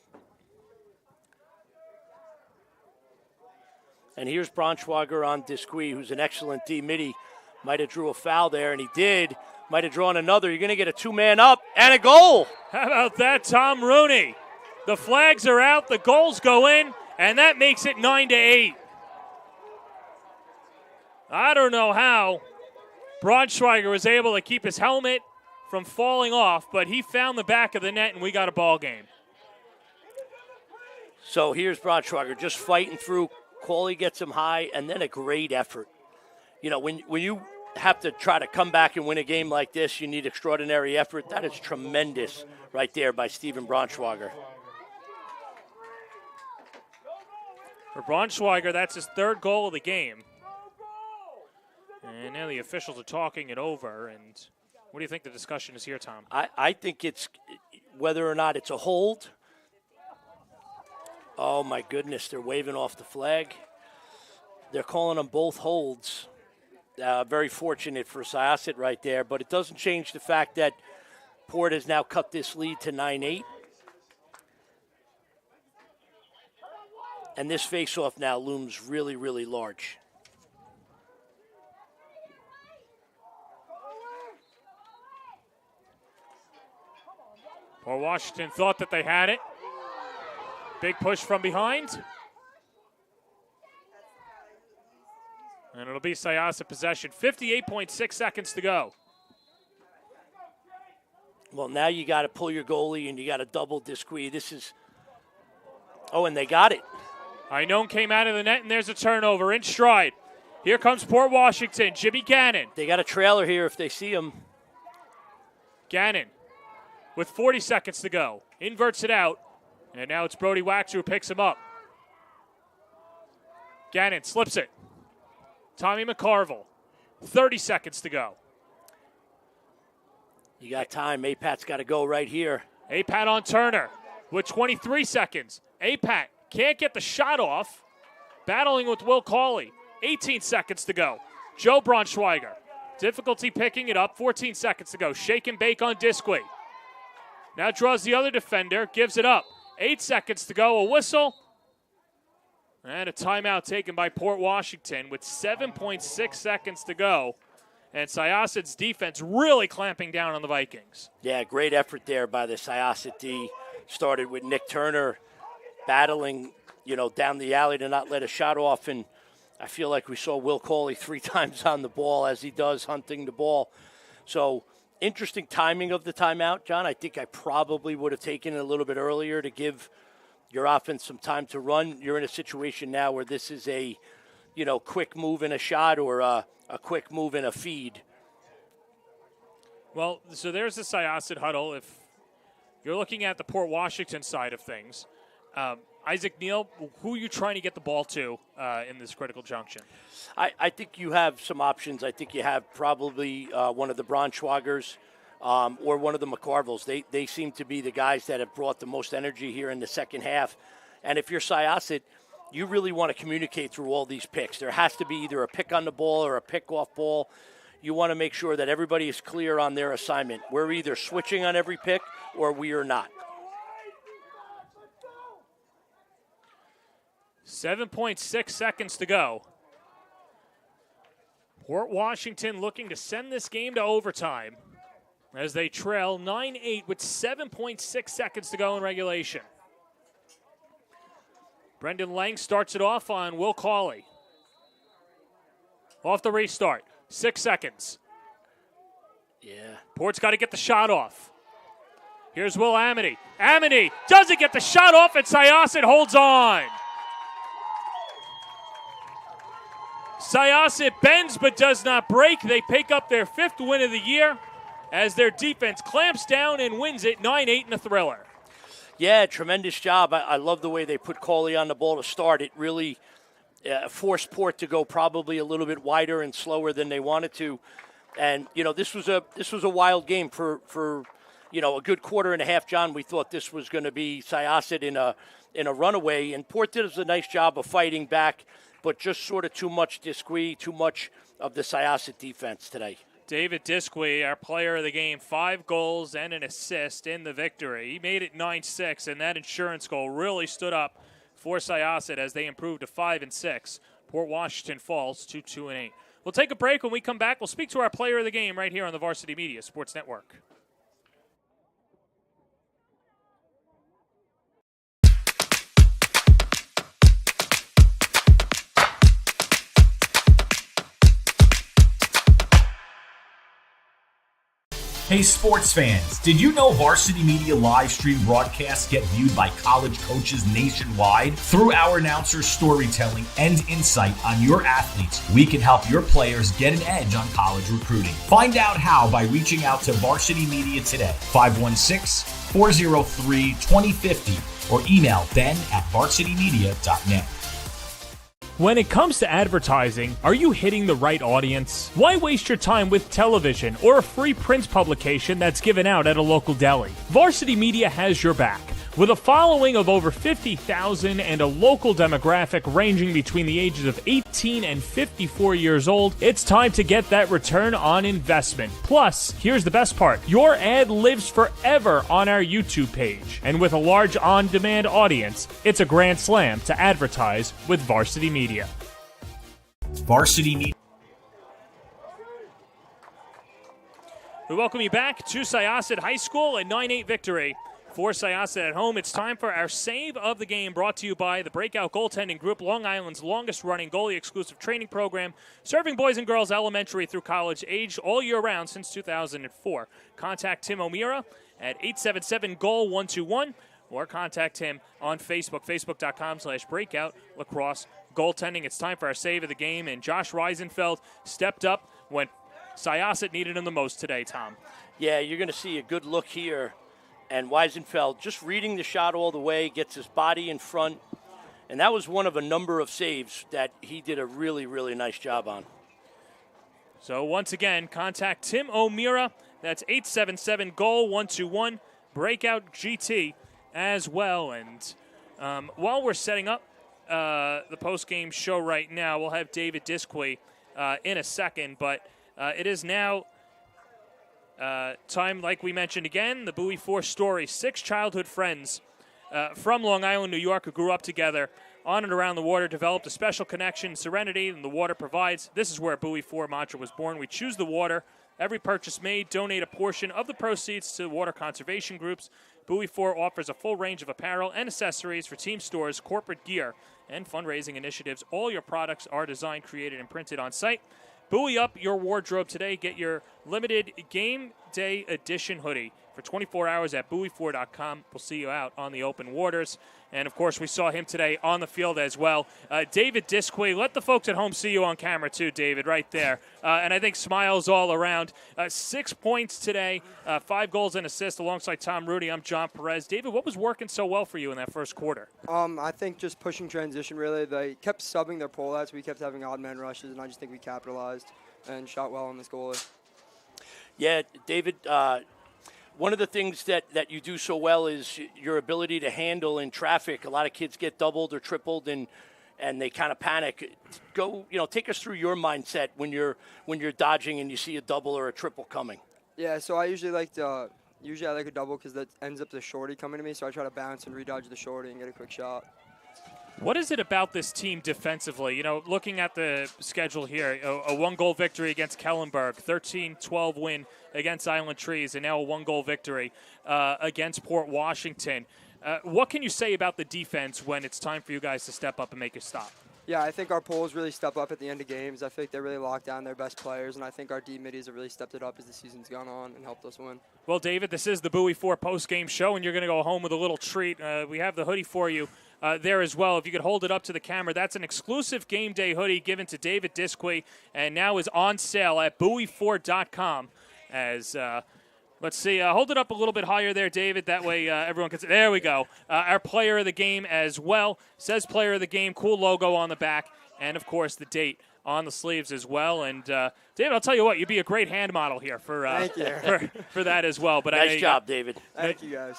And here's Braunschweiger on Disqui, who's an excellent D-midi. Might have drew a foul there, and he did. Might have drawn another. You're going to get a two-man up and a goal. How about that, Tom Rooney? The flags are out, the goals go in, and that makes it 9-8. I don't know how Braunschweiger was able to keep his helmet from falling off, but he found the back of the net, and we got a ball game. So here's Braunschweiger just fighting through. Cawley gets him high, and then a great effort. You know, when you have to try to come back and win a game like this, you need extraordinary effort. That is tremendous right there by Steven Braunschweiger. For Braunschweiger, that's his third goal of the game. And now the officials are talking it over. And what do you think the discussion is here, Tom? I think it's whether or not it's a hold. Oh, my goodness, they're waving off the flag. They're calling them both holds. Very fortunate for Syosset right there, but it doesn't change the fact that Port has now cut this lead to 9-8. And this faceoff now looms really, really large. Port Washington thought that they had it. Big push from behind. And it'll be Syosset possession. 58.6 seconds to go. Well, now you got to pull your goalie and you got to double Disqui. This is, oh, and they got it. Einone came out of the net, and there's a turnover in stride. Here comes Port Washington. Jimmy Gannon. They got a trailer here if they see him. Gannon with 40 seconds to go. Inverts it out. And now it's Brody Waxer who picks him up. Gannon slips it. Tommy McCarville. 30 seconds to go. You got time. APAT's got to go right here. APAT on Turner with 23 seconds. APAT can't get the shot off. Battling with Will Cawley. 18 seconds to go. Joe Braunschweiger. Difficulty picking it up. 14 seconds to go. Shake and bake on Disqui. Now draws the other defender. Gives it up. 8 seconds to go. A whistle. And a timeout taken by Port Washington with 7.6 seconds to go. And Syosset's defense really clamping down on the Vikings. Yeah, great effort there by the Syosset D. Started with Nick Turner battling, down the alley to not let a shot off. And I feel like we saw Will Cawley 3 times on the ball as he does hunting the ball. So interesting timing of the timeout, John. I think I probably would have taken it a little bit earlier to give your offense some time to run. You're in a situation now where this is a, quick move in a shot or a quick move in a feed. Well, so there's the Syosset huddle. If you're looking at the Port Washington side of things, Isaac Neal, who are you trying to get the ball to in this critical junction? I think you have some options. I think you have probably one of the Braunschweigers or one of the McCarvilles. They seem to be the guys that have brought the most energy here in the second half. And if you're Syosset, you really want to communicate through all these picks. There has to be either a pick on the ball or a pick off ball. You want to make sure that everybody is clear on their assignment. We're either switching on every pick or we are not. 7.6 seconds to go. Port Washington looking to send this game to overtime as they trail 9-8 with 7.6 seconds to go in regulation. Brendan Lang starts it off on Will Cawley. Off the restart. 6 seconds. Yeah. Port's got to get the shot off. Here's Will Amity. Amity doesn't get the shot off, and Syosset holds on. Syosset bends but does not break. They pick up their 5th win of the year as their defense clamps down and wins it 9-8 in a thriller. Yeah, tremendous job. I love the way they put Coley on the ball to start. It really forced Port to go probably a little bit wider and slower than they wanted to. And, this was a wild game for a good quarter and a half, John. We thought this was going to be Syosset in a runaway. And Port did a nice job of fighting back, but just sort of too much Disquis, too much of the Syosset defense today. David Disquis, our player of the game, 5 goals and an assist in the victory. He made it 9-6, and that insurance goal really stood up for Syosset as they improved to 5-6. Port Washington falls to 2-8. We'll take a break. When we come back, we'll speak to our player of the game right here on the Varsity Media Sports Network. Hey sports fans, did you know Varsity Media live stream broadcasts get viewed by college coaches nationwide? Through our announcers' storytelling and insight on your athletes, we can help your players get an edge on college recruiting. Find out how by reaching out to Varsity Media today, 516-403-2050, or email ben@varsitymedia.net. When it comes to advertising, are you hitting the right audience? Why waste your time with television or a free print publication that's given out at a local deli? Varsity Media has your back. With a following of over 50,000 and a local demographic ranging between the ages of 18 and 54 years old, it's time to get that return on investment. Plus, here's the best part. Your ad lives forever on our YouTube page. And with a large on-demand audience, it's a grand slam to advertise with Varsity Media. Varsity Media. We welcome you back to Syosset High School, a 9-8 victory for Syosset at home. It's time for our save of the game, brought to you by the Breakout Goaltending Group, Long Island's longest-running goalie-exclusive training program, serving boys and girls elementary through college, aged all year round since 2004. Contact Tim O'Meara at 877-GOAL-121, or contact him on Facebook, facebook.com/breakout lacrosse goaltending. It's time for our save of the game, and Josh Reisenfeld stepped up when Syosset needed him the most today, Tom. Yeah, you're going to see a good look here. And Weisenfeld just reading the shot all the way, gets his body in front. And that was one of a number of saves that he did a really, really nice job on. So once again, contact Tim O'Meara. That's 877-GOAL-121, Breakout GT as well. And while we're setting up the post-game show right now, we'll have David Disquis in a second. But it is now time, like we mentioned again, the Bowie 4 story. 6 childhood friends from Long Island, New York, who grew up together on and around the water, developed a special connection, serenity, and the water provides. This is where Bowie 4 mantra was born. We choose the water. Every purchase made, donate a portion of the proceeds to water conservation groups. Bowie 4 offers a full range of apparel and accessories for team stores, corporate gear, and fundraising initiatives. All your products are designed, created, and printed on site. Buoy up your wardrobe today. Get your limited game day edition hoodie for 24 hours at buoy4.com. We'll see you out on the open waters. And, of course, we saw him today on the field as well. David Disquis, let the folks at home see you on camera too, David, right there. And I think smiles all around. 6 points today, 5 goals and assists alongside Tom Rudy. I'm John Perez. David, what was working so well for you in that first quarter? I think just pushing transition, really. They kept subbing their pullouts. We kept having odd man rushes, and I just think we capitalized and shot well on this goalie. Yeah, David, one of the things that you do so well is your ability to handle in traffic. A lot of kids get doubled or tripled and they kind of panic. Take us through your mindset when you're dodging and you see a double or a triple coming. Yeah, so I usually like I like a double because that ends up the shorty coming to me, so I try to bounce and redodge the shorty and get a quick shot. What is it about this team defensively? Looking at the schedule here, a 1-goal victory against Kellenberg, 13-12 win against Island Trees, and now a 1-goal victory against Port Washington. What can you say about the defense when it's time for you guys to step up and make a stop? Yeah, I think our pulls really step up at the end of games. I think they really lock down their best players, and I think our D-middies have really stepped it up as the season's gone on and helped us win. Well, David, this is the Bowie 4 post-game show, and you're going to go home with a little treat. We have the hoodie for you there as well. If you could hold it up to the camera, that's an exclusive game day hoodie given to David Disquis, and now is on sale at buoy4.com as Let's see. Hold it up a little bit higher there, David. That way everyone can see. There we go. Our player of the game as well. Says player of the game. Cool logo on the back. And, of course, the date on the sleeves as well. And, David, I'll tell you what. You'd be a great hand model here for that as well. But nice job, David. Thank you, guys.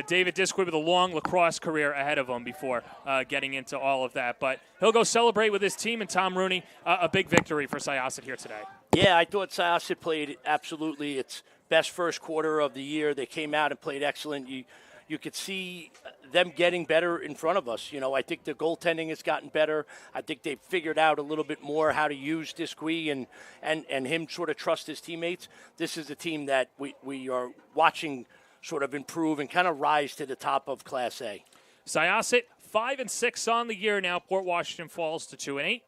David Disquid with a long lacrosse career ahead of him before getting into all of that. But he'll go celebrate with his team and Tom Rooney. A big victory for Syosset here today. Yeah, I thought Syosset played absolutely its best first quarter of the year. They came out and played excellent. You could see them getting better in front of us. I think the goaltending has gotten better. I think they've figured out a little bit more how to use Disqui and him sort of trust his teammates. This is a team that we are watching sort of improve and kind of rise to the top of Class A. Syosset 5-6 on the year now. Port Washington falls to 2-8,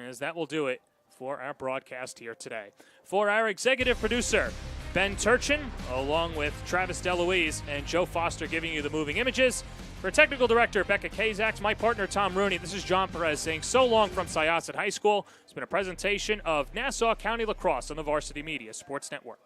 as that will do it for our broadcast here today. For our executive producer, Ben Turchin, along with Travis DeLuise and Joe Foster giving you the moving images. For technical director Becca Kazaks, my partner Tom Rooney, this is John Perez saying so long from Syosset High School. It's been a presentation of Nassau County Lacrosse on the Varsity Media Sports Network.